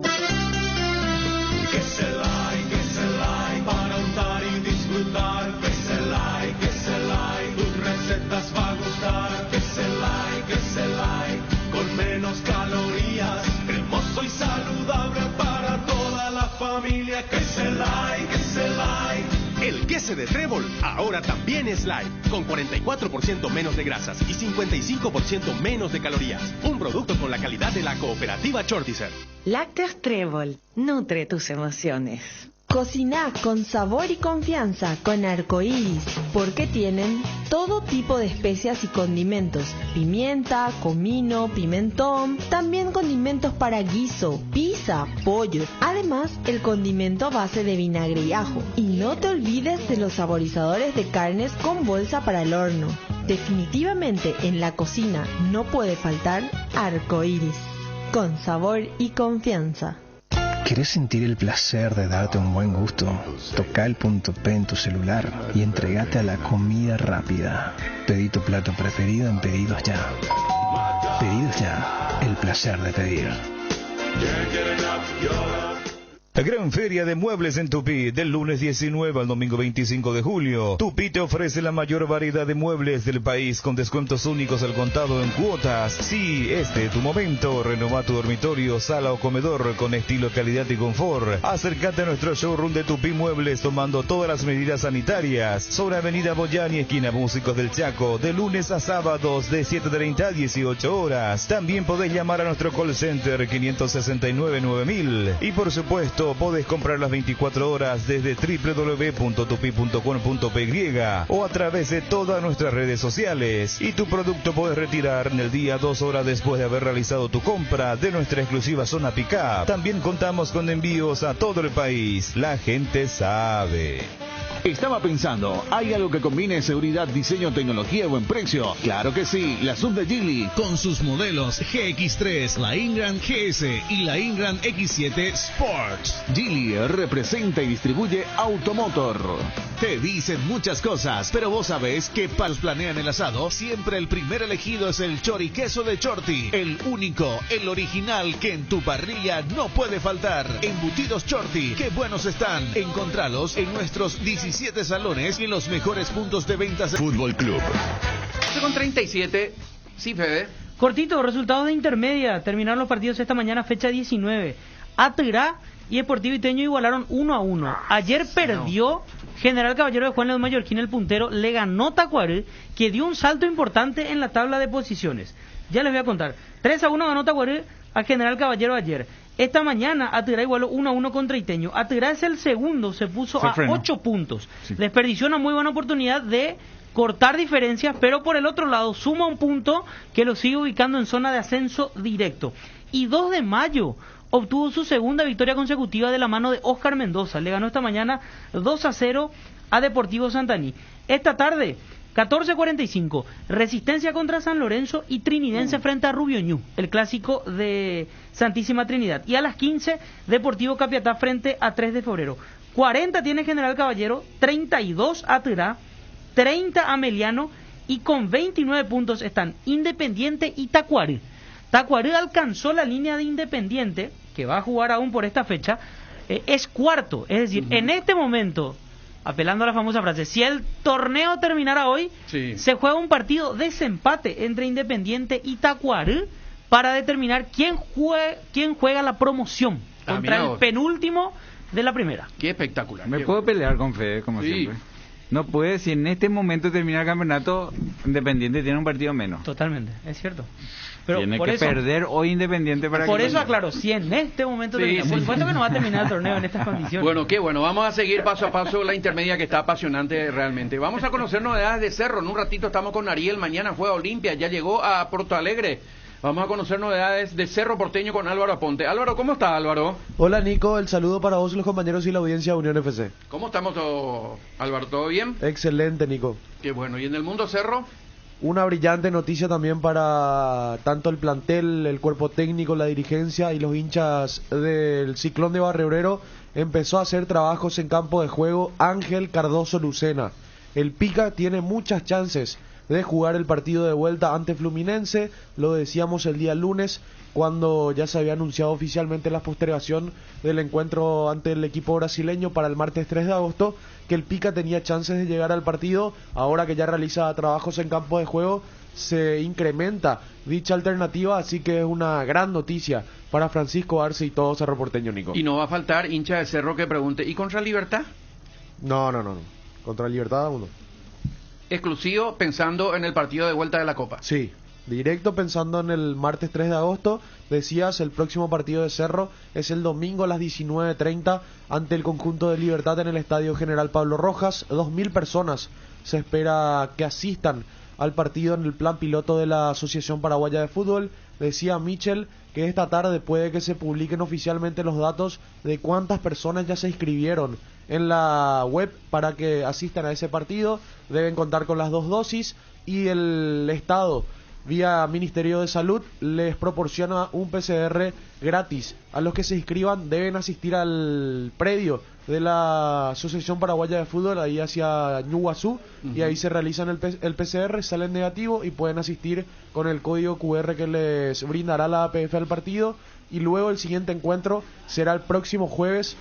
[SPEAKER 18] Que se like, para untar y disfrutar. Que se like, tus recetas va a gustar. Que se like, con menos calorías. Hermoso y saludable para toda la familia. Que se like.
[SPEAKER 8] El queso de Trébol ahora también es light, con 44% menos de grasas y 55% menos de calorías. Un producto con la calidad de la cooperativa Chortizer.
[SPEAKER 20] Lácteos Trébol, nutre tus emociones. Cocina con sabor y confianza con Arcoiris, porque tienen todo tipo de especias y condimentos: pimienta, comino, pimentón, también condimentos para guiso, pizza, pollo, además el condimento a base de vinagre y ajo. Y no te olvides de los saborizadores de carnes con bolsa para el horno. Definitivamente en la cocina no puede faltar Arcoiris, con sabor y confianza.
[SPEAKER 13] ¿Querés sentir el placer de darte un buen gusto? Toca el punto P en tu celular y entregate a la comida rápida. Pedí tu plato preferido en Pedidos Ya. Pedidos Ya, el placer de pedir.
[SPEAKER 14] La gran feria de muebles en Tupí, del lunes 19 al domingo 25 de julio. Tupí te ofrece la mayor variedad de muebles del país con descuentos únicos al contado en cuotas. Sí, este es tu momento. Renova tu dormitorio, sala o comedor con estilo, calidad y confort. Acércate a nuestro showroom de Tupí Muebles tomando todas las medidas sanitarias. Sobre Avenida Boyani, esquina Músicos del Chaco, de lunes a sábados de 7:30 a 18 horas. También podés llamar a nuestro call center 569-9000. Y por supuesto, podés comprar las 24 horas desde www.tupi.com.py o a través de todas nuestras redes sociales. Y tu producto podés retirar en el día 2 horas después de haber realizado tu compra de nuestra exclusiva zona pick-up. También contamos con envíos a todo el país. La gente sabe.
[SPEAKER 5] Estaba pensando, ¿hay algo que combine seguridad, diseño, tecnología o buen precio? Claro que sí, la sub de Geely, con sus modelos GX3, la Ingram GS y la Ingram X7 Sports. Geely representa y distribuye Automotor. Te dicen muchas cosas, pero vos sabés que para los planean el asado, siempre el primer elegido es el choriqueso de Chorti, el único, el original que en tu parrilla no puede faltar. Embutidos Chorti, qué buenos están. Encontralos en nuestros 17 salones y en los mejores puntos de ventas de
[SPEAKER 19] Fútbol Club.
[SPEAKER 2] Con 37, sí, Fede.
[SPEAKER 7] Cortito, resultados de intermedia. Terminaron los partidos esta mañana, fecha 19. Atirá y Deportivo Iteño igualaron 1-1. Ayer perdió General Caballero de Juan León Mallorquín, el puntero. Le ganó Tacuaré, que dio un salto importante en la tabla de posiciones. Ya les voy a contar. 3-1 ganó Tacuaré a General Caballero ayer. Esta mañana Atirá igualó 1-1 contra Iteño. Atirá es el segundo, se puso a 8 puntos. Sí. Desperdició una muy buena oportunidad de cortar diferencias, pero por el otro lado suma un punto que lo sigue ubicando en zona de ascenso directo. Y 2 de mayo obtuvo su segunda victoria consecutiva de la mano de Oscar Mendoza. Le ganó esta mañana 2-0 a Deportivo Santaní. Esta tarde, 14:45, Resistencia contra San Lorenzo y Trinidense frente a Rubio Ñu, el clásico de Santísima Trinidad. Y a las 15, Deportivo Capiatá frente a 3 de febrero. 40 tiene General Caballero, 32 Atirá, 30 Ameliano y con 29 puntos están Independiente y Tacuaré. Tacuaré alcanzó la línea de Independiente, que va a jugar aún por esta fecha, es cuarto, es decir, en este momento, apelando a la famosa frase, si el torneo terminara hoy, se juega un partido desempate entre Independiente y Tacuaré para determinar quién juega la promoción contra el penúltimo de la primera.
[SPEAKER 2] Qué espectacular.
[SPEAKER 6] Me puedo pelear con Fede, como siempre. No puede, si en este momento termina el campeonato, Independiente tiene un partido menos.
[SPEAKER 7] Totalmente, es cierto. Pero
[SPEAKER 6] tiene
[SPEAKER 7] por
[SPEAKER 6] que
[SPEAKER 7] eso,
[SPEAKER 6] perder hoy Independiente para
[SPEAKER 7] por eso aclaro, si en este momento termina, por supuesto que no va a terminar el torneo en estas condiciones.
[SPEAKER 2] Bueno, qué bueno, vamos a seguir paso a paso la intermedia que está apasionante realmente. Vamos a conocer novedades de Cerro, en un ratito estamos con Ariel, mañana juega Olimpia, ya llegó a Porto Alegre. Vamos a conocer novedades de Cerro Porteño con Álvaro Aponte. Álvaro, ¿cómo estás, Álvaro?
[SPEAKER 21] Hola, Nico, el saludo para vos, los compañeros y la audiencia de Unión FC.
[SPEAKER 2] ¿Cómo estamos, Álvaro? ¿Todo bien?
[SPEAKER 21] Excelente, Nico.
[SPEAKER 2] Qué bueno, ¿y en el mundo Cerro?
[SPEAKER 21] Una brillante noticia también para tanto el plantel, el cuerpo técnico, la dirigencia y los hinchas del Ciclón de Barrio Obrero. Empezó a hacer trabajos en campo de juego Ángel Cardoso Lucena. El Pica tiene muchas chances de jugar el partido de vuelta ante Fluminense. Lo decíamos el día lunes, cuando ya se había anunciado oficialmente la postergación del encuentro ante el equipo brasileño para el martes 3 de agosto, que el Pica tenía chances de llegar al partido. Ahora que ya realiza trabajos en campo de juego, se incrementa dicha alternativa, así que es una gran noticia para Francisco Arce y todo Cerro Porteño, Nico.
[SPEAKER 2] Y no va a faltar hincha de Cerro que pregunte, ¿y contra Libertad?
[SPEAKER 21] No. Contra Libertad uno.
[SPEAKER 2] Exclusivo pensando en el partido de vuelta de la Copa.
[SPEAKER 21] Sí. directo pensando en el martes 3 de agosto. Decías, el próximo partido de Cerro es el domingo a las 19:30 ante el conjunto de Libertad en el Estadio General Pablo Rojas. 2.000 personas se espera que asistan al partido en el plan piloto de la Asociación Paraguaya de Fútbol. Decía Michel que esta tarde puede que se publiquen oficialmente los datos de cuántas personas ya se inscribieron en la web para que asistan a ese partido. Deben contar con las 2 dosis y el Estado, vía Ministerio de Salud, les proporciona un PCR gratis. A los que se inscriban deben asistir al predio de la Asociación Paraguaya de Fútbol, ahí hacia Ñuguazú, y ahí se realizan el PCR, salen negativo y pueden asistir con el código QR que les brindará la APF al partido. Y luego el siguiente encuentro será el próximo jueves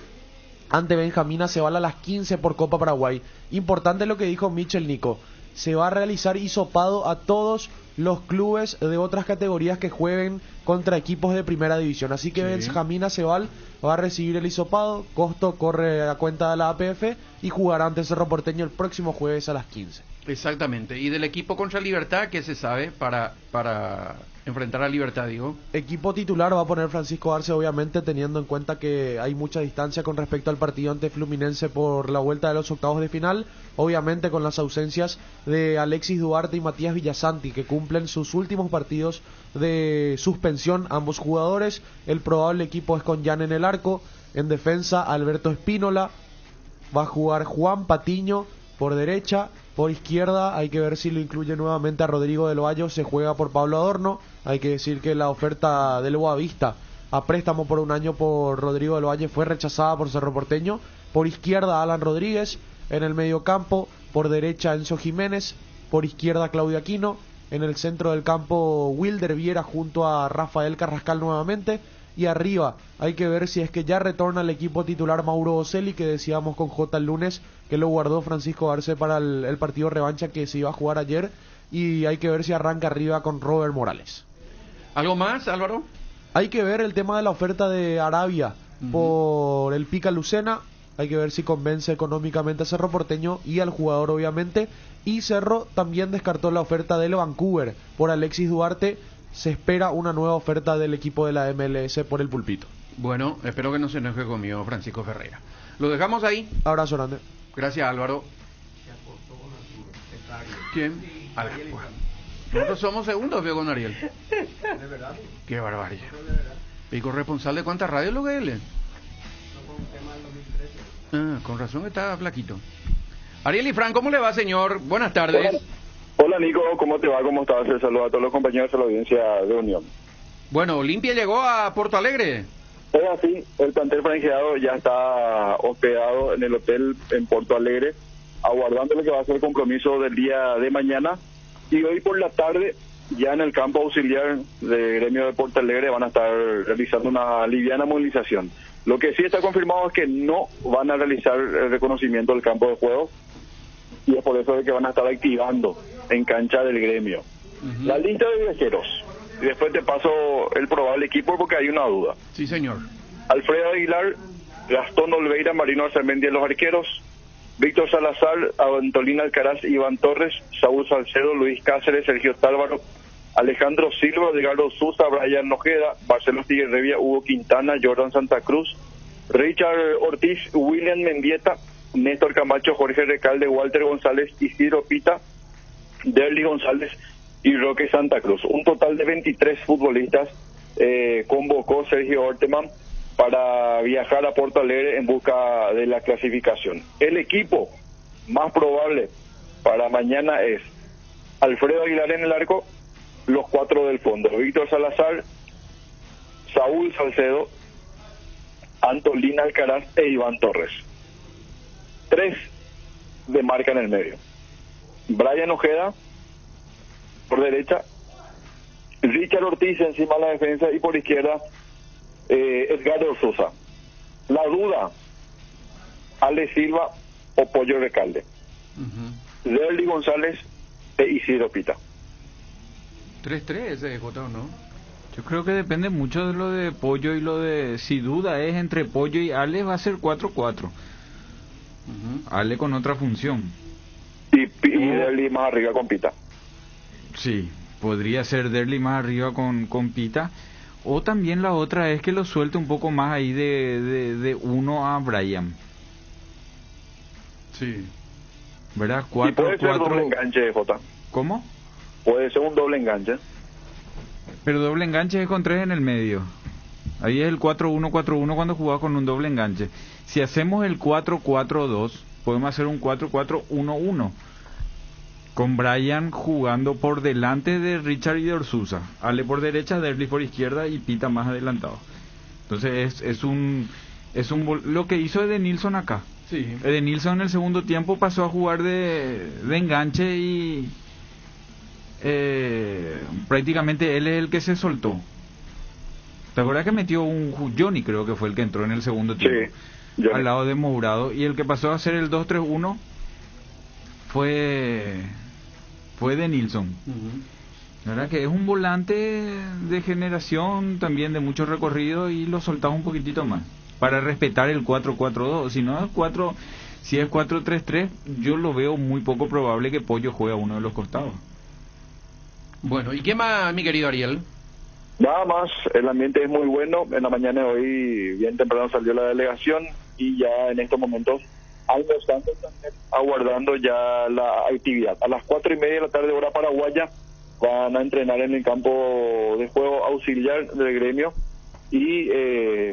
[SPEAKER 21] ante Benjamín Aceval a las 15 por Copa Paraguay. Importante lo que dijo Michel, Nico. Se va a realizar hisopado a todos los clubes de otras categorías que jueguen contra equipos de primera división. Así que Benjamín Aceval va a recibir el hisopado, costo corre a cuenta de la APF y jugará ante Cerro Porteño el próximo jueves a las 15.
[SPEAKER 2] Exactamente. ¿Y del equipo contra Libertad qué se sabe para enfrentar a Libertad, digo?
[SPEAKER 21] Equipo titular va a poner Francisco Arce, obviamente, teniendo en cuenta que hay mucha distancia con respecto al partido ante Fluminense por la vuelta de los octavos de final. Obviamente con las ausencias de Alexis Duarte y Matías Villasanti, que cumplen sus últimos partidos de suspensión, ambos jugadores. El probable equipo es con Jan en el arco. En defensa, Alberto Espínola. Va a jugar Juan Patiño por derecha. Por izquierda hay que ver si lo incluye nuevamente a Rodrigo del Valle, se juega por Pablo Adorno. Hay que decir que la oferta del Boavista a préstamo por 1 año por Rodrigo del Valle fue rechazada por Cerro Porteño. Por izquierda Alan Rodríguez, en el mediocampo, por derecha Enzo Jiménez, por izquierda Claudio Aquino, en el centro del campo Wilder Viera junto a Rafael Carrascal nuevamente. Y arriba hay que ver si es que ya retorna al equipo titular Mauro Boselli, que decíamos con J el lunes que lo guardó Francisco Arce para el partido revancha que se iba a jugar ayer. Y hay que ver si arranca arriba con Robert Morales.
[SPEAKER 2] ¿Algo más, Álvaro?
[SPEAKER 21] Hay que ver el tema de la oferta de Arabia por el Pica Lucena. Hay que ver si convence económicamente a Cerro Porteño y al jugador, obviamente. Y Cerro también descartó la oferta del Vancouver por Alexis Duarte. Se espera una nueva oferta del equipo de la MLS por el Pulpito.
[SPEAKER 2] Bueno, espero que no se enoje conmigo Francisco Ferreira. Lo dejamos ahí.
[SPEAKER 21] Abrazo grande.
[SPEAKER 2] Gracias, Álvaro. ¿Quién? Nosotros somos segundos, veo con Ariel.
[SPEAKER 1] ¿De verdad?
[SPEAKER 2] Qué barbaridad. ¿Y corresponsal de cuántas radios lo que él es? Con razón está flaquito. Ariel y Fran, ¿cómo le va, señor? Buenas tardes.
[SPEAKER 16] Hola Nico, ¿cómo te va? ¿Cómo estás? Saludo a todos los compañeros de la audiencia de Unión.
[SPEAKER 2] Bueno, Olimpia llegó a Porto Alegre.
[SPEAKER 16] Es así, el plantel franqueado ya está hospedado en el hotel en Porto Alegre, aguardando lo que va a ser el compromiso del día de mañana. Y hoy por la tarde, ya en el campo auxiliar del gremio de Porto Alegre, van a estar realizando una liviana movilización. Lo que sí está confirmado es que no van a realizar el reconocimiento del campo de juego, y es por eso de que van a estar activando en cancha del gremio la lista de viajeros. Y después te paso el probable equipo porque hay una duda.
[SPEAKER 2] Sí, señor.
[SPEAKER 16] Alfredo Aguilar, Gastón Olveira, Marino Arzamendi en los arqueros, Víctor Salazar, Antolín Alcaraz, Iván Torres, Saúl Salcedo, Luis Cáceres, Sergio Tálvaro, Alejandro Silva, Edgardo Sousa, Brian Ojeda, Marcelo Tiguerrevia, Hugo Quintana, Jordan Santa Cruz, Richard Ortiz, William Mendieta, Néstor Camacho, Jorge Recalde, Walter González, Isidro Pita, Derly González y Roque Santa Cruz. Un total de 23 futbolistas convocó Sergio Orteman para viajar a Porto Alegre en busca de la clasificación. El equipo más probable para mañana es Alfredo Aguilar en el arco, los 4 del fondo: Víctor Salazar, Saúl Salcedo, Antolín Alcaraz e Iván Torres. 3 de marca en el medio: Brian Ojeda por derecha, Richard Ortiz encima de la defensa, y por izquierda Edgardo Sousa. La duda: Ale Silva o Pollo Recalde, Derly González e Isidro Pita.
[SPEAKER 2] 3-3 ese Jotón, ¿no?
[SPEAKER 6] Yo creo que depende mucho de lo de Pollo y lo de... Si duda es entre Pollo y Ale, va a ser 4-4. Ale con otra función.
[SPEAKER 16] Y Derly más arriba con Pita.
[SPEAKER 6] Sí, Podría ser Derli más arriba con Pita. O también la otra es que lo suelte un poco más ahí de uno a Brian.
[SPEAKER 2] Sí.
[SPEAKER 6] ¿Verdad?
[SPEAKER 16] Y puede ser doble enganche, Jota.
[SPEAKER 6] ¿Cómo?
[SPEAKER 16] Puede ser un doble enganche.
[SPEAKER 6] Pero doble enganche es con 3 en el medio. Ahí es el 4-1-4-1 cuando jugaba con un doble enganche. Si hacemos el 4-4-2, podemos hacer un 4-4-1-1. Con Brian jugando por delante de Richard y de Orsusa. Ale por derecha, Derli por izquierda y Pita más adelantado. Entonces es un lo que hizo Edenilson acá.
[SPEAKER 2] Sí.
[SPEAKER 6] Edenilson en el segundo tiempo pasó a jugar de enganche y prácticamente él es el que se soltó. ¿Te acuerdas que metió un Johnny, creo que fue el que entró en el segundo tiempo?
[SPEAKER 16] Sí,
[SPEAKER 6] al lado de Mourado, y el que pasó a hacer el 2-3-1 fue Edenilson. La verdad que es un volante de generación, también de mucho recorrido, y lo soltamos un poquitito más para respetar el 4-4-2. Si no es 4, si es 4-3-3, yo lo veo muy poco probable que Pollo juegue a uno de los costados.
[SPEAKER 2] Bueno, ¿y qué más, mi querido Ariel?
[SPEAKER 16] Nada más, el ambiente es muy bueno. En la mañana de hoy, bien temprano, salió la delegación y ya en estos momentos almorzando también, aguardando ya la actividad. A las 4:30 de la tarde, hora paraguaya, van a entrenar en el campo de juego auxiliar del gremio y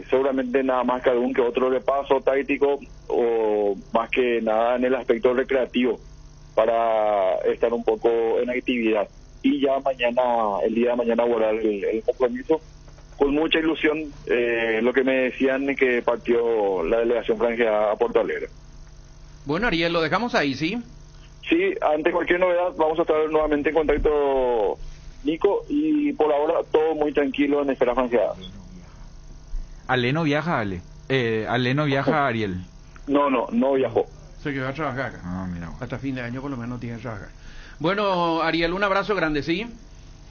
[SPEAKER 16] seguramente nada más que algún que otro repaso táctico o más que nada en el aspecto recreativo para estar un poco en actividad. Y ya mañana, el día de mañana, guardar el compromiso. Con mucha ilusión, lo que me decían es que partió la delegación franjea a Porto Alegre.
[SPEAKER 2] Bueno, Ariel, lo dejamos ahí, ¿sí?
[SPEAKER 16] Sí, ante cualquier novedad vamos a estar nuevamente en contacto, Nico, y por ahora todo muy tranquilo en esferas franjeadas.
[SPEAKER 6] Ale no viaja, Ale no viaja, Ariel.
[SPEAKER 16] No viajó.
[SPEAKER 2] Se quedó a trabajar.
[SPEAKER 6] Ah, mira.
[SPEAKER 2] Hasta fin de año por lo menos tiene que trabajar. Bueno, Ariel, un abrazo grande, ¿sí?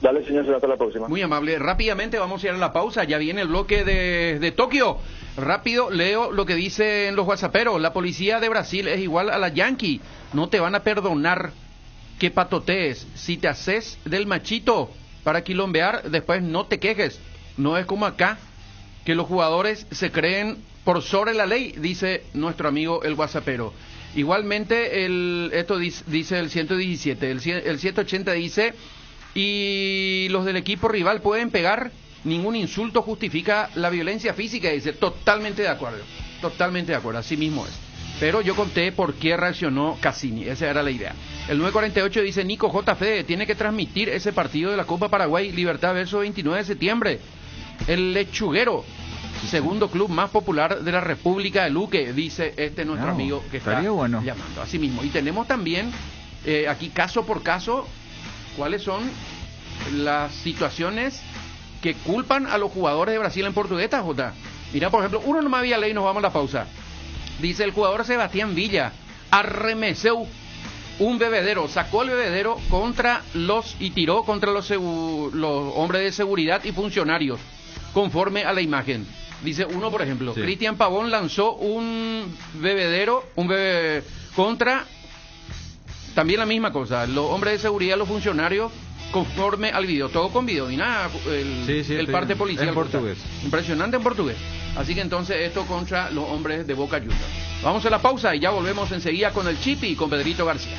[SPEAKER 16] Dale, señor, hasta la próxima.
[SPEAKER 2] Muy amable. Rápidamente vamos a ir a la pausa. Ya viene el bloque de Tokio. Rápido, leo lo que dicen los whatsapperos. La policía de Brasil es igual a la Yankee. No te van a perdonar que patotees. Si te haces del machito para quilombear, después no te quejes. No es como acá, que los jugadores se creen por sobre la ley, dice nuestro amigo el whatsappero. Igualmente, esto dice el 117. El 180 dice... Y los del equipo rival pueden pegar, ningún insulto justifica la violencia física, dice. Totalmente de acuerdo, así mismo es. Pero yo conté por qué reaccionó Cassini, esa era la idea. El 948 dice, Nico J. Fede tiene que transmitir ese partido de la Copa Paraguay, Libertad versus 29 de septiembre. El Lechuguero, segundo club más popular de la República de Luque, dice nuestro amigo que está llamando, así mismo. Y tenemos también, aquí caso por caso, cuáles son las situaciones que culpan a los jugadores de Brasil en Portugueta, Jota. Mira, por ejemplo, uno nomás había ley, nos vamos a la pausa. Dice el jugador Sebastián Villa, arremeseu un bebedero, sacó el bebedero y tiró contra los hombres de seguridad y funcionarios, conforme a la imagen. Dice uno, por ejemplo, sí. Cristian Pavón lanzó un bebedero, contra... También la misma cosa, los hombres de seguridad, los funcionarios, conforme al video, todo con video, y nada, el parte policial.
[SPEAKER 6] En portugués.
[SPEAKER 2] Impresionante en portugués. Así que entonces esto contra los hombres de Boca Juniors. Vamos a la pausa y ya volvemos enseguida con el Chipi y con Pedrito García.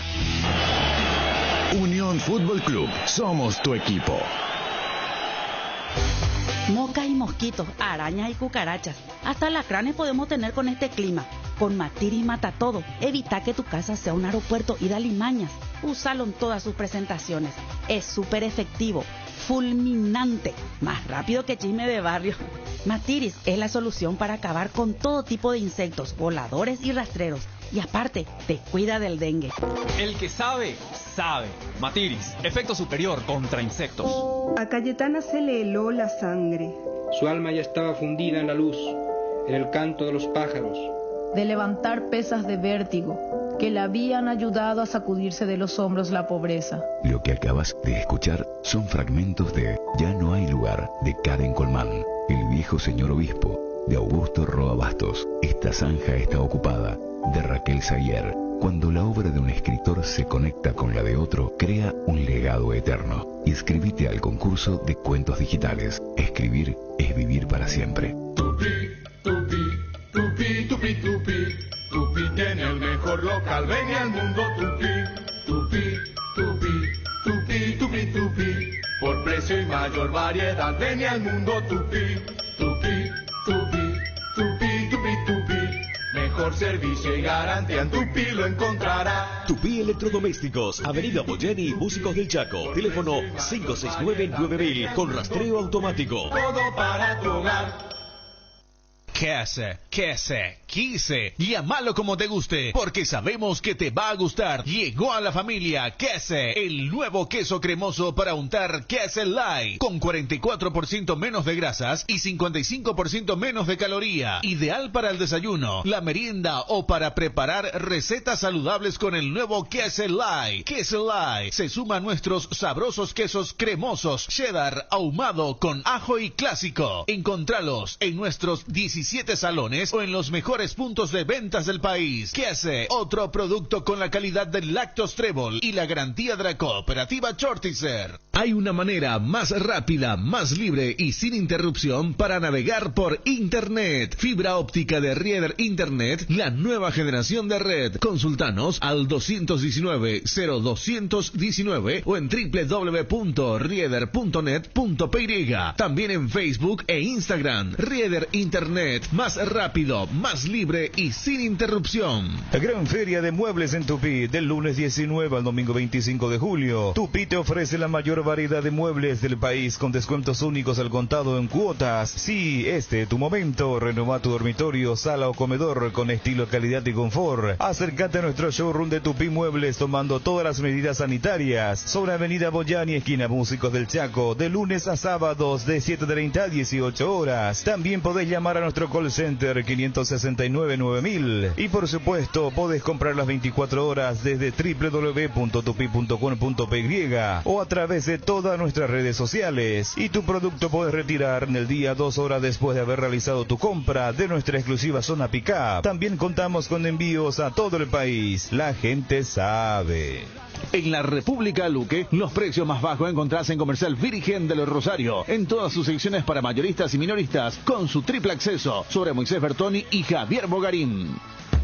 [SPEAKER 19] Unión Fútbol Club, somos tu equipo.
[SPEAKER 1] Moscas y mosquitos, arañas y cucarachas. Hasta alacranes podemos tener con este clima. Con Matiris mata todo. Evita que tu casa sea un aeropuerto y de alimañas. Úsalo en todas sus presentaciones. Es súper efectivo, fulminante, más rápido que chisme de barrio. Matiris es la solución para acabar con todo tipo de insectos, voladores y rastreros. Y aparte, te cuida del dengue.
[SPEAKER 22] El que sabe, sabe. Matiris, efecto superior contra insectos.
[SPEAKER 9] A Cayetana se le heló la sangre.
[SPEAKER 10] Su alma ya estaba fundida en la luz, en el canto de los pájaros.
[SPEAKER 11] De levantar pesas de vértigo, que le habían ayudado a sacudirse de los hombros la pobreza.
[SPEAKER 12] Lo que acabas de escuchar son fragmentos de Ya no hay lugar, de Karen Colmán, El viejo señor obispo, de Augusto Roa Bastos, Esta zanja está ocupada, de Raquel Raquel Sayer. Cuando la obra de un escritor se conecta con la de otro, crea un legado eterno. Inscribite al concurso de cuentos digitales. Escribir es vivir para siempre.
[SPEAKER 18] Tupi tiene el mejor local, ven al mundo Tupi. Por precio y mayor variedad, ven al mundo Tupi. Mejor servicio y garantía en Tupi lo encontrará.
[SPEAKER 3] Tupi Electrodomésticos, Avenida Boyeni, Músicos del Chaco. Teléfono 569-9000 con rastreo automático.
[SPEAKER 18] Todo para tu hogar.
[SPEAKER 5] Quise, llámalo como te guste, porque sabemos que te va a gustar. Llegó a la familia Quese, el nuevo queso cremoso para untar Quese Light, con 44% menos de grasas y 55% menos de caloría. Ideal para el desayuno, la merienda o para preparar recetas saludables con el nuevo Quese Light. Quese Light se suma a nuestros sabrosos quesos cremosos, cheddar, ahumado con ajo y clásico. Encontralos en nuestros 17 salones o en los mejores puntos de ventas del país. Quese, otro producto con la calidad del Lactos Trébol y la garantía de la cooperativa Chortizer.
[SPEAKER 3] Hay una manera más rápida, más libre y sin interrupción para navegar por Internet. Fibra óptica de Rieder Internet, la nueva generación de red. Consultanos al 219-0219 o en www.rieder.net.py. También en Facebook e Instagram. Rieder Internet, más rápido, más libre y sin interrupción.
[SPEAKER 14] La gran feria de muebles en Tupí, del lunes 19 al domingo 25 de julio. Tupí te ofrece la mayor variedad de muebles del país con descuentos únicos al contado en cuotas. Sí, este es tu momento. Renova tu dormitorio, sala o comedor con estilo, calidad y confort. Acércate a nuestro showroom de Tupí Muebles tomando todas las medidas sanitarias. Sobre Avenida Boyani, esquina Músicos del Chaco, de lunes a sábados de 7:30 a 18 horas. También podés llamar a nuestro call center 569-9000. Y por supuesto, podés comprar las 24 horas desde www.tupi.com.py o a través de todas nuestras redes sociales. Y tu producto puedes retirar en el día 2 horas después de haber realizado tu compra de nuestra exclusiva zona pick-up. También contamos con envíos a todo el país. La gente sabe.
[SPEAKER 3] En la República Luque, los precios más bajos encontrás en Comercial Virgen de los Rosario, en todas sus secciones para mayoristas y minoristas, con su triple acceso sobre Moisés Bertoni y Javier Bogarín.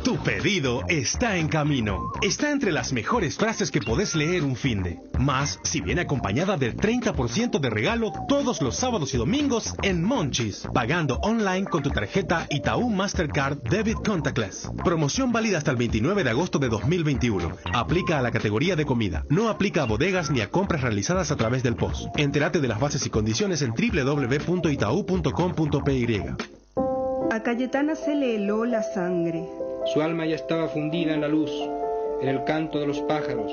[SPEAKER 8] Tu pedido está en camino. Está entre las mejores frases que podés leer un finde. Más si viene acompañada del 30% de regalo todos los sábados y domingos en Monchis, pagando online con tu tarjeta Itaú Mastercard Debit Contactless. Promoción válida hasta el 29 de agosto de 2021. Aplica a la categoría de comida. No aplica a bodegas ni a compras realizadas a través del POS. Entérate de las bases y condiciones en www.itau.com.py.
[SPEAKER 9] A Cayetana se le heló la sangre.
[SPEAKER 10] Su alma ya estaba fundida en la luz, en el canto de los pájaros.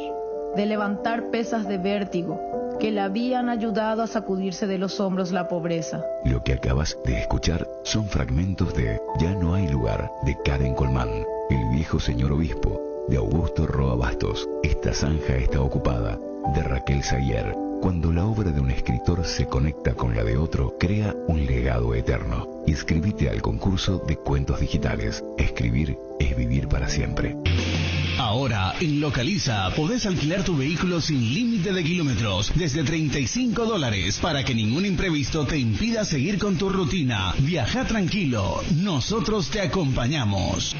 [SPEAKER 11] De levantar pesas de vértigo que le habían ayudado a sacudirse de los hombros la pobreza.
[SPEAKER 12] Lo que acabas de escuchar son fragmentos de Ya no hay lugar, de Karen Colmán. El viejo señor obispo, de Augusto Roa Bastos. Esta zanja está ocupada, de Raquel Sayer. Cuando la obra de un escritor se conecta con la de otro, crea un legado eterno. Inscribite al concurso de cuentos digitales. Escribir es vivir para siempre.
[SPEAKER 5] Ahora, en Localiza, podés alquilar tu vehículo sin límite de kilómetros, desde $35, para que ningún imprevisto te impida seguir con tu rutina. Viaja tranquilo, nosotros te acompañamos.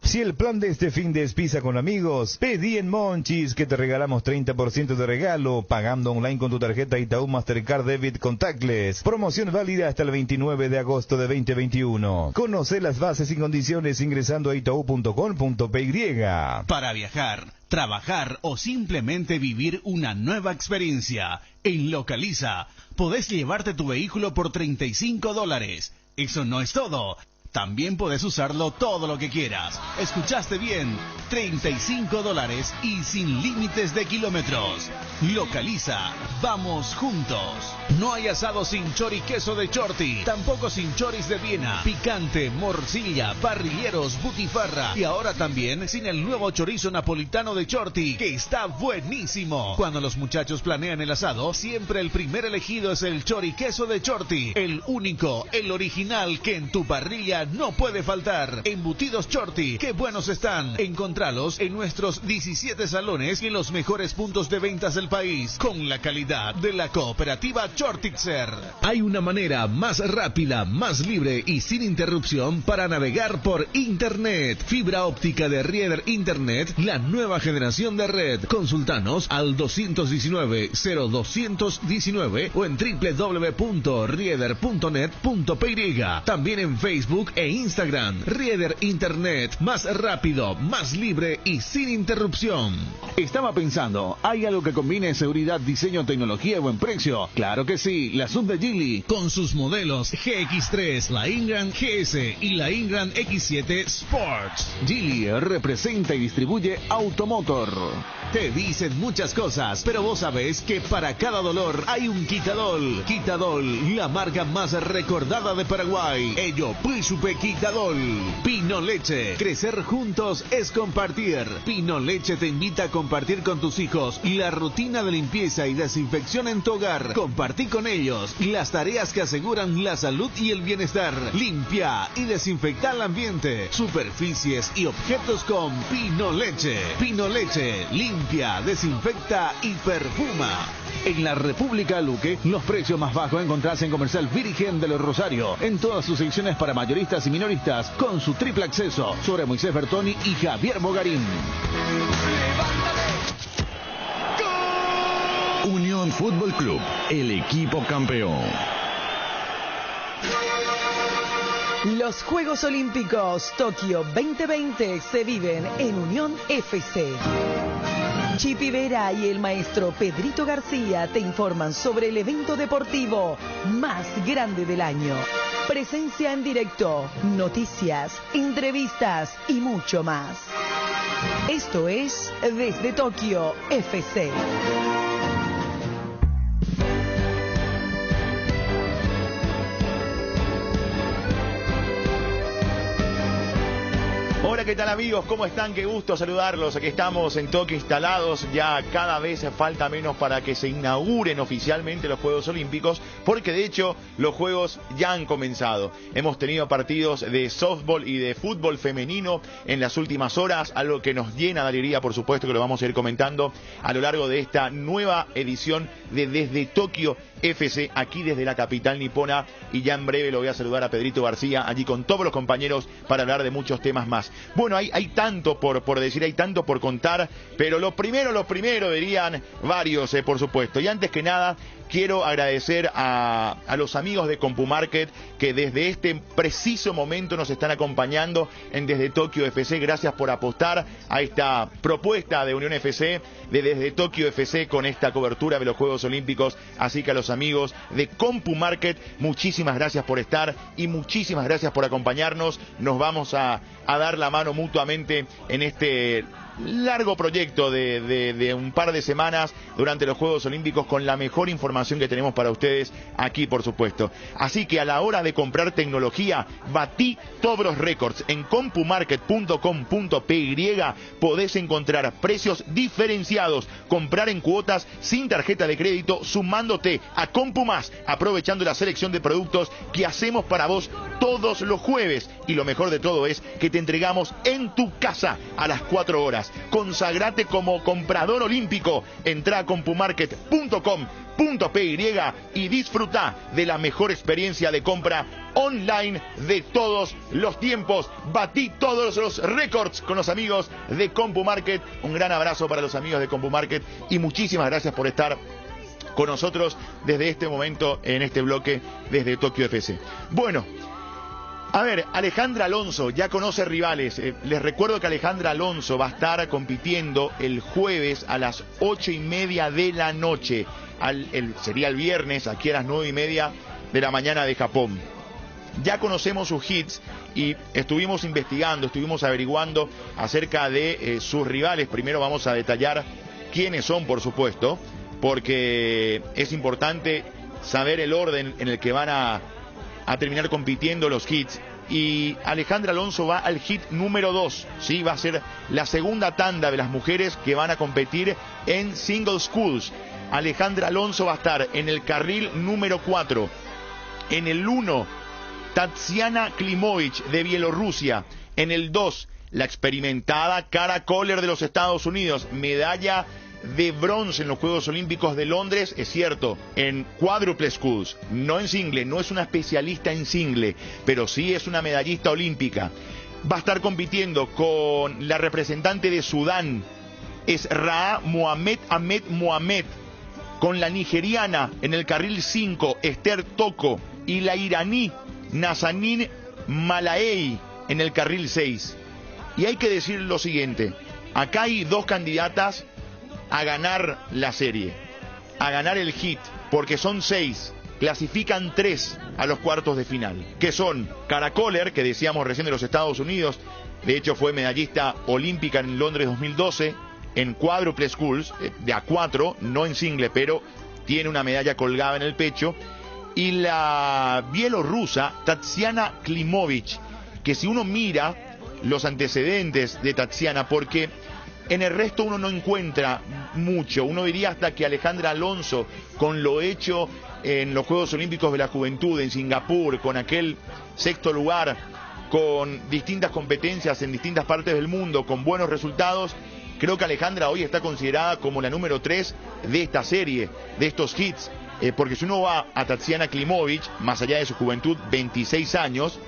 [SPEAKER 14] Si el plan de este fin de es pizza con amigos, pedí en Monchis que te regalamos 30% de regalo pagando online con tu tarjeta Itaú Mastercard Debit Contactless. Promoción válida hasta el 29 de agosto de 2021. Conoce las bases y condiciones ingresando a itau.com.py.
[SPEAKER 5] Para viajar, trabajar o simplemente vivir una nueva experiencia, en Localiza podés llevarte tu vehículo por $35. Eso no es todo. También podés usarlo todo lo que quieras. Escuchaste bien, $35 y sin límites de kilómetros. Localiza, vamos juntos. No hay asado sin chori queso de Chorti, tampoco sin choris de Viena, picante, morcilla, parrilleros, butifarra y ahora también sin el nuevo chorizo napolitano de Chorti, que está buenísimo. Cuando los muchachos planean el asado, siempre el primer elegido es el chori queso de Chorti, el único, el original que en tu parrilla no puede faltar. Embutidos Chorti, qué buenos están. Encontralos en nuestros 17 salones y en los mejores puntos de ventas del país, con la calidad de la cooperativa Chortitzer.
[SPEAKER 4] Hay una manera más rápida, más libre y sin interrupción para navegar por Internet. Fibra óptica de Rieder Internet, la nueva generación de red. Consultanos al 219-0219 o en www.rieder.net.py. También en Facebook e Instagram. Rieder Internet, más rápido, más libre y sin interrupción.
[SPEAKER 3] Estaba pensando, ¿hay algo que combine seguridad, diseño, tecnología y buen precio? Claro que sí, la Sub de Geely.
[SPEAKER 4] Con sus modelos GX3, la Ingram GS y la Ingram X7 Sports.
[SPEAKER 3] Geely representa y distribuye Automotor.
[SPEAKER 5] Te dicen muchas cosas, pero vos sabés que para cada dolor hay un Quitadol. Quitadol, la marca más recordada de Paraguay. Ello, Puisupe Quitadol. Pino Leche, crecer juntos es compartir. Pino Leche te invita a compartir con tus hijos la rutina de limpieza y desinfección en tu hogar. Compartí con ellos las tareas que aseguran la salud y el bienestar. Limpia y desinfecta el ambiente, superficies y objetos con Pino Leche. Pino Leche, limpia, desinfecta y perfuma.
[SPEAKER 3] En la República Luque, los precios más bajos encontrás en Comercial Virgen de los Rosario, en todas sus secciones para mayoristas y minoristas, con su triple acceso, sobre Moisés Bertoni y Javier Bogarín.
[SPEAKER 19] Unión Fútbol Club, el equipo campeón.
[SPEAKER 15] Los Juegos Olímpicos Tokio 2020 se viven en Unión FC. Chipi Vera y el maestro Pedrito García te informan sobre el evento deportivo más grande del año. Presencia en directo, noticias, entrevistas y mucho más. Esto es Desde Tokio FC.
[SPEAKER 23] Hola, ¿qué tal amigos? ¿Cómo están? Qué gusto saludarlos. Aquí estamos en Tokio instalados. Ya cada vez falta menos para que se inauguren oficialmente los Juegos Olímpicos, porque de hecho los Juegos ya han comenzado. Hemos tenido partidos de softball y de fútbol femenino en las últimas horas, algo que nos llena de alegría, por supuesto, que lo vamos a ir comentando a lo largo de esta nueva edición de Desde Tokio FC, aquí desde la capital nipona, y ya en breve lo voy a saludar a Pedrito García, allí con todos los compañeros para hablar de muchos temas más. Bueno, hay tanto por decir, hay tanto por contar, pero lo primero dirían varios, por supuesto. Y antes que nada, quiero agradecer a los amigos de CompuMarket que desde este preciso momento nos están acompañando en Desde Tokio FC. Gracias por apostar a esta propuesta de Unión FC, de Desde Tokio FC, con esta cobertura de los Juegos Olímpicos. Así que a los amigos de CompuMarket, muchísimas gracias por estar y muchísimas gracias por acompañarnos. Nos vamos a dar la mano mutuamente en este largo proyecto de un par de semanas durante los Juegos Olímpicos, con la mejor información que tenemos para ustedes aquí, por supuesto. Así que a la hora de comprar tecnología, batí todos los récords. En compumarket.com.py podés encontrar precios diferenciados, comprar en cuotas sin tarjeta de crédito, sumándote a CompuMás, aprovechando la selección de productos que hacemos para vos todos los jueves. Y lo mejor de todo es que te entregamos en tu casa a las 4 horas. Consagrate como comprador olímpico. Entrá a compumarket.com.py y disfruta de la mejor experiencia de compra online de todos los tiempos. Batí todos los récords con los amigos de CompuMarket. Un gran abrazo para los amigos de CompuMarket y muchísimas gracias por estar con nosotros desde este momento en este bloque desde Tokio FC. Bueno, a ver, Alejandra Alonso ya conoce rivales. Les recuerdo que Alejandra Alonso va a estar compitiendo el jueves a las 8:30 de la noche. Sería el viernes, aquí a las 9:30 de la mañana de Japón. Ya conocemos sus hits y estuvimos investigando, estuvimos averiguando acerca de sus rivales. Primero vamos a detallar quiénes son, por supuesto, porque es importante saber el orden en el que van a terminar compitiendo los hits. Y Alejandra Alonso va al hit número 2, ¿sí? Va a ser la segunda tanda de las mujeres que van a competir en single schools. Alejandra Alonso va a estar en el carril número 4. En el 1 Tatsiana Klimovich de Bielorrusia. En el 2, la experimentada Cara Kohler de los Estados Unidos, medalla de bronce en los Juegos Olímpicos de Londres, es cierto, en quadruple sculls, no en single, no es una especialista en single, pero sí es una medallista olímpica. Va a estar compitiendo con la representante de Sudán, es Raa Mohamed Ahmed Mohamed, con la nigeriana en el carril 5, Esther Toko, y la iraní Nazanin Malaei en el carril 6. Y hay que decir lo siguiente, acá hay dos candidatas a ganar la serie, a ganar el hit, porque son 6, clasifican 3 a los cuartos de final, que son Cara Kohler, que decíamos recién de los Estados Unidos, de hecho fue medallista olímpica en Londres 2012, en quadruple sculls, de A4, no en single, pero tiene una medalla colgada en el pecho, y la bielorrusa Tatsiana Klimovich, que si uno mira los antecedentes de Tatsiana, porque en el resto uno no encuentra mucho, uno diría hasta que Alejandra Alonso, con lo hecho en los Juegos Olímpicos de la Juventud en Singapur, con aquel 6º lugar, con distintas competencias en distintas partes del mundo, con buenos resultados, creo que Alejandra hoy está considerada como la número 3 de esta serie, de estos hits, porque si uno va a Tatsiana Klimovich, más allá de su juventud, 26 años,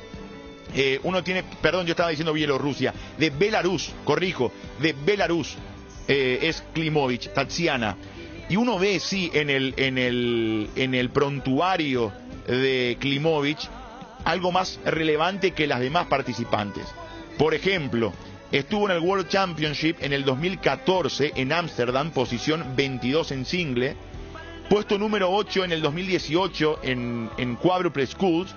[SPEAKER 23] uno tiene, perdón, yo estaba diciendo Bielorrusia, de Belarus, corrijo, de Belarus es Klimovich, Tatsiana, y uno ve sí en el prontuario de Klimovich algo más relevante que las demás participantes. Por ejemplo, estuvo en el World Championship en el 2014 en Ámsterdam, posición 22 en single, puesto número 8 en el 2018 en quadruple sculls.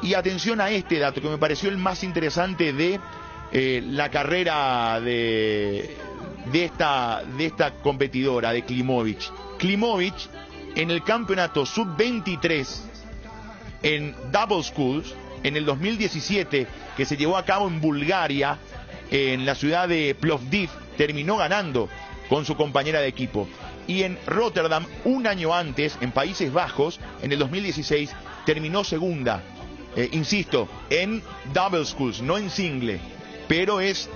[SPEAKER 23] Y atención a este dato que me pareció el más interesante de la carrera de esta competidora, de Klimovich. Klimovich en el campeonato sub-23 en double sculls en el 2017, que se llevó a cabo en Bulgaria, en la ciudad de Plovdiv, terminó ganando con su compañera de equipo. Y en Rotterdam, un año antes, en Países Bajos, en el 2016, terminó segunda. Insisto, en double sculls, no en single, pero es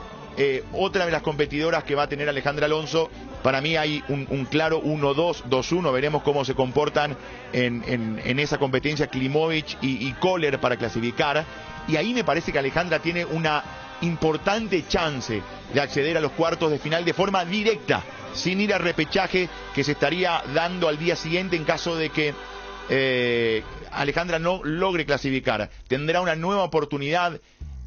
[SPEAKER 23] otra de las competidoras que va a tener Alejandra Alonso. Para mí hay un claro 1-2, 2-1, veremos cómo se comportan en esa competencia Klimovich y Kohler para clasificar, y ahí me parece que Alejandra tiene una importante chance de acceder a los cuartos de final de forma directa, sin ir al repechaje que se estaría dando al día siguiente en caso de que Alejandra no logre clasificar. Tendrá una nueva oportunidad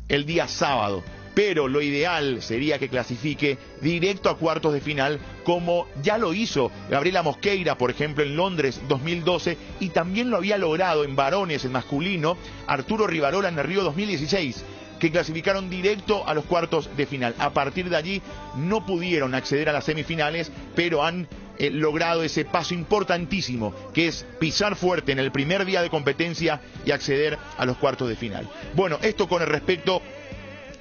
[SPEAKER 23] el día sábado, pero lo ideal sería que clasifique directo a cuartos de final, como ya lo hizo Gabriela Mosqueira, por ejemplo, en Londres 2012, y también lo había logrado en varones, en masculino, Arturo Rivarola en el Río 2016, que clasificaron directo a los cuartos de final. A partir de allí no pudieron acceder a las semifinales, pero han logrado ese paso importantísimo, que es pisar fuerte en el primer día de competencia y acceder a los cuartos de final. Bueno, esto con respecto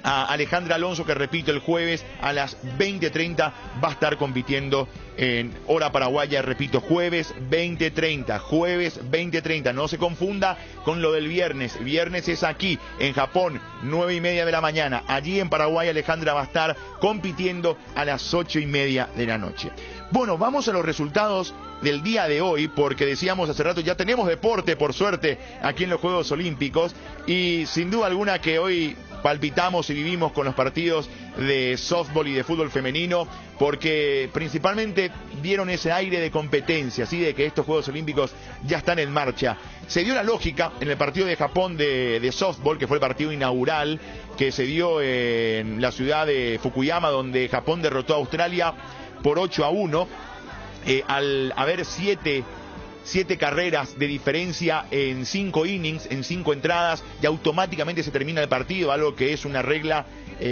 [SPEAKER 23] a Alejandra Alonso, que repito, el jueves a las 20:30 va a estar compitiendo en hora paraguaya, repito, jueves 20:30, no se confunda con lo del viernes. Viernes es aquí en Japón, 9:30 de la mañana. Allí en Paraguay Alejandra va a estar compitiendo a las 8:30 de la noche. Bueno, vamos a los resultados del día de hoy, porque decíamos hace rato, ya tenemos deporte, por suerte, aquí en los Juegos Olímpicos, y sin duda alguna que hoy palpitamos y vivimos con los partidos de softball y de fútbol femenino, porque principalmente dieron ese aire de competencia, así de que estos Juegos Olímpicos ya están en marcha. Se dio la lógica en el partido de Japón de softball, que fue el partido inaugural, que se dio en la ciudad de Fukuyama, donde Japón derrotó a Australia por 8-1, al haber 7 carreras de diferencia en 5 innings, en 5 entradas, y automáticamente se termina el partido, algo que es una regla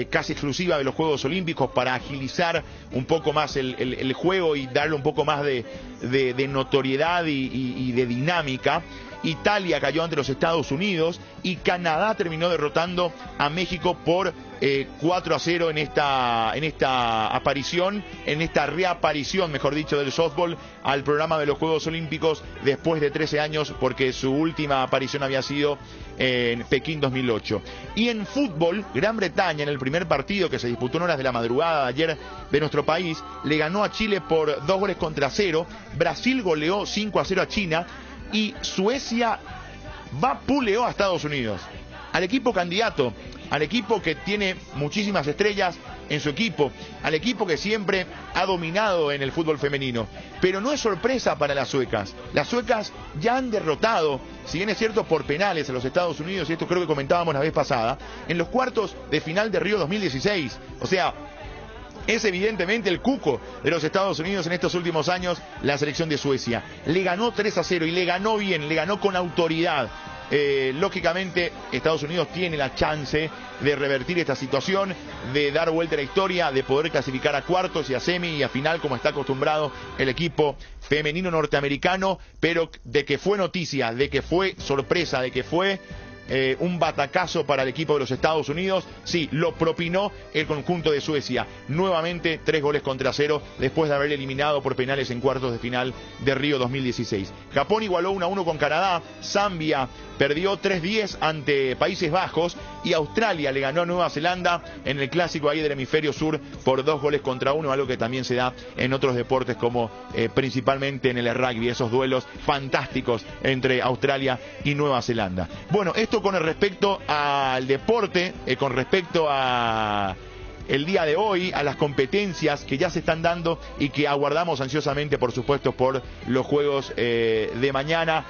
[SPEAKER 23] casi exclusiva de los Juegos Olímpicos para agilizar un poco más el juego y darle un poco más de notoriedad y de dinámica. Italia cayó ante los Estados Unidos y Canadá terminó derrotando a México por 4-0 en esta aparición, en esta reaparición, mejor dicho, del softball al programa de los Juegos Olímpicos después de 13 años, porque su última aparición había sido en Pekín 2008. Y en fútbol, Gran Bretaña, en el primer partido que se disputó en horas de la madrugada de ayer de nuestro país, le ganó a Chile por 2-0. Brasil goleó 5-0 a China y Suecia vapuleó a Estados Unidos, al equipo candidato, al equipo que tiene muchísimas estrellas en su equipo, al equipo que siempre ha dominado en el fútbol femenino. Pero no es sorpresa para las suecas. Las suecas ya han derrotado, si bien es cierto, por penales a los Estados Unidos, y esto creo que comentábamos la vez pasada, en los cuartos de final de Río 2016. O sea, es evidentemente el cuco de los Estados Unidos en estos últimos años, la selección de Suecia. Le ganó 3-0 y le ganó bien, le ganó con autoridad. Lógicamente Estados Unidos tiene la chance de revertir esta situación, de dar vuelta a la historia, de poder clasificar a cuartos y a semi y a final como está acostumbrado el equipo femenino norteamericano, pero de que fue noticia, de que fue sorpresa, de que fue un batacazo para el equipo de los Estados Unidos, sí, lo propinó el conjunto de Suecia, nuevamente 3-0 después de haber eliminado por penales en cuartos de final de Río 2016. Japón igualó 1-1 con Canadá, Zambia perdió 3-10 ante Países Bajos y Australia le ganó a Nueva Zelanda en el clásico ahí del hemisferio sur por 2-1, algo que también se da en otros deportes como principalmente en el rugby, esos duelos fantásticos entre Australia y Nueva Zelanda. Bueno, esto con respecto al deporte, con respecto a el día de hoy, a las competencias que ya se están dando y que aguardamos ansiosamente, por supuesto, por los Juegos de mañana.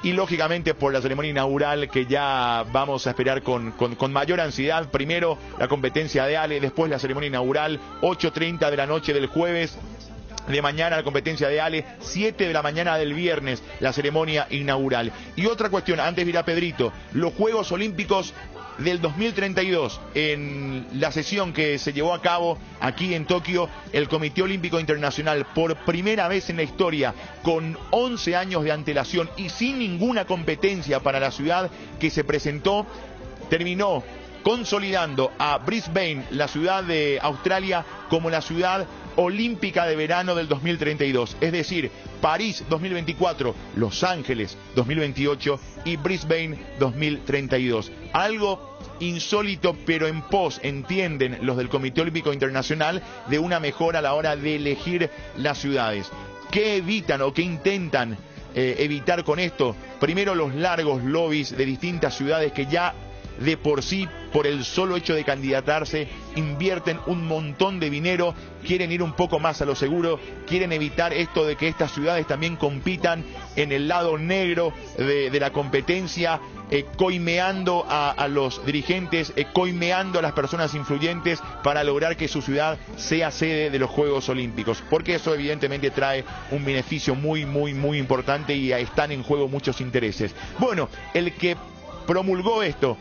[SPEAKER 23] Y lógicamente por la ceremonia inaugural que ya vamos a esperar con mayor ansiedad. Primero la competencia de Ale, después la ceremonia inaugural, 8:30 de la noche del jueves. De mañana la competencia de Ale, 7 de la mañana del viernes la ceremonia inaugural. Y otra cuestión, antes de ir a Pedrito, los Juegos Olímpicos del 2032, en la sesión que se llevó a cabo aquí en Tokio, el Comité Olímpico Internacional, por primera vez en la historia, con 11 años de antelación y sin ninguna competencia para la ciudad que se presentó, terminó consolidando a Brisbane, la ciudad de Australia, como la ciudad olímpica de verano del 2032. Es decir, París 2024, Los Ángeles 2028 y Brisbane 2032. Algo insólito, pero en pos, entienden los del Comité Olímpico Internacional, de una mejora a la hora de elegir las ciudades. ¿Qué evitan o qué intentan evitar con esto? Primero, los largos lobbies de distintas ciudades que ya de por sí, por el solo hecho de candidatarse, invierten un montón de dinero, quieren ir un poco más a lo seguro, quieren evitar esto de que estas ciudades también compitan en el lado negro de la competencia, coimeando a los dirigentes, coimeando a las personas influyentes para lograr que su ciudad sea sede de los Juegos Olímpicos, porque eso evidentemente trae un beneficio muy importante y están en juego muchos intereses. Bueno, el que promulgó esto,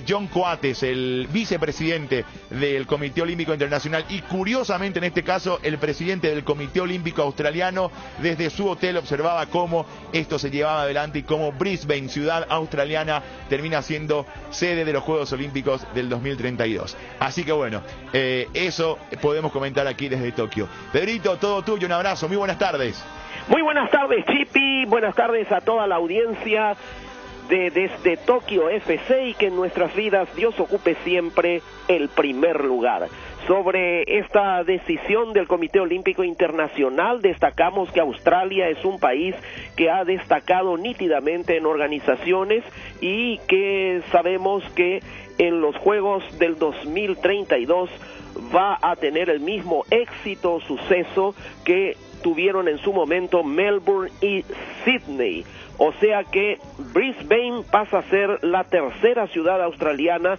[SPEAKER 23] John Coates, el vicepresidente del Comité Olímpico Internacional y curiosamente en este caso el presidente del Comité Olímpico Australiano, desde su hotel observaba cómo esto se llevaba adelante y cómo Brisbane, ciudad australiana, termina siendo sede de los Juegos Olímpicos del 2032. Así que bueno, eso podemos comentar aquí desde Tokio. Pedrito, todo tuyo, un abrazo, muy buenas tardes.
[SPEAKER 13] Muy buenas tardes, Chipi, buenas tardes a toda la audiencia desde Tokio FC, y que en nuestras vidas Dios ocupe siempre el primer lugar. Sobre esta decisión del Comité Olímpico Internacional, destacamos que Australia es un país que ha destacado nítidamente en organizaciones y que sabemos que en los Juegos del 2032 va a tener el mismo éxito, suceso que tuvieron en su momento Melbourne y Sydney. O sea que Brisbane pasa a ser la tercera ciudad australiana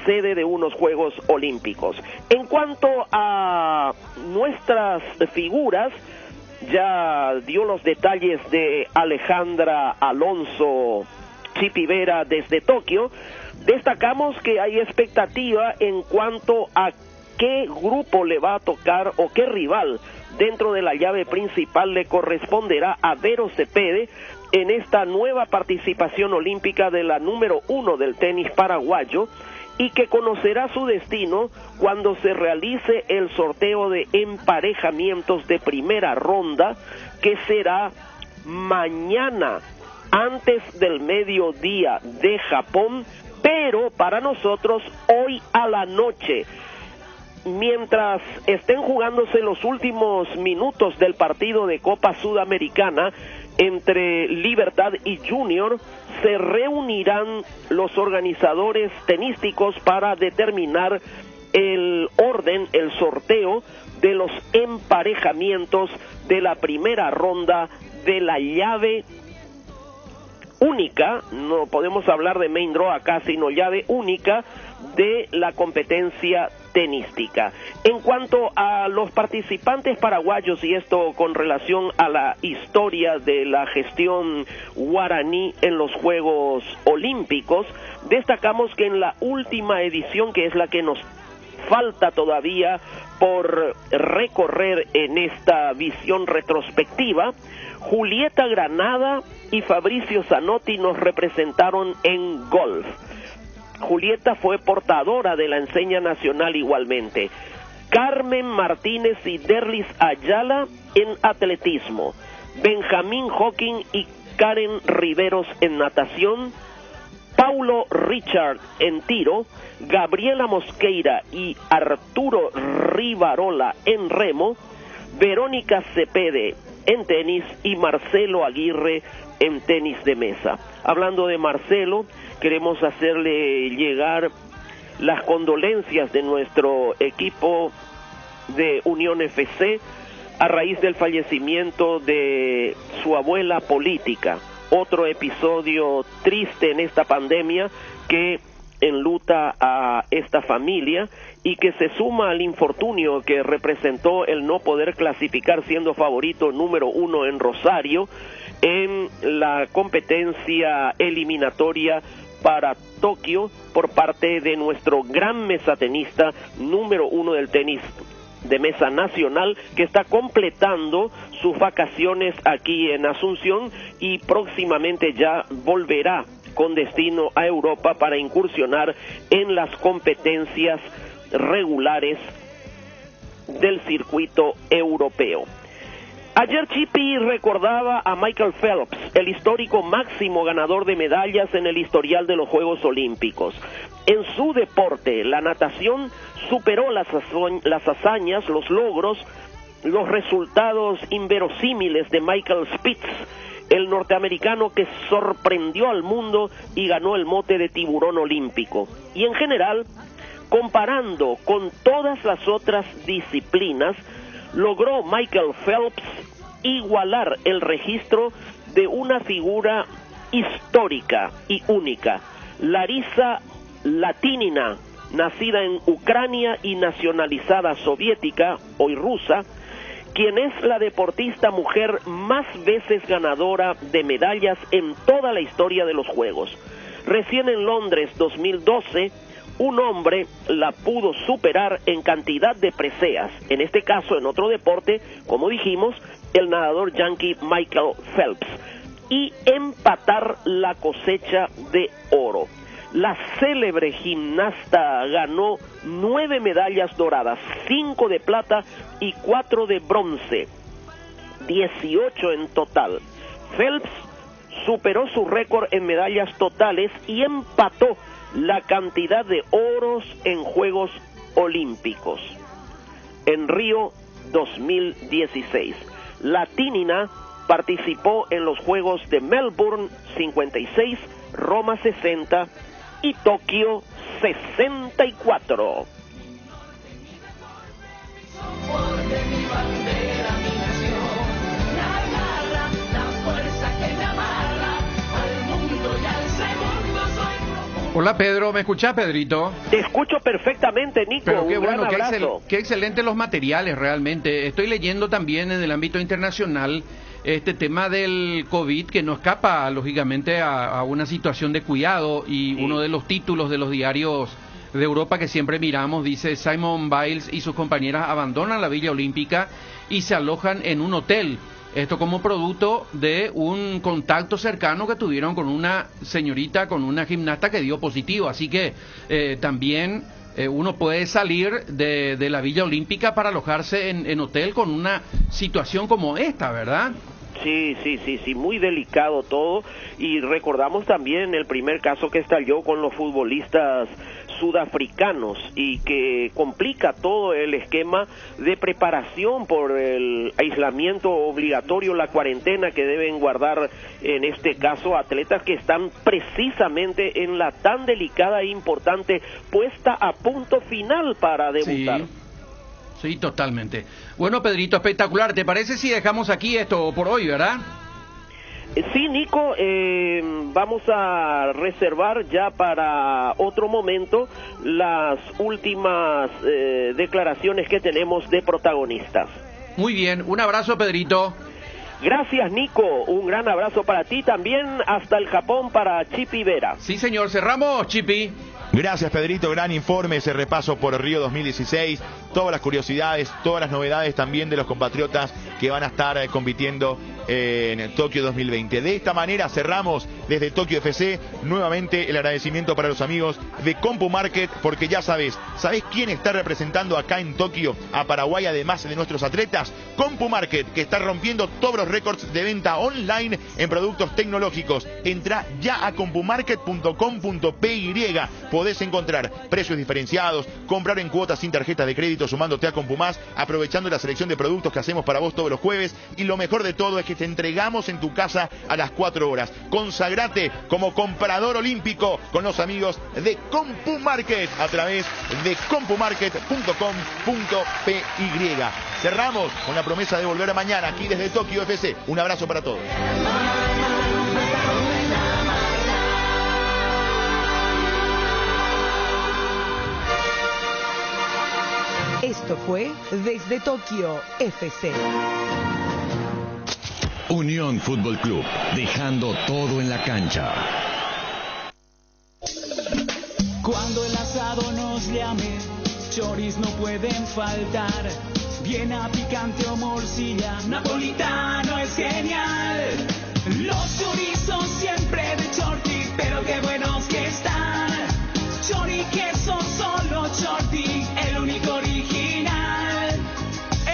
[SPEAKER 13] sede de unos Juegos Olímpicos. En cuanto a nuestras figuras, ya dio los detalles de Alejandra Alonso Chipi Vera desde Tokio. Destacamos que hay expectativa en cuanto a qué grupo le va a tocar o qué rival dentro de la llave principal le corresponderá a Vero Cepede, en esta nueva participación olímpica de la número 1 del tenis paraguayo, y que conocerá su destino cuando se realice el sorteo de emparejamientos de primera ronda, que será mañana antes del mediodía de Japón, pero para nosotros hoy a la noche. Mientras estén jugándose los últimos minutos del partido de Copa Sudamericana entre Libertad y Junior, se reunirán los organizadores tenísticos para determinar el orden, el sorteo de los emparejamientos de la primera ronda de la llave única, no podemos hablar de main draw acá, sino llave única de la competencia tenística. En cuanto a los participantes paraguayos, y esto con relación a la historia de la gestión guaraní en los Juegos Olímpicos, destacamos que en la última edición, que es la que nos falta todavía por recorrer en esta visión retrospectiva, Julieta Granada y Fabricio Zanotti nos representaron en golf. Julieta fue portadora de la enseña nacional igualmente. Carmen Martínez y Derlis Ayala en atletismo. Benjamín Hawking y Karen Riveros en natación. Paulo Richard en tiro. Gabriela Mosqueira y Arturo Rivarola en remo. Verónica Cepede en tenis y Marcelo Aguirre en tenis de mesa. Hablando de Marcelo, queremos hacerle llegar las condolencias de nuestro equipo de Unión FC a raíz del fallecimiento de su abuela política. Otro episodio triste en esta pandemia que enluta a esta familia y que se suma al infortunio que representó el no poder clasificar siendo favorito número 1 en Rosario en la competencia eliminatoria para Tokio por parte de nuestro gran mesatenista número 1 del tenis de mesa nacional, que está completando sus vacaciones aquí en Asunción y próximamente ya volverá con destino a Europa para incursionar en las competencias regulares del circuito europeo. Ayer Chipi recordaba a Michael Phelps, el histórico máximo ganador de medallas en el historial de los Juegos Olímpicos. En su deporte, la natación, superó las hazañas, los logros, los resultados inverosímiles de Michael Spitz, el norteamericano que sorprendió al mundo y ganó el mote de tiburón olímpico. Y en general, comparando con todas las otras disciplinas, logró Michael Phelps igualar el registro de una figura histórica y única, Larisa Latínina, nacida en Ucrania y nacionalizada soviética, hoy rusa, quien es la deportista mujer más veces ganadora de medallas en toda la historia de los Juegos. Recién en Londres 2012, un hombre la pudo superar en cantidad de preseas, en este caso en otro deporte, como dijimos, el nadador yankee Michael Phelps, y empatar la cosecha de oro. La célebre gimnasta ganó 9 medallas doradas, 5 de plata y 4 de bronce, 18 en total. Phelps superó su récord en medallas totales y empató la cantidad de oros en Juegos Olímpicos en Río 2016. La Tínina participó en los Juegos de Melbourne 56, Roma 60 y Tokio 64.
[SPEAKER 2] Hola Pedro, ¿me escuchás, Pedrito?
[SPEAKER 13] Te escucho perfectamente, Nico.
[SPEAKER 2] Pero qué
[SPEAKER 13] un
[SPEAKER 2] bueno,
[SPEAKER 13] gran abrazo.
[SPEAKER 2] qué excelentes los materiales realmente. Estoy leyendo también en el ámbito internacional este tema del COVID, que no escapa lógicamente a una situación de cuidado, y sí. Uno de los títulos de los diarios de Europa que siempre miramos dice: Simone Biles y sus compañeras abandonan la Villa Olímpica y se alojan en un hotel. Esto como producto de un contacto cercano que tuvieron con una señorita, con una gimnasta que dio positivo. Así que también uno puede salir de la Villa Olímpica para alojarse en hotel con una situación como esta, ¿verdad?
[SPEAKER 13] Sí, muy delicado todo. Y recordamos también el primer caso que estalló con los futbolistas sudafricanos y que complica todo el esquema de preparación por el aislamiento obligatorio, la cuarentena que deben guardar en este caso atletas que están precisamente en la tan delicada e importante puesta a punto final para debutar.
[SPEAKER 2] Sí, totalmente. Bueno, Pedrito, espectacular. ¿Te parece si dejamos aquí esto por hoy, verdad?
[SPEAKER 13] Sí, Nico, vamos a reservar ya para otro momento las últimas declaraciones que tenemos de protagonistas.
[SPEAKER 2] Muy bien, un abrazo, Pedrito.
[SPEAKER 13] Gracias, Nico, un gran abrazo para ti también, hasta el Japón para Chipi Vera.
[SPEAKER 2] Sí, señor, cerramos, Chipi.
[SPEAKER 23] Gracias, Pedrito, gran informe, ese repaso por Río 2016, todas las curiosidades, todas las novedades también de los compatriotas que van a estar compitiendo en Tokio 2020. De esta manera cerramos desde Tokio FC nuevamente el agradecimiento para los amigos de CompuMarket, porque ya sabes quién está representando acá en Tokio a Paraguay, además de nuestros atletas. CompuMarket, que está rompiendo todos los récords de venta online en productos tecnológicos. Entra ya a compumarket.com.py. Podés encontrar precios diferenciados, comprar en cuotas sin tarjetas de crédito sumándote a CompuMás, aprovechando la selección de productos que hacemos para vos todos los jueves, y lo mejor de todo es que te entregamos en tu casa a las 4 horas. Consagrate como comprador olímpico con los amigos de CompuMarket a través de compumarket.com.py. Cerramos con la promesa de volver mañana aquí desde Tokio FC. Un abrazo para todos.
[SPEAKER 15] Esto fue Desde Tokio FC.
[SPEAKER 19] Unión Fútbol Club, dejando todo en la cancha.
[SPEAKER 7] Cuando el asado nos llame, choris no pueden faltar. Viena, picante o morcilla, napolitano es genial. Los chorizos siempre de Chorti, pero qué buenos que están. Chori, queso, solo Chorti, el único original.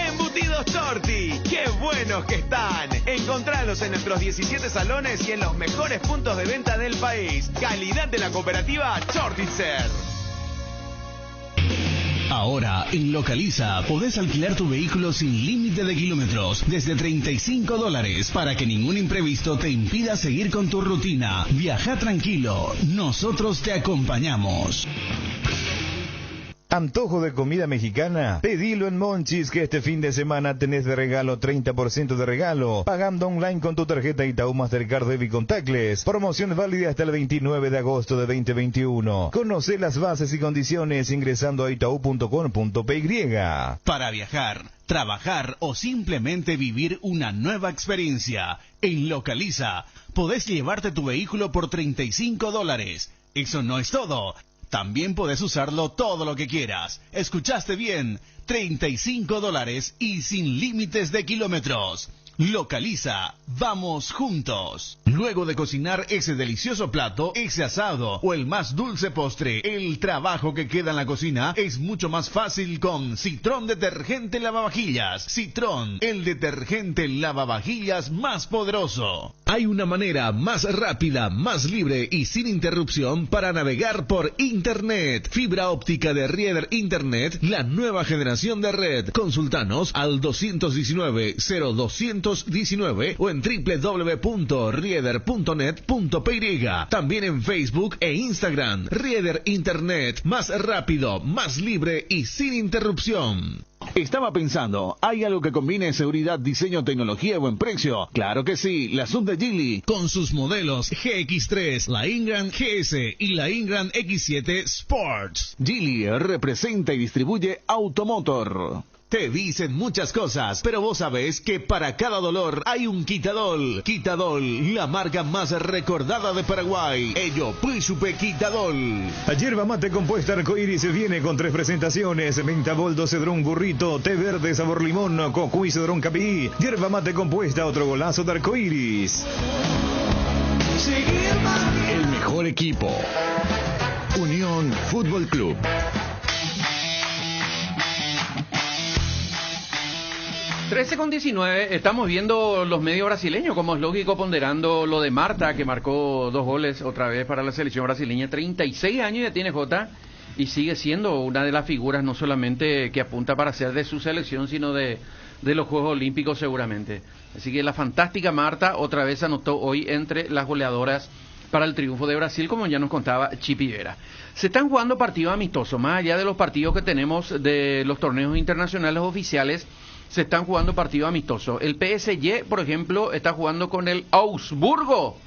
[SPEAKER 5] Embutidos Chorti, qué buenos que están. Encontralos en nuestros 17 salones y en los mejores puntos de venta del país. Calidad de la cooperativa Chortitzer.
[SPEAKER 4] Ahora, en Localiza, podés alquilar tu vehículo sin límite de kilómetros, desde $35, para que ningún imprevisto te impida seguir con tu rutina. Viaja tranquilo, nosotros te acompañamos.
[SPEAKER 14] ¿Antojo de comida mexicana? Pedilo en Monchis, que este fin de semana tenés de regalo 30% de regalo, pagando online con tu tarjeta Itaú Mastercard Debit Contactless. Promoción válida hasta el 29 de agosto de 2021. Conoce las bases y condiciones ingresando a itaú.com.py.
[SPEAKER 4] Para viajar, trabajar o simplemente vivir una nueva experiencia, en Localiza, podés llevarte tu vehículo por $35. Eso no es todo. También podés usarlo todo lo que quieras. ¿Escuchaste bien? $35 y sin límites de kilómetros. Localiza, vamos juntos. Luego de cocinar ese delicioso plato, ese asado o el más dulce postre, el trabajo que queda en la cocina es mucho más fácil con Citrón Detergente Lavavajillas. Citrón, el detergente lavavajillas más poderoso. Hay una manera más rápida, más libre y sin interrupción para navegar por Internet. Fibra óptica de Rieder Internet, la nueva generación de red. Consultanos al 219-0219 o en www.rieder.net.py. También en Facebook e Instagram. Rieder Internet, más rápido, más libre y sin interrupción.
[SPEAKER 3] Estaba pensando, ¿hay algo que combine seguridad, diseño, tecnología y buen precio? Claro que sí, la Sub de Geely.
[SPEAKER 4] Con sus modelos GX3, la Ingram GS y la Ingram X7 Sports.
[SPEAKER 3] Geely representa y distribuye Automotor.
[SPEAKER 4] Te dicen muchas cosas, pero vos sabés que para cada dolor hay un Quitadol. Quitadol, la marca más recordada de Paraguay. Ello, Príncipe Quitadol.
[SPEAKER 14] La yerba mate compuesta arcoíris viene con 3 presentaciones: menta, boldo, cedrón, burrito, té verde, sabor limón, cocuy, cedrón, capí. Yerba mate compuesta, otro golazo de arcoíris.
[SPEAKER 19] El mejor equipo. Unión Fútbol Club.
[SPEAKER 2] Con 19, estamos viendo los medios brasileños, como es lógico, ponderando lo de Marta, que marcó 2 goles otra vez para la selección brasileña. 36 años ya tiene Jota y sigue siendo una de las figuras no solamente que apunta para ser de su selección, sino de los Juegos Olímpicos seguramente. Así que la fantástica Marta otra vez anotó hoy entre las goleadoras para el triunfo de Brasil, como ya nos contaba Chipi Vera. Se están jugando partidos amistosos, más allá de los partidos que tenemos de los torneos internacionales oficiales. Se están jugando partidos amistosos. El PSG, por ejemplo, está jugando con el Augsburgo.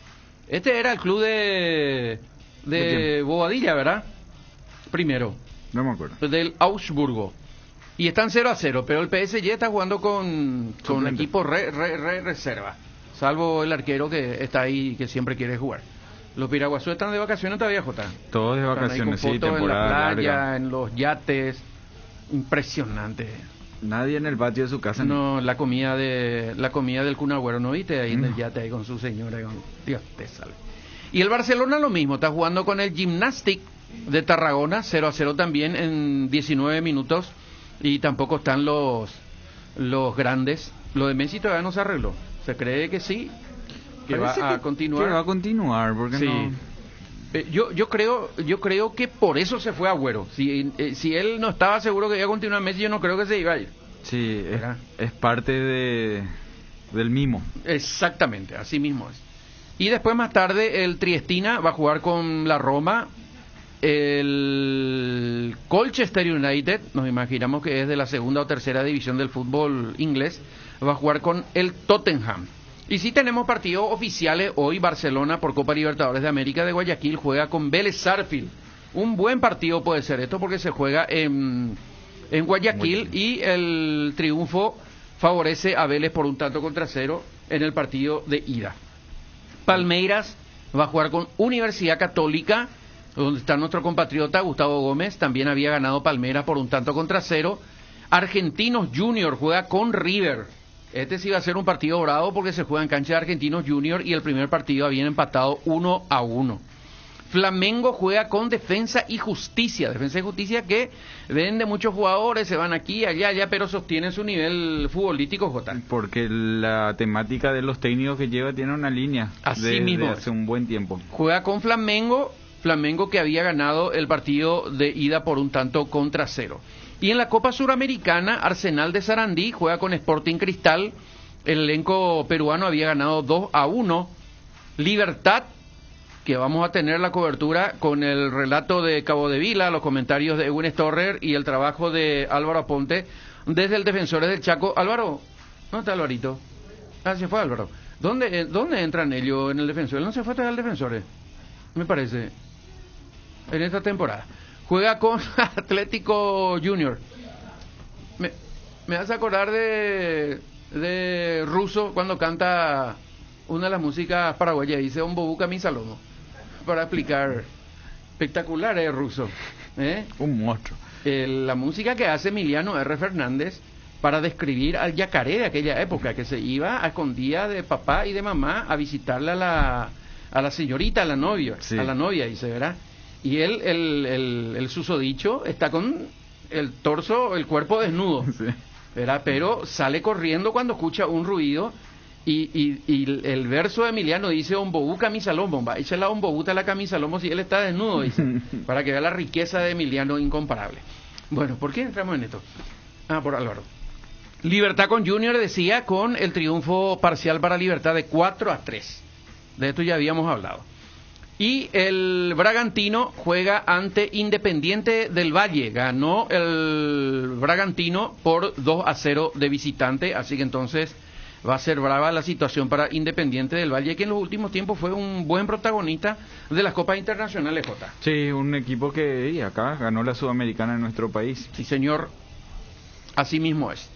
[SPEAKER 2] Este era el club de Bobadilla, ¿verdad? Primero.
[SPEAKER 6] No me acuerdo.
[SPEAKER 2] Del Augsburgo. Y están 0-0, pero el PSG está jugando con equipo reserva. Salvo el arquero que está ahí, que siempre quiere jugar. Los piraguazú están de vacaciones todavía, Jota.
[SPEAKER 6] Todos de vacaciones, sí, temporada
[SPEAKER 2] en la playa,
[SPEAKER 6] larga.
[SPEAKER 2] en los yates. Impresionante.
[SPEAKER 6] Nadie en el patio de su casa.
[SPEAKER 2] No, la comida del Kun Agüero, ¿no viste? Ahí en el yate, ahí con su señora. Dios te salve. Y el Barcelona lo mismo, está jugando con el Gimnàstic de Tarragona, 0-0 también en 19 minutos. Y tampoco están los grandes. Lo de Messi todavía no se arregló. Se cree que sí, que
[SPEAKER 6] Parece
[SPEAKER 2] va a continuar.
[SPEAKER 6] Que va a continuar, porque
[SPEAKER 2] sí.
[SPEAKER 6] no...
[SPEAKER 2] Yo creo que por eso se fue Agüero. Si él no estaba seguro que iba a continuar Messi, yo no creo que se iba a ir.
[SPEAKER 6] Sí, es parte del mimo.
[SPEAKER 2] Exactamente, así mismo es. Y después más tarde el Triestina va a jugar con la Roma. El Colchester United, nos imaginamos que es de la segunda o tercera división del fútbol inglés, va a jugar con el Tottenham. Y sí tenemos partidos oficiales hoy. Barcelona por Copa Libertadores de América de Guayaquil juega con Vélez Sarsfield. Un buen partido puede ser esto porque se juega en Guayaquil y el triunfo favorece a Vélez por 1-0 en el partido de ida. Palmeiras va a jugar con Universidad Católica, donde está nuestro compatriota Gustavo Gómez. También había ganado Palmeiras por 1-0. Argentinos Junior juega con River. Este sí va a ser un partido bravo porque se juega en cancha de Argentinos Junior y el primer partido habían empatado 1-1. Flamengo juega con Defensa y Justicia. Defensa y Justicia que vende muchos jugadores, se van aquí, allá, pero sostienen su nivel futbolístico, Jota.
[SPEAKER 6] Porque la temática de los técnicos que lleva tiene una línea.
[SPEAKER 2] Así mismo.
[SPEAKER 6] Hace un buen tiempo.
[SPEAKER 2] Juega con Flamengo que había ganado el partido de ida por 1-0. Y en la Copa Suramericana, Arsenal de Sarandí juega con Sporting Cristal. El elenco peruano había ganado 2-1. Libertad, que vamos a tener la cobertura con el relato de Cabo de Vila, los comentarios de Edwin Storrer y el trabajo de Álvaro Aponte desde el Defensores del Chaco. Álvaro, ¿dónde está Alvarito? Ah, se fue Álvaro. ¿Dónde entran ellos en el Defensores? ¿No se fue todavía el Defensores? Me parece. En esta temporada. Juega con Atlético Junior. Me hace acordar de Russo cuando canta una de las músicas paraguayas. Dice un bobuca mi salomo. Para explicar. Espectacular es Russo.
[SPEAKER 6] Un monstruo.
[SPEAKER 2] La música que hace Emiliano R. Fernández para describir al yacaré de aquella época, que se iba a escondida de papá y de mamá a visitarle a la señorita, a la novia,
[SPEAKER 6] sí.
[SPEAKER 2] A la novia, dice, ¿verdad? Y él, el susodicho, está con el torso, el cuerpo desnudo,
[SPEAKER 6] sí.
[SPEAKER 2] ¿verdad? Pero sale corriendo cuando escucha un ruido y el verso de Emiliano dice Ombobú camisa lomo, va, echa la ombobuta la camisa lomo si él está desnudo, dice, para que vea la riqueza de Emiliano incomparable. Bueno, ¿por qué entramos en esto? Por Álvaro. Libertad con Junior, decía, con el triunfo parcial para Libertad de 4-3. De esto ya habíamos hablado. Y el Bragantino juega ante Independiente del Valle. Ganó el Bragantino por 2-0 de visitante. Así que entonces va a ser brava la situación para Independiente del Valle, que en los últimos tiempos fue un buen protagonista de las Copas Internacionales, Jota.
[SPEAKER 6] Sí, un equipo que acá ganó la Sudamericana en nuestro país.
[SPEAKER 2] Sí, señor. Así mismo es.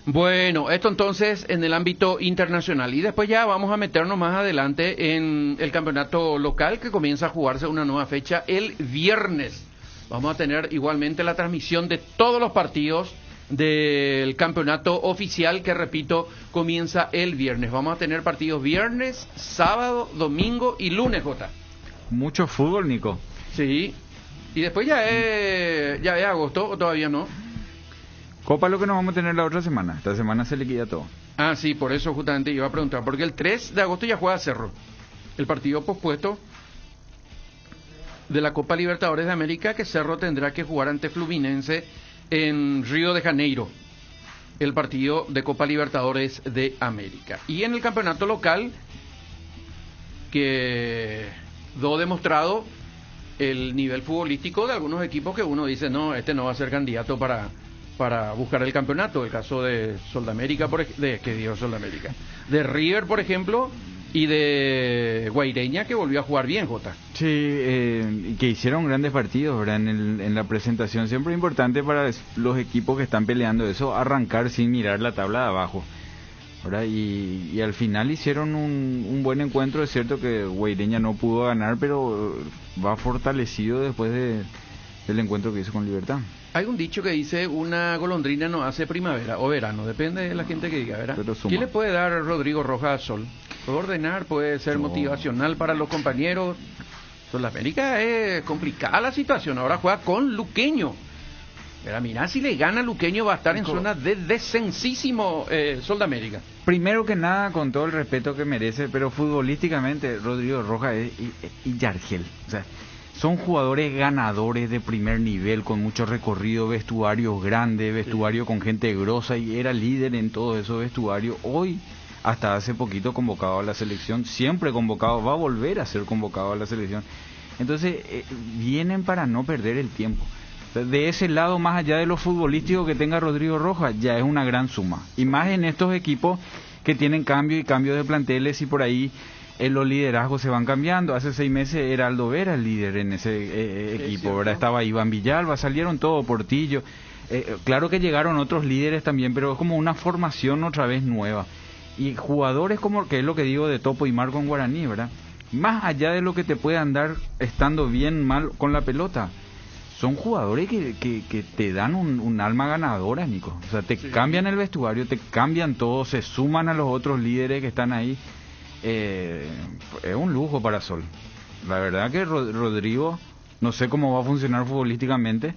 [SPEAKER 2] Bueno, esto entonces en el ámbito internacional. Y después ya vamos a meternos más adelante en el campeonato local que comienza a jugarse una nueva fecha el viernes. Vamos a tener igualmente la transmisión de todos los partidos del campeonato oficial que, repito, comienza el viernes. Vamos a tener partidos viernes, sábado, domingo y lunes, Jota.
[SPEAKER 6] Mucho fútbol, Nico.
[SPEAKER 2] Sí. Y después ya es agosto, o todavía no.
[SPEAKER 6] Copa lo que nos vamos a tener la otra semana. Esta semana se liquida todo.
[SPEAKER 2] Ah, sí, por eso justamente iba a preguntar. Porque el 3 de agosto ya juega Cerro. El partido pospuesto de la Copa Libertadores de América, que Cerro tendrá que jugar ante Fluminense en Río de Janeiro. El partido de Copa Libertadores de América. Y en el campeonato local, quedó demostrado el nivel futbolístico de algunos equipos que uno dice, no, este no va a ser candidato para buscar el campeonato. El caso de Soldamérica, de River, por ejemplo, y de Guaireña, que volvió a jugar bien, Jota.
[SPEAKER 6] Sí, que hicieron grandes partidos, ¿verdad? En la presentación. Siempre es importante para los equipos que están peleando eso, arrancar sin mirar la tabla de abajo, ¿verdad? Y al final hicieron un buen encuentro. Es cierto que Guaireña no pudo ganar, pero va fortalecido después del encuentro que hizo con Libertad.
[SPEAKER 2] Hay un dicho que dice, una golondrina no hace primavera o verano, depende de la gente que diga, ¿verdad? ¿Qué le puede dar Rodrigo Rojas al Sol? Puede ordenar, puede ser motivacional para los compañeros. Soldamérica es complicada la situación, ahora juega con Luqueño. Pero mira, si le gana Luqueño va a estar en zona de descensísimo Soldamérica.
[SPEAKER 6] Primero que nada, con todo el respeto que merece, pero futbolísticamente Rodrigo Rojas y Yargel, o sea, son jugadores ganadores de primer nivel, con mucho recorrido, vestuarios grandes, vestuario con gente grosa, y era líder en todo esos vestuarios. Hoy, hasta hace poquito, convocado a la selección, siempre convocado, va a volver a ser convocado a la selección. Entonces, vienen para no perder el tiempo. De ese lado, más allá de lo futbolístico que tenga Rodrigo Rojas, ya es una gran suma. Y más en estos equipos que tienen cambio de planteles, y por ahí los liderazgos se van cambiando. Hace 6 meses era Aldo Vera el líder en ese equipo, ¿verdad? Estaba Iván Villalba, salieron todos, Portillo. Claro que llegaron otros líderes también, pero es como una formación otra vez nueva. Y jugadores como, que es lo que digo de Topo y Marco en Guaraní, ¿verdad? Más allá de lo que te puedan dar estando bien, mal con la pelota, son jugadores que te dan un alma ganadora, Nico. O sea, te cambian el vestuario, te cambian todo, se suman a los otros líderes que están ahí. Es un lujo para Sol. La verdad que Rodrigo, no sé cómo va a funcionar futbolísticamente,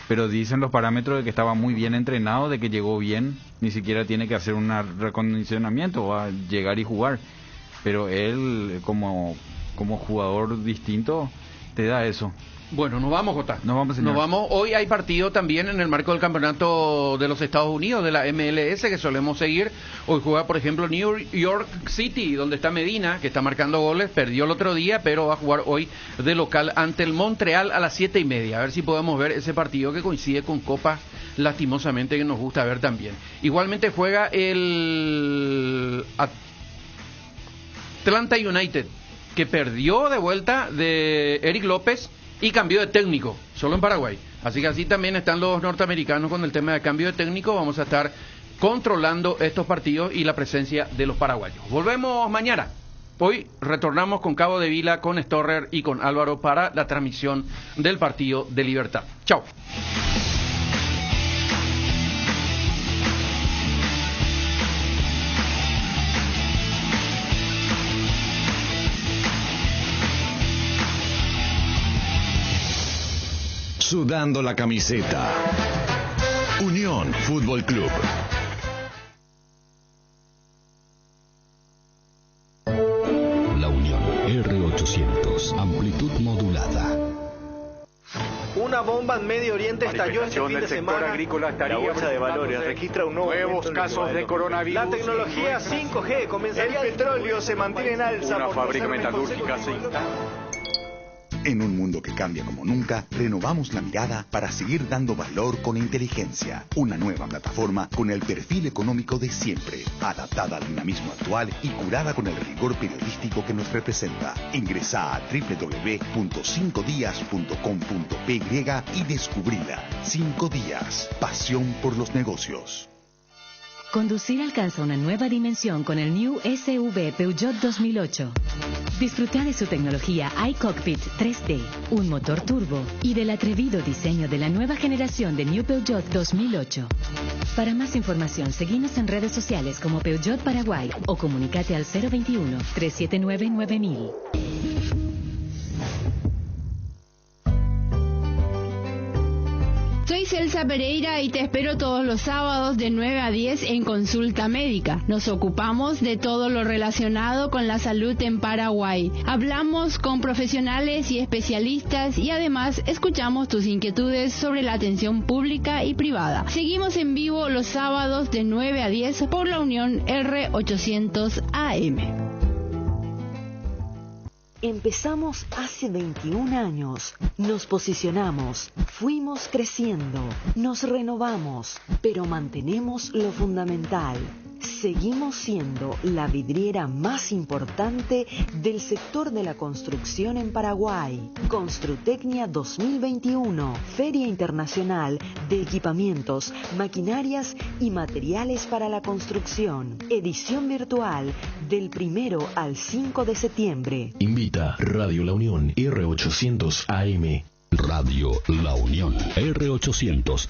[SPEAKER 6] pero dicen los parámetros de que estaba muy bien entrenado, de que llegó bien, ni siquiera tiene que hacer un recondicionamiento, va a llegar y jugar. Pero él, como jugador distinto, te da eso.
[SPEAKER 2] Bueno, nos vamos, Jota.
[SPEAKER 6] Nos vamos, señor.
[SPEAKER 2] Nos vamos. Hoy hay partido también en el marco del campeonato de los Estados Unidos, de la MLS, que solemos seguir. Hoy juega, por ejemplo, New York City, donde está Medina, que está marcando goles. Perdió el otro día, pero va a jugar hoy de local ante el Montreal a las 7:30. A ver si podemos ver ese partido que coincide con Copa, lastimosamente, que nos gusta ver también. Igualmente juega el Atlanta United, que perdió de vuelta de Eric López y cambió de técnico, solo en Paraguay. Así que así también están los norteamericanos con el tema de cambio de técnico. Vamos a estar controlando estos partidos y la presencia de los paraguayos. Volvemos mañana. Hoy retornamos con Cabo de Vila, con Storrer y con Álvaro para la transmisión del partido de Libertad. Chao.
[SPEAKER 19] Sudando la camiseta. Unión Fútbol Club. La Unión R800, amplitud modulada.
[SPEAKER 17] Una bomba en Medio Oriente estalló este fin de semana.
[SPEAKER 23] La bolsa de valores registra un nuevos casos de coronavirus.
[SPEAKER 17] La tecnología 5G comenzaría.
[SPEAKER 23] El petróleo se mantiene en alza.
[SPEAKER 17] Una fábrica metalúrgica
[SPEAKER 23] se instala.
[SPEAKER 16] En un mundo que cambia como nunca, renovamos la mirada para seguir dando valor con inteligencia. Una nueva plataforma con el perfil económico de siempre, adaptada al dinamismo actual y curada con el rigor periodístico que nos representa. Ingresa a www.5dias.com.py y descubrila. 5 días. Pasión por los negocios.
[SPEAKER 20] Conducir alcanza una nueva dimensión con el New SUV Peugeot 2008. Disfruta de su tecnología iCockpit 3D, un motor turbo y del atrevido diseño de la nueva generación de New Peugeot 2008. Para más información, seguinos en redes sociales como Peugeot Paraguay o comunícate al 021-379-9000.
[SPEAKER 21] Soy Celsa Pereira y te espero todos los sábados de 9 a 10 en Consulta Médica. Nos ocupamos de todo lo relacionado con la salud en Paraguay. Hablamos con profesionales y especialistas y además escuchamos tus inquietudes sobre la atención pública y privada. Seguimos en vivo los sábados de 9 a 10 por la Unión R800 AM.
[SPEAKER 24] Empezamos hace 21 años, nos posicionamos, fuimos creciendo, nos renovamos, pero mantenemos lo fundamental. Seguimos siendo la vidriera más importante del sector de la construcción en Paraguay. Construtecnia 2021, Feria Internacional de Equipamientos, Maquinarias y Materiales para la Construcción. Edición virtual del 1 al 5 de septiembre.
[SPEAKER 25] Invita Radio La Unión R800 AM. Radio La Unión R800